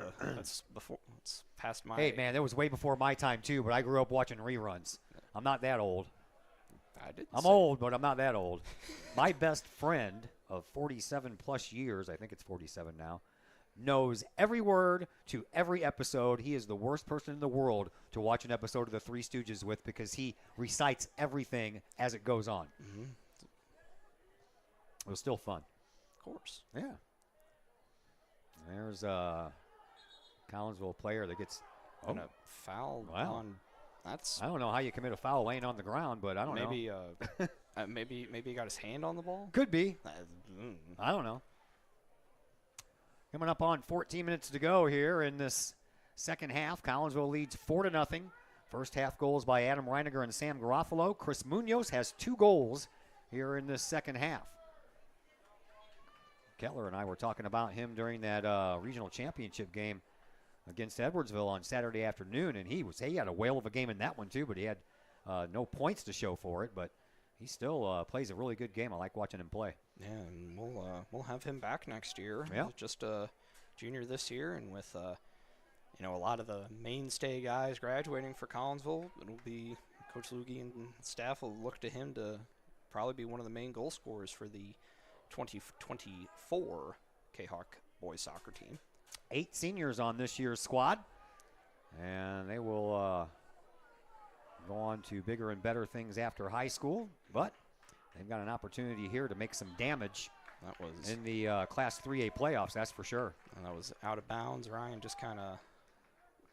before, it's past my. Hey, man, that was way before my time, too, but I grew up watching reruns. I'm not that old. I'm old, but I'm not that old. My best friend of 47 plus years, I think it's 47 now, knows every word to every episode. He is the worst person in the world to watch an episode of the Three Stooges with because he recites everything as it goes on. Mm-hmm. It was still fun. Of course. Yeah. There's a Collinsville player that gets a foul on. That's. I don't know how you commit a foul laying on the ground, but I don't know. Maybe he got his hand on the ball. Could be. I don't know. Coming up on 14 minutes to go here in this second half. Collinsville leads 4-0. First half goals by Adam Reiniger and Sam Garofalo. Chris Munoz has 2 goals here in this second half. Kettler and I were talking about him during that regional championship game against Edwardsville on Saturday afternoon, and he had a whale of a game in that one too, but he had no points to show for it, but he still plays a really good game. I like watching him play. Yeah, and we'll have him back next year. Yeah. Just a junior this year, and with a lot of the mainstay guys graduating for Collinsville, it'll be Coach Lugie and staff will look to him to probably be one of the main goal scorers for the 2024 Kahok boys soccer team. 8 seniors on this year's squad, and they will go on to bigger and better things after high school, but they've got an opportunity here to make some damage in the Class 3A playoffs, that's for sure. And that was out of bounds. Ryan just kind of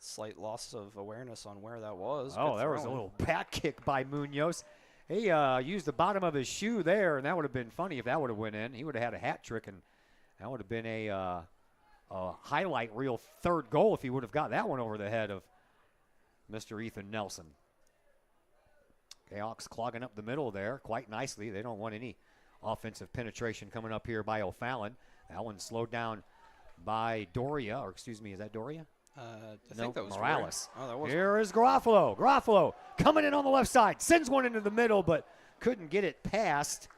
slight loss of awareness on where that was. Oh, there was a little back kick by Munoz. He used the bottom of his shoe there, and that would have been funny if that would have went in. He would have had a hat trick, and that would have been a highlight reel third goal if he would have got that one over the head of Mr. Ethan Nelson. Kahawks clogging up the middle there quite nicely. They don't want any offensive penetration coming up here by O'Fallon. That one slowed down by Doria, or excuse me, is that Doria? I think that was Morales. Oh, that was. Here is Garofalo. Garofalo coming in on the left side. Sends one into the middle, but couldn't get it past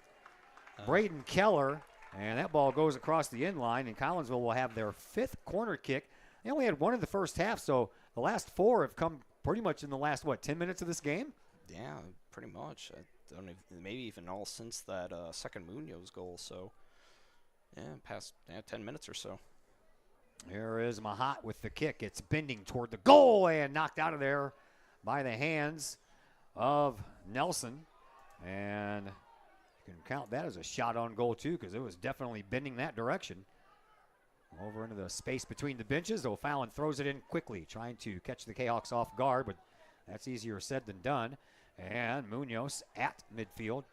Braden Keller. And that ball goes across the end line, and Collinsville will have their 5th corner kick. They only had 1 in the first half, so the last 4 have come pretty much in the last, 10 minutes of this game? Yeah, pretty much. I don't even, maybe even all since that second Munoz goal. So, yeah, past 10 minutes or so. Here is Mahat with the kick. It's bending toward the goal and knocked out of there by the hands of Nelson. And you can count that as a shot on goal, too, because it was definitely bending that direction. Over into the space between the benches. O'Fallon throws it in quickly, trying to catch the Kahawks off guard, but that's easier said than done. And Munoz at midfield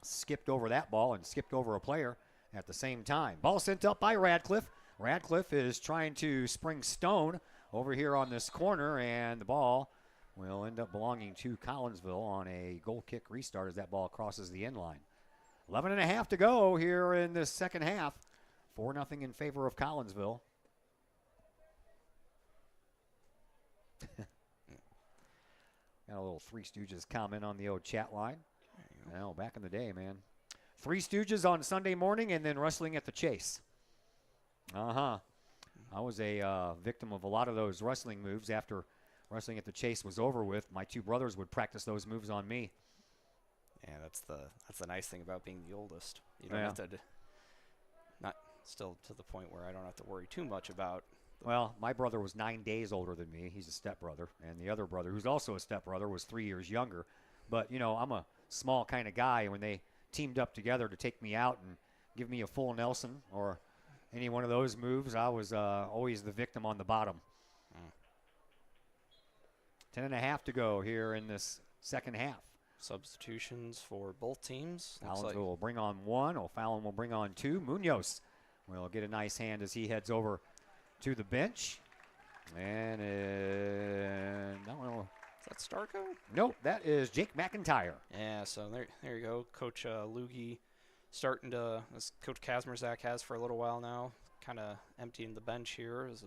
skipped over that ball and skipped over a player at the same time. Ball sent up by Radcliffe. Radcliffe is trying to spring Stone over here on this corner, and the ball will end up belonging to Collinsville on a goal kick restart as that ball crosses the end line. 11:30 to go here in the second half. 4-0 in favor of Collinsville. Got a little Three Stooges comment on the old chat line. Well, back in the day, man. Three Stooges on Sunday morning and then wrestling at the Chase. I was a victim of a lot of those wrestling moves after wrestling at the Chase was over with. My 2 brothers would practice those moves on me. Yeah, that's the nice thing about being the oldest. You don't have to, not still to the point where I don't have to worry too much about. Well, my brother was 9 days older than me. He's a stepbrother. And the other brother, who's also a stepbrother, was 3 years younger. But, you know, I'm a small kind of guy. When they teamed up together to take me out and give me a full Nelson or any one of those moves, I was always the victim on the bottom. 10:30 to go here in this second half. Substitutions for both teams. Collinsville will bring on 1. O'Fallon will bring on 2. Munoz will get a nice hand as he heads over to the bench. And I don't know. Is that Starko? Nope, that is Jake McIntyre. Yeah, so there you go. Coach Lugie starting to, as Coach Kazmierzak has for a little while now, kind of emptying the bench here. As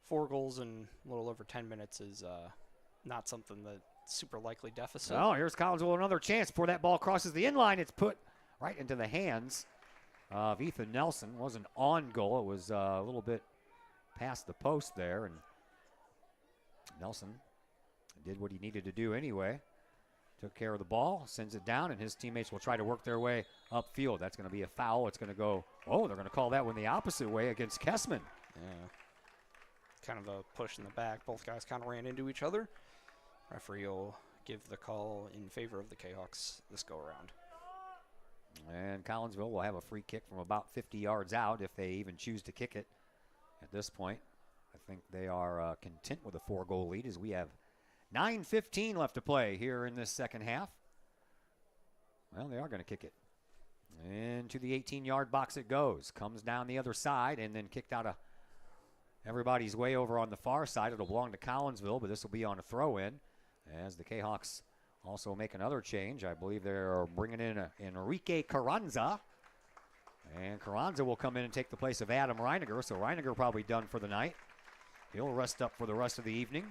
4 goals in a little over 10 minutes is not something that's super likely deficit. Oh, here's Collinsville, another chance before that ball crosses the inline. It's put right into the hands of Ethan Nelson. Wasn't on goal. It was a little bit past the post there, and Nelson did what he needed to do anyway. Took care of the ball, sends it down, and his teammates will try to work their way upfield. That's going to be a foul. It's going to go, oh, they're going to call that one the opposite way against Kessman. Yeah. Kind of a push in the back. Both guys kind of ran into each other. Referee will give the call in favor of the Kahawks this go around. And Collinsville will have a free kick from about 50 yards out if they even choose to kick it at this point. I think they are content with a 4-goal lead as we have 9:15 left to play here in this second half. Well, they are going to kick it. Into the 18-yard box it goes. Comes down the other side and then kicked out of everybody's way over on the far side. It'll belong to Collinsville, but this will be on a throw-in as the Kahawks also make another change. I believe they're bringing in Enrique Carranza. And Carranza will come in and take the place of Adam Reiniger. So Reiniger probably done for the night. He'll rest up for the rest of the evening.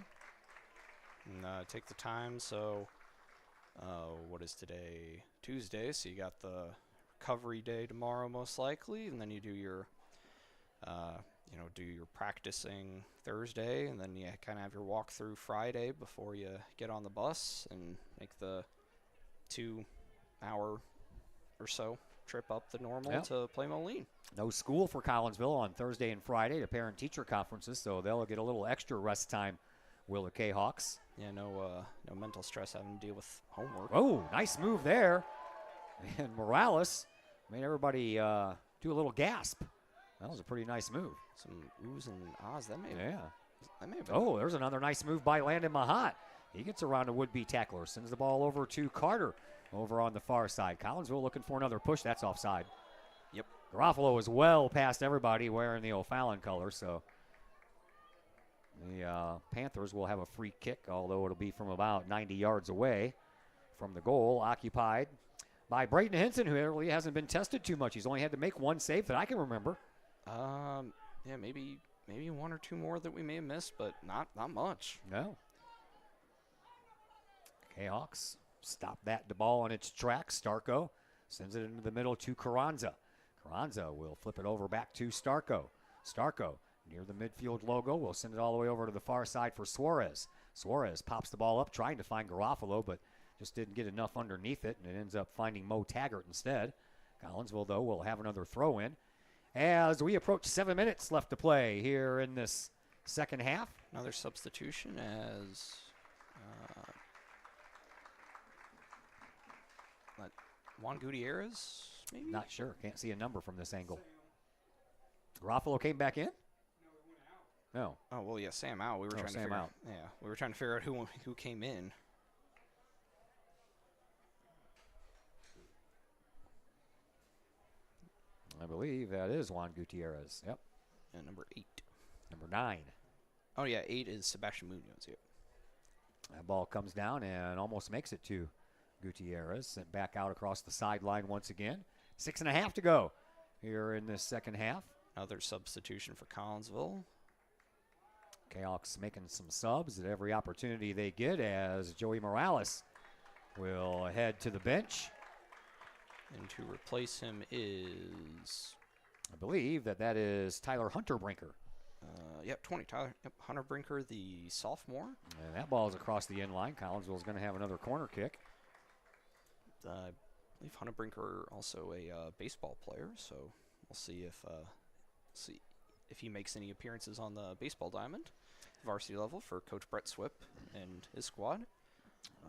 And take the time. So what is today? Tuesday. So you got the recovery day tomorrow most likely. And then you do your, do your practicing Thursday. And then you kind of have your walkthrough Friday before you get on the bus and make the 2-hour or so trip up the normal to play Moline. No school for Collinsville on Thursday and Friday to parent-teacher conferences, so they'll get a little extra rest time, will the Kahawks. Yeah, no mental stress having to deal with homework. Oh, nice move there. And Morales made everybody do a little gasp. That was a pretty nice move. Some oohs and ahs. That may have been. Oh, there's another nice move by Landon Mahat. He gets around a would-be tackler, sends the ball over to Carter over on the far side. Collinsville looking for another push. That's offside. Yep. Garofalo is well past everybody wearing the O'Fallon color, so the Panthers will have a free kick, although it'll be from about 90 yards away from the goal, occupied by Braden Henson, who really hasn't been tested too much. He's only had to make 1 save that I can remember. Yeah, maybe 1 or 2 more that we may have missed, but not much. No. Kahawks stop that ball in its tracks. Starko sends it into the middle to Carranza. Carranza will flip it over back to Starko. Starko near the midfield logo will send it all the way over to the far side for Suarez. Suarez pops the ball up trying to find Garofalo, but just didn't get enough underneath it, and it ends up finding Mo Taggart instead. Collinsville, though, will have another throw in as we approach 7 minutes left to play here in this second half. Another substitution as Juan Gutierrez, maybe? Not sure. Can't see a number from this angle. Garofalo came back in? No. Oh, well, yeah, Sam out. We were trying to figure out. Yeah, we were trying to figure out who came in. I believe that is Juan Gutierrez. Yep. And number 8. Number 9. Oh, yeah, 8 is Sebastian Munoz. Yep. That ball comes down and almost makes it to Gutierrez. Sent back out across the sideline once again. 6.5 to go here in this second half. Another substitution for Collinsville. Kahawks making some subs at every opportunity they get as Joey Morales will head to the bench. And to replace him is, I believe that is Tyler Hunterbrinker. Yep, 20. Tyler Hunterbrinker, the sophomore. And that ball is across the end line. Collinsville is going to have another corner kick. I believe Hunterbrinker also a baseball player, so we'll see if he makes any appearances on the baseball diamond, varsity level for Coach Brett Swip and his squad.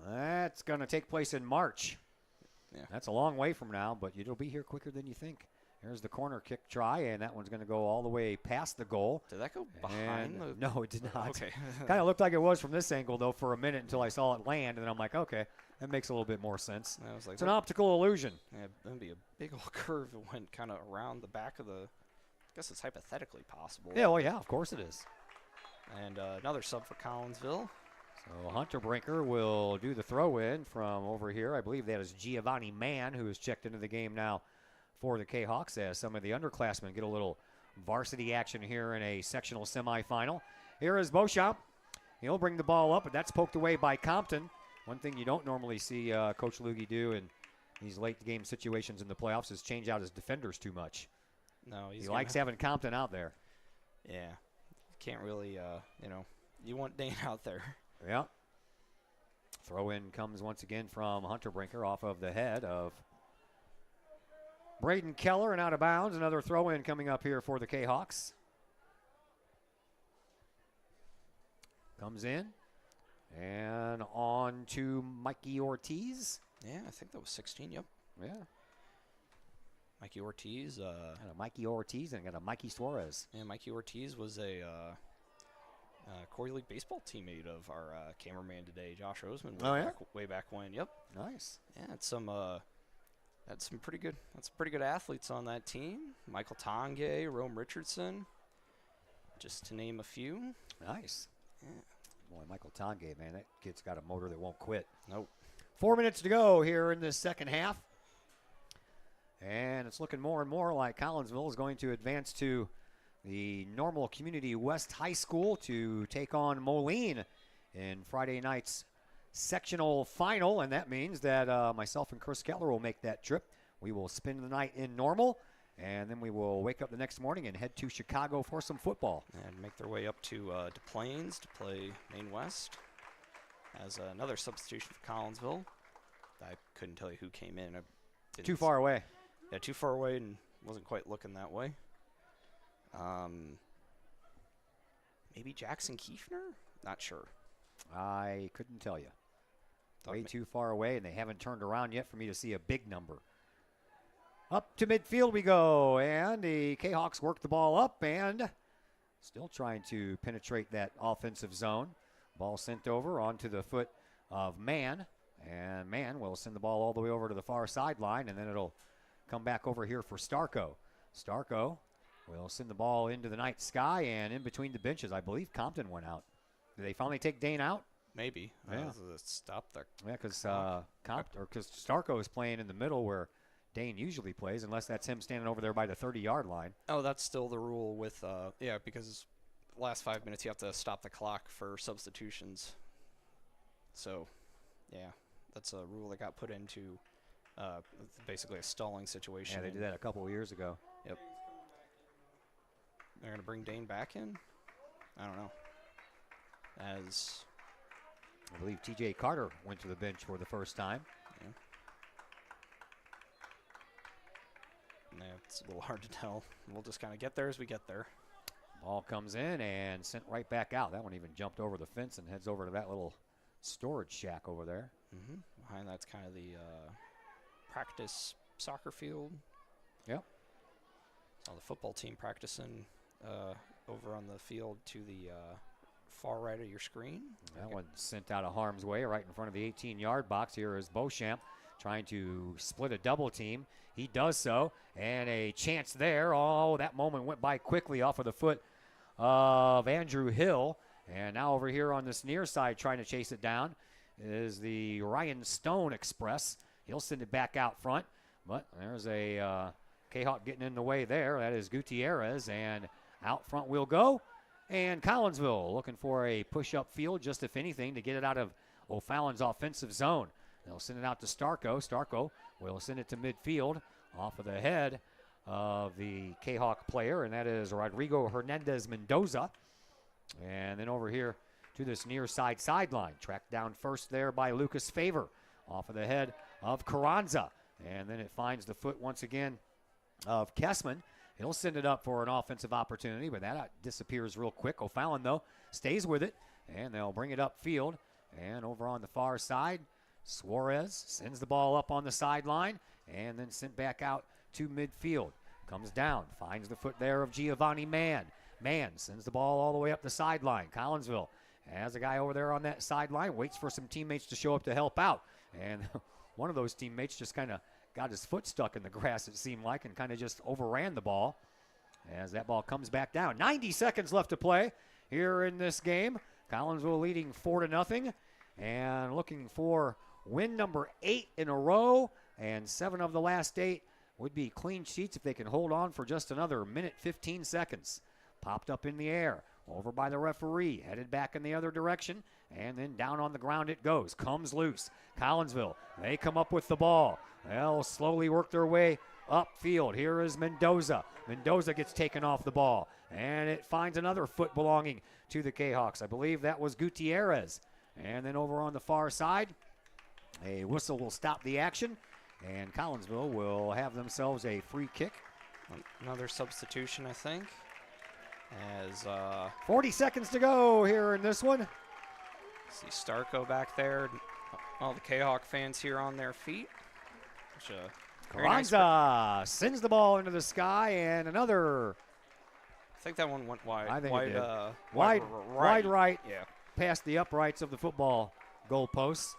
That's going to take place in March. Yeah. That's a long way from now, but it'll be here quicker than you think. There's the corner kick try, and that one's going to go all the way past the goal. Did that go behind the... No, it did not. Okay. Kind of looked like it was from this angle, though, for a minute until I saw it land, and then I'm like, okay, that makes a little bit more sense. I was like, it's an optical illusion. Yeah, that'd be a big old curve that went kind of around the back of the... I guess it's hypothetically possible. Yeah, well, yeah, of course it is. And another sub for Collinsville. So Hunter Brinker will do the throw in from over here. I believe that is Giovanni Mann, who has checked into the game now for the Kahawks, as some of the underclassmen get a little varsity action here in a sectional semifinal. Here is Beauchamp. He'll bring the ball up, but that's poked away by Compton. One thing you don't normally see Coach Lugie do in these late game situations in the playoffs is change out his defenders too much. No, he likes having Compton out there. Yeah, can't really, you want Dane out there. Yeah. Throw in comes once again from Hunter Brinker off of the head of Braden Keller and out of bounds. Another throw in coming up here for the Kahawks. Comes in and on to Mikey Ortiz. Yeah, I think that was 16. Yep. Yeah. Mikey Ortiz. Got a Mikey Ortiz and got a Mikey Suarez. Yeah, Mikey Ortiz was a Corey League baseball teammate of our cameraman today, Josh Roseman. Way back when. Yep. Nice. Yeah, it's some pretty good. That's pretty good athletes on that team. Michael Tongay, Rome Richardson, just to name a few. Nice. Yeah. Boy, Michael Tongay, man, that kid's got a motor that won't quit. Nope. 4 minutes to go here in this second half. And it's looking more and more like Collinsville is going to advance to the Normal Community West High School to take on Moline in Friday night's sectional final. And that means that myself and Chris Keller will make that trip. We will spend the night in Normal, and then we will wake up the next morning and head to Chicago for some football. And make their way up to Des Plaines to play Maine West as another substitution for Collinsville. I couldn't tell you who came in. Too far away. Yeah, too far away and wasn't quite looking that way. Maybe Jackson Kiefner? Not sure. I couldn't tell you. Way too far away, and they haven't turned around yet for me to see a big number. Up to midfield we go, and the Kahawks work the ball up and still trying to penetrate that offensive zone. Ball sent over onto the foot of Mann, and Mann will send the ball all the way over to the far sideline, and then it'll come back over here for Starko. Starko will send the ball into the night sky, and in between the benches, I believe Compton went out. Did they finally take Dane out? Maybe. Yeah. Stop there. Yeah, because Starko is playing in the middle where Dane usually plays, unless that's him standing over there by the 30-yard line. Oh, that's still the rule with, because last 5 minutes you have to stop the clock for substitutions. So, yeah, that's a rule that got put into basically a stalling situation. Yeah, they did that a couple of years ago. Yep. They're going to bring Dane back in? I don't know. As I believe T.J. Carter went to the bench for the first time. Yeah, it's a little hard to tell. We'll just kind of get there as we get there. Ball comes in and sent right back out. That one even jumped over the fence and heads over to that little storage shack over there. Mm-hmm. Behind that's kind of the practice soccer field. Yep. So the football team practicing over on the field to the far right of your screen. That one sent out of harm's way right in front of the 18-yard box. Here is Beauchamp trying to split a double team. He does so, and a chance there. Oh, that moment went by quickly off of the foot of Andrew Hill. And now over here on this near side trying to chase it down is the Ryan Stone Express. He'll send it back out front, but there's a Kahawk getting in the way there. That is Gutierrez, and out front we'll go. And Collinsville looking for a push-up field, just if anything, to get it out of O'Fallon's offensive zone. They'll send it out to Starko. Starko will send it to midfield off of the head of the Kahawk player, and that is Rodrigo Hernandez Mendoza. And then over here to this near side sideline. Tracked down first there by Lucas Favor off of the head of Carranza. And then it finds the foot once again of Kessman. He'll send it up for an offensive opportunity, but that disappears real quick. O'Fallon, though, stays with it, and they'll bring it upfield. And over on the far side, Suarez sends the ball up on the sideline and then sent back out to midfield. Comes down, finds the foot there of Giovanni Mann. Mann sends the ball all the way up the sideline. Collinsville has a guy over there on that sideline, waits for some teammates to show up to help out. And one of those teammates just kind of got his foot stuck in the grass, it seemed like, and kind of just overran the ball as that ball comes back down. 90 seconds left to play here in this game. Collinsville leading 4-0 and looking for win number 8 in a row, and 7 of the last 8 would be clean sheets if they can hold on for just another minute 15 seconds. Popped up in the air, over by the referee, headed back in the other direction, and then down on the ground it goes. Comes loose. Collinsville, they come up with the ball. They'll slowly work their way upfield. Here is Mendoza. Mendoza gets taken off the ball, and it finds another foot belonging to the Kahawks. I believe that was Gutierrez. And then over on the far side, a whistle will stop the action, and Collinsville will have themselves a free kick. Another substitution, I think. As 40 seconds to go here in this one. See Starko back there. All the Kahawk fans here on their feet. Carranza sends the ball into the sky, and another. I think that one went wide. I think wide, it did. Wide right. Yeah. Past the uprights of the football goalposts.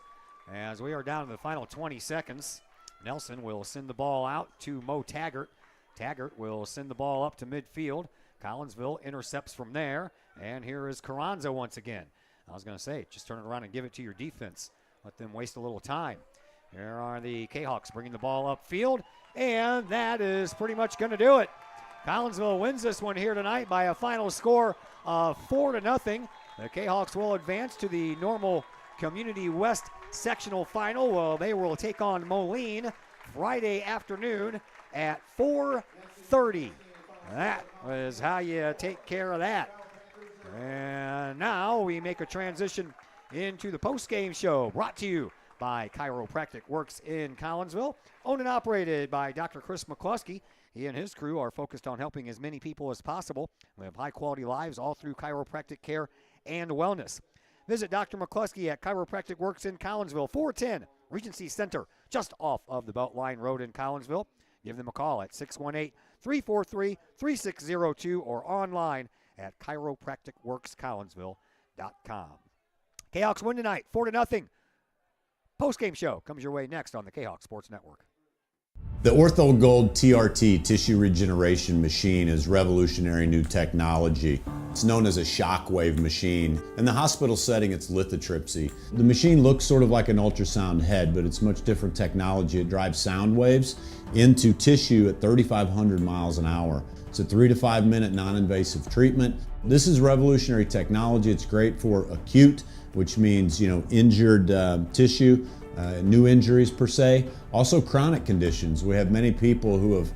As we are down to the final 20 seconds, Nelson will send the ball out to Mo Taggart. Taggart will send the ball up to midfield. Collinsville intercepts from there, and here is Carranza once again. I was going to say, just turn it around and give it to your defense. Let them waste a little time. Here are the Kahawks bringing the ball upfield, and that is pretty much going to do it. Collinsville wins this one here tonight by a final score of 4-0. The Kahawks will advance to the normal Community West sectional final. Well, they will take on Moline Friday afternoon at 4:30. That is how you take care of that. And now we make a transition into the post-game show, brought to you by Chiropractic Works in Collinsville, owned and operated by Dr. Chris McCluskey. He and his crew are focused on helping as many people as possible live high-quality lives all through chiropractic care and wellness. Visit Dr. McCluskey at Chiropractic Works in Collinsville, 410 Regency Center, just off of the Beltline Road in Collinsville. Give them a call at 618-343-3602 or online at chiropracticworkscollinsville.com. Kahawks win tonight, 4-0. Post-game show comes your way next on the Kahawk Sports Network. The Ortho Gold TRT tissue regeneration machine is revolutionary new technology. It's known as a shockwave machine. In the hospital setting, it's lithotripsy. The machine looks sort of like an ultrasound head, but it's much different technology. It drives sound waves into tissue at 3,500 miles an hour. It's a 3 to 5 minute non-invasive treatment. This is revolutionary technology. It's great for acute, which means, injured tissue. New injuries per se, also chronic conditions. We have many people who have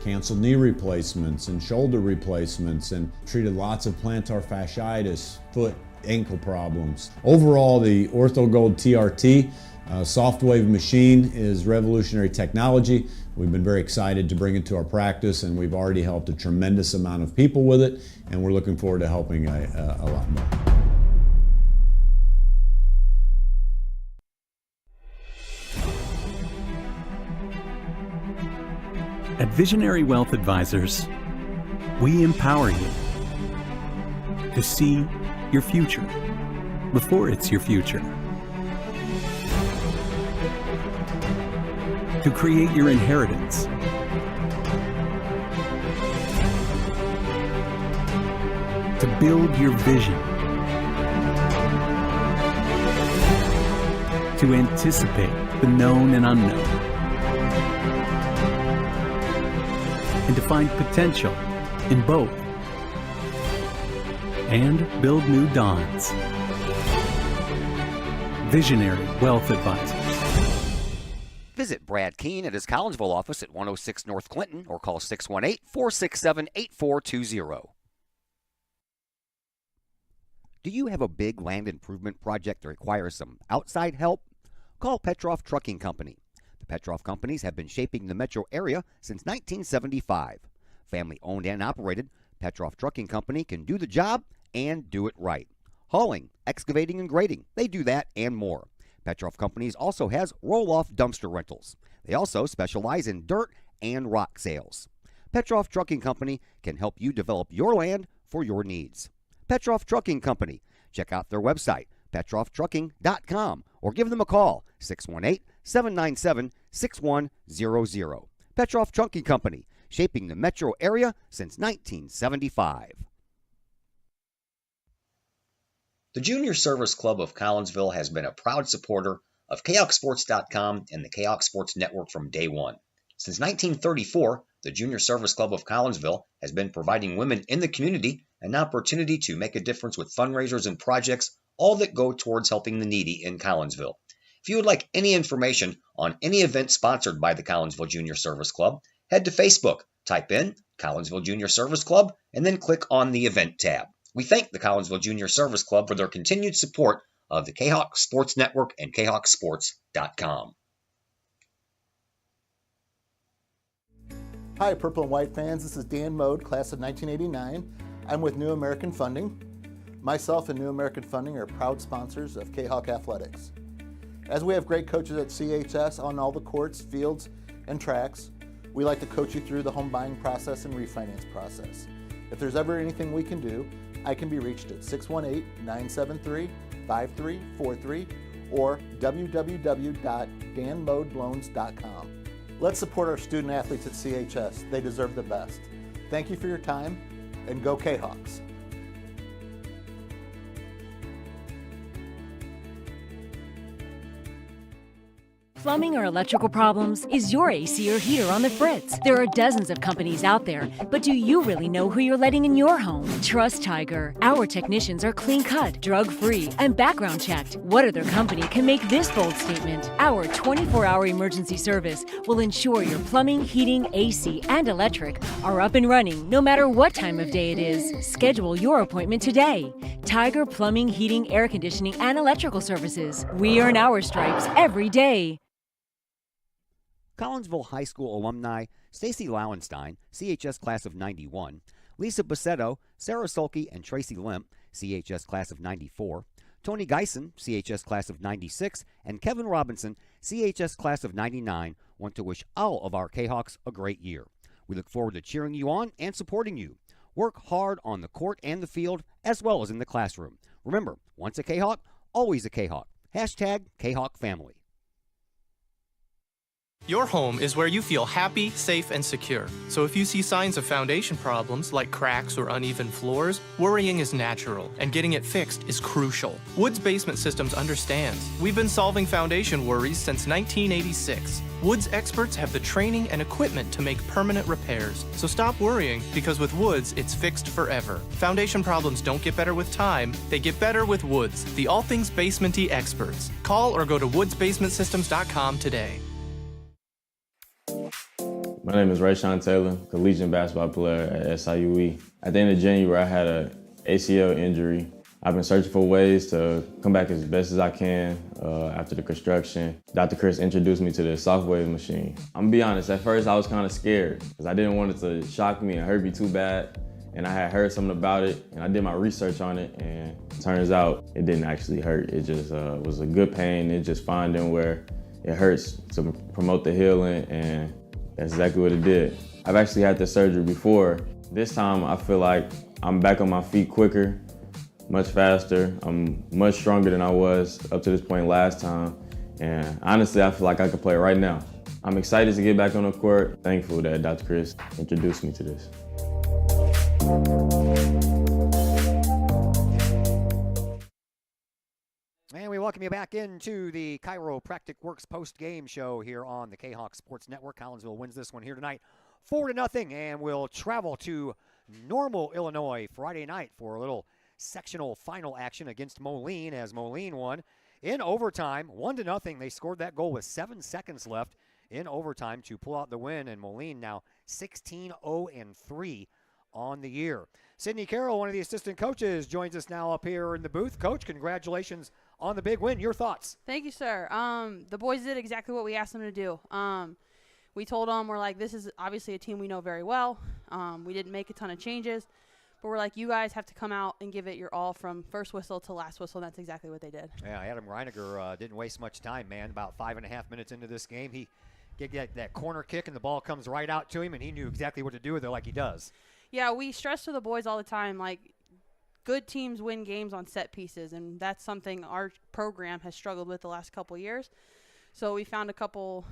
canceled knee replacements and shoulder replacements and treated lots of plantar fasciitis, foot, ankle problems. Overall, the OrthoGold TRT soft wave machine is revolutionary technology. We've been very excited to bring it to our practice, and we've already helped a tremendous amount of people with it, and we're looking forward to helping a lot more. At Visionary Wealth Advisors, we empower you to see your future before it's your future, to create your inheritance, to build your vision, to anticipate the known and unknown, and to find potential in both, and build new dawns. Visionary Wealth Advisors. Visit Brad Keene at his Collinsville office at 106 North Clinton or call 618-467-8420. Do you have a big land improvement project that requires some outside help? Call Petroff Trucking Company. The Petroff Companies have been shaping the metro area since 1975. Family-owned and operated, Petroff Trucking Company can do the job and do it right. Hauling, excavating, and grading, they do that and more. Petroff Companies also has roll-off dumpster rentals. They also specialize in dirt and rock sales. Petroff Trucking Company can help you develop your land for your needs. Petroff Trucking Company. Check out their website, petrofftrucking.com, or give them a call, 618-797-6100. Petroff Trucking Company, shaping the metro area since 1975. The Junior Service Club of Collinsville has been a proud supporter of KahokSports.com and the Kahok Sports Network from day one. Since 1934, the Junior Service Club of Collinsville has been providing women in the community an opportunity to make a difference with fundraisers and projects, all that go towards helping the needy in Collinsville. If you would like any information on any event sponsored by the Collinsville Junior Service Club, head to Facebook, type in Collinsville Junior Service Club, and then click on the Event tab. We thank the Collinsville Junior Service Club for their continued support of the Kahok Sports Network and KahokSports.com. Hi, Purple and White fans. This is Dan Mode, class of 1989. I'm with New American Funding. Myself and New American Funding are proud sponsors of Kahok Athletics. As we have great coaches at CHS on all the courts, fields, and tracks, we like to coach you through the home buying process and refinance process. If there's ever anything we can do, I can be reached at 618-973-5343 or www.danmodeloans.com. Let's support our student athletes at CHS. They deserve the best. Thank you for your time, and go Kahawks. Plumbing or electrical problems? Is your AC or heater on the fritz? There are dozens of companies out there, but do you really know who you're letting in your home? Trust Tiger. Our technicians are clean-cut, drug-free, and background checked. What other company can make this bold statement? Our 24-hour emergency service will ensure your plumbing, heating, AC, and electric are up and running no matter what time of day it is. Schedule your appointment today. Tiger Plumbing, Heating, Air Conditioning, and Electrical Services. We earn our stripes every day. Collinsville High School alumni Stacy Lauenstein, CHS class of 91, Lisa Bassetto, Sarah Sulke, and Tracy Limp, CHS class of 94, Tony Geisen, CHS class of 96, and Kevin Robinson, CHS class of 99, want to wish all of our Kahawks a great year. We look forward to cheering you on and supporting you. Work hard on the court and the field, as well as in the classroom. Remember, once a Kahawk, always a Kahawk. Hashtag Kahawk Family. Your home is where you feel happy, safe, and secure. So if you see signs of foundation problems like cracks or uneven floors, worrying is natural, and getting it fixed is crucial. Woods Basement Systems understands. We've been solving foundation worries since 1986. Woods experts have the training and equipment to make permanent repairs. So stop worrying, because with Woods, it's fixed forever. Foundation problems don't get better with time, they get better with Woods, the all things basement-y experts. Call or go to woodsbasementsystems.com today. My name is Rayshawn Taylor, collegiate basketball player at SIUE. At the end of January, I had an ACL injury. I've been searching for ways to come back as best as I can after the construction. Dr. Chris introduced me to the Shockwave machine. I'm gonna be honest, at first I was kind of scared because I didn't want it to shock me and hurt me too bad. And I had heard something about it and I did my research on it, and it turns out it didn't actually hurt. It just was a good pain. It just finding where it hurts to promote the healing, and that's exactly what it did. I've actually had this surgery before. This time I feel like I'm back on my feet quicker, much faster. I'm much stronger than I was up to this point last time. And honestly, I feel like I could play right now. I'm excited to get back on the court. Thankful that Dr. Chris introduced me to this. And we welcome you back into the Chiropractic Works post-game show here on the Kahawk Sports Network. Collinsville wins this one here tonight 4-0, and we'll travel to Normal, Illinois Friday night for a little sectional final action against Moline, as Moline won in overtime 1-0. They scored that goal with 7 seconds left in overtime to pull out the win, and Moline now 16-0-3 on the year. Sydney Carroll, one of the assistant coaches, joins us now up here in the booth. Coach, congratulations on the big win. Your thoughts? Thank you, sir. The boys did exactly what we asked them to do. We told them, we're like, this is obviously a team we know very well. We didn't make a ton of changes, but we're like, you guys have to come out and give it your all from first whistle to last whistle, and that's exactly what they did. Yeah, Adam Reiniger didn't waste much time, man. About 5.5 minutes into this game, he get that corner kick, and the ball comes right out to him, and he knew exactly what to do with it like he does. Yeah, we stress to the boys all the time, like, good teams win games on set pieces, and that's something our program has struggled with the last couple years. So we found a couple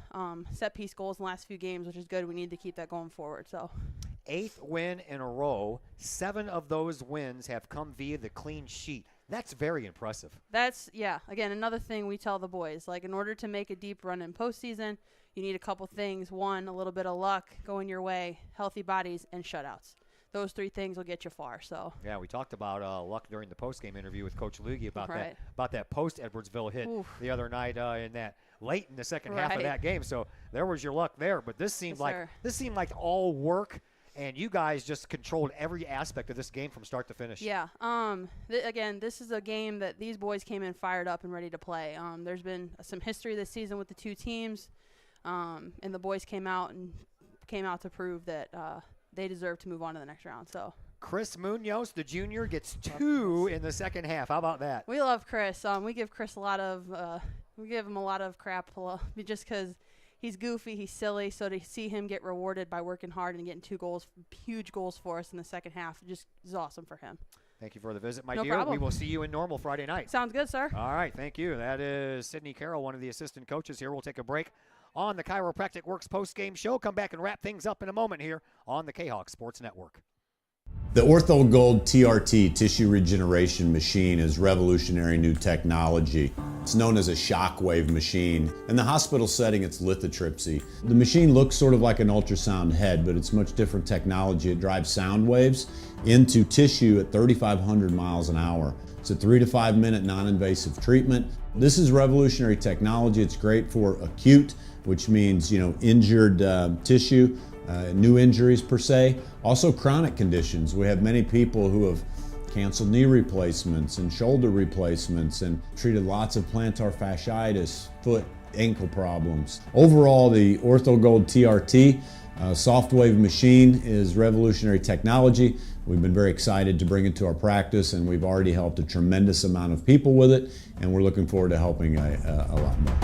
set piece goals in the last few games, which is good. We need to keep that going forward. So 8th win in a row. 7 of those wins have come via the clean sheet. That's very impressive. That's, yeah, again, another thing we tell the boys. Like, in order to make a deep run in postseason, you need a couple things. One, a little bit of luck going your way, healthy bodies, and shutouts. Those 3 things will get you far. So yeah, we talked about luck during the post-game interview with Coach Lugie about Right. that post-Edwardsville hit the other night in that late in the second half of Right. that game. So there was your luck there. But this seemed like all work, and you guys just controlled every aspect of this game from start to finish. yeah, again, this is a game that these boys came in fired up and ready to play. There's been some history this season with the 2 teams, and the boys came out to prove that they deserve to move on to the next round. So Chris Munoz, the junior, gets 2 in the second half. How about that? we love Chris. We give Chris a lot of crap just because he's goofy, he's silly. So to see him get rewarded by working hard and getting 2 goals, huge goals for us in the second half, just is awesome for him. Thank you for the visit, my No dear. problem. We will see you in Normal Friday night. Sounds good, sir. All right, thank you. That is Sydney Carroll, one of the assistant coaches here. We'll take a break on the Chiropractic Works post-game show. Come back and wrap things up in a moment here on the Kahok Sports Network. The Ortho Gold TRT tissue regeneration machine is revolutionary new technology. It's known as a shockwave machine. In the hospital setting, it's lithotripsy. The machine looks sort of like an ultrasound head, but it's much different technology. It drives sound waves into tissue at 3,500 miles an hour. It's a 3 to 5 minute non-invasive treatment. This is revolutionary technology. It's great for acute, which means, injured tissue. New injuries per se, also chronic conditions. We have many people who have canceled knee replacements and shoulder replacements and treated lots of plantar fasciitis, foot, ankle problems. Overall, the OrthoGold TRT soft wave machine is revolutionary technology. We've been very excited to bring it to our practice, and we've already helped a tremendous amount of people with it, and we're looking forward to helping a lot more.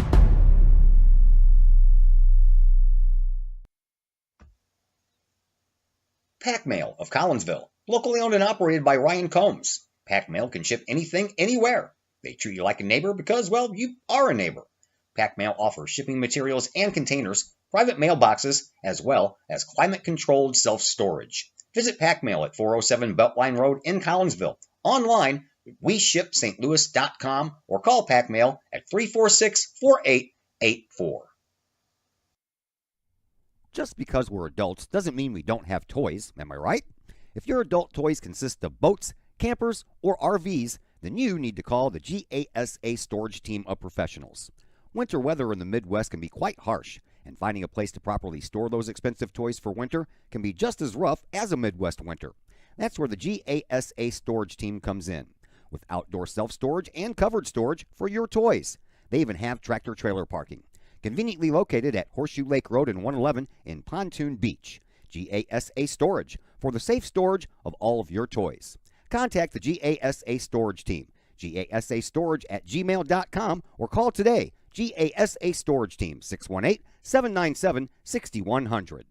Pack Mail of Collinsville, locally owned and operated by Ryan Combs. Pack Mail can ship anything, anywhere. They treat you like a neighbor because, well, you are a neighbor. Pack Mail offers shipping materials and containers, private mailboxes, as well as climate-controlled self-storage. Visit Pack Mail at 407 Beltline Road in Collinsville. Online, WeShipSt.Louis.com or call Pack Mail at 346-4884. Just because we're adults doesn't mean we don't have toys, am I right? If your adult toys consist of boats, campers, or RVs, then you need to call the GASA storage team of professionals. Winter weather in the Midwest can be quite harsh, and finding a place to properly store those expensive toys for winter can be just as rough as a Midwest winter. That's where the GASA storage team comes in, with outdoor self-storage and covered storage for your toys. They even have tractor-trailer parking. Conveniently located at Horseshoe Lake Road and 111 in Pontoon Beach. GASA Storage, for the safe storage of all of your toys. Contact the GASA Storage Team, gasastorage@gmail.com, or call today, GASA Storage Team, 618-797-6100.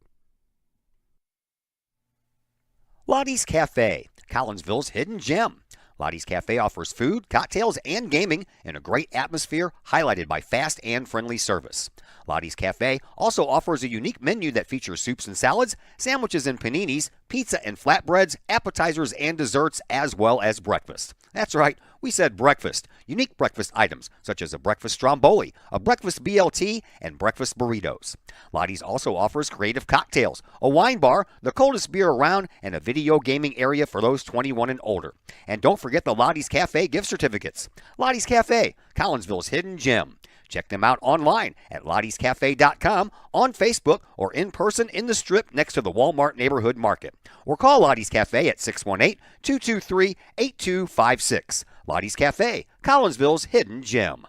Lottie's Cafe, Collinsville's hidden gem. Lottie's Cafe offers food, cocktails, and gaming in a great atmosphere highlighted by fast and friendly service. Lottie's Cafe also offers a unique menu that features soups and salads, sandwiches and paninis, pizza and flatbreads, appetizers and desserts, as well as breakfast. That's right, we said breakfast. Unique breakfast items such as a breakfast stromboli, a breakfast BLT, and breakfast burritos. Lottie's also offers creative cocktails, a wine bar, the coldest beer around, and a video gaming area for those 21 and older. And don't forget the Lottie's Cafe gift certificates. Lottie's Cafe, Collinsville's hidden gem. Check them out online at lottiescafe.com, on Facebook, or in person in the Strip next to the Walmart Neighborhood Market. Or call Lottie's Cafe at 618-223-8256. Lottie's Cafe, Collinsville's hidden gem.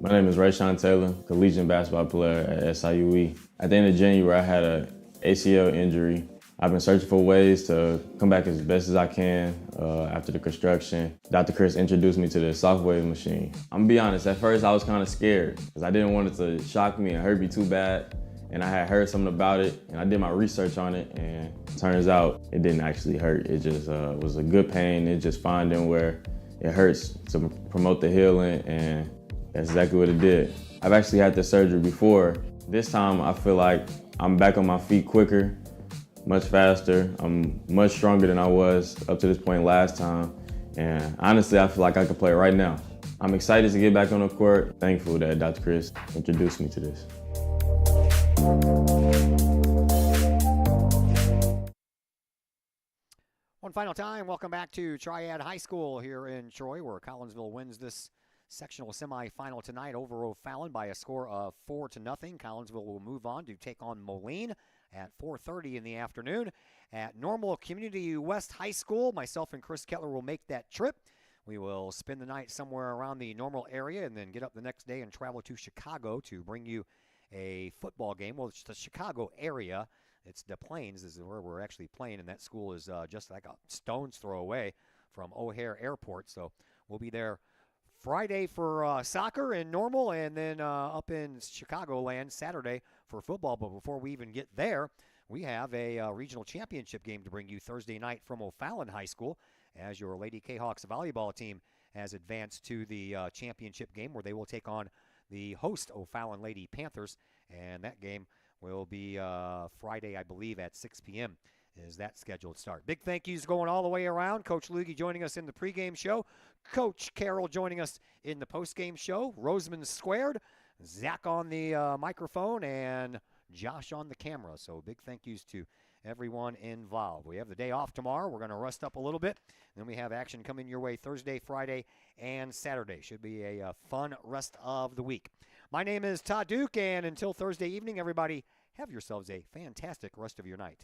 My name is Rayshawn Taylor, collegiate basketball player at SIUE. At the end of January, I had an ACL injury. I've been searching for ways to come back as best as I can after the construction. Dr. Chris introduced me to the soft wave machine. I'm gonna be honest, at first I was kind of scared because I didn't want it to shock me and hurt me too bad. And I had heard something about it and I did my research on it, and it turns out it didn't actually hurt. It just was a good pain. It's just finding where it hurts to promote the healing, and that's exactly what it did. I've actually had this surgery before. This time I feel like I'm back on my feet quicker. much faster. I'm much stronger than I was up to this point last time. And honestly, I feel like I could play right now. I'm excited to get back on the court. Thankful that Dr. Chris introduced me to this. One final time, welcome back to Triad High School here in Troy, where Collinsville wins this sectional semifinal tonight over O'Fallon by a score of 4-0. Collinsville will move on to take on Moline at 4:30 in the afternoon. At Normal Community West High School, myself and Chris Kettler will make that trip. We will spend the night somewhere around the Normal area and then get up the next day and travel to Chicago to bring you a football game. Well, it's the Chicago area. It's Des Plaines is where we're actually playing, and that school is just like a stone's throw away from O'Hare Airport. So we'll be there Friday for soccer in Normal, and then up in Chicagoland Saturday for football. But before we even get there, we have a regional championship game to bring you Thursday night from O'Fallon High School, as your Lady Kahawks volleyball team has advanced to the championship game, where they will take on the host O'Fallon Lady Panthers, and that game will be Friday, I believe, at 6 p.m. is that scheduled start. Big thank yous going all the way around. Coach Luggie joining us in the pregame show. Coach Carroll joining us in the postgame show. Roseman squared. Zach on the microphone, and Josh on the camera. So big thank yous to everyone involved. We have the day off tomorrow. We're going to rest up a little bit. Then we have action coming your way Thursday, Friday, and Saturday. Should be a fun rest of the week. My name is Todd Duke, and until Thursday evening, everybody, have yourselves a fantastic rest of your night.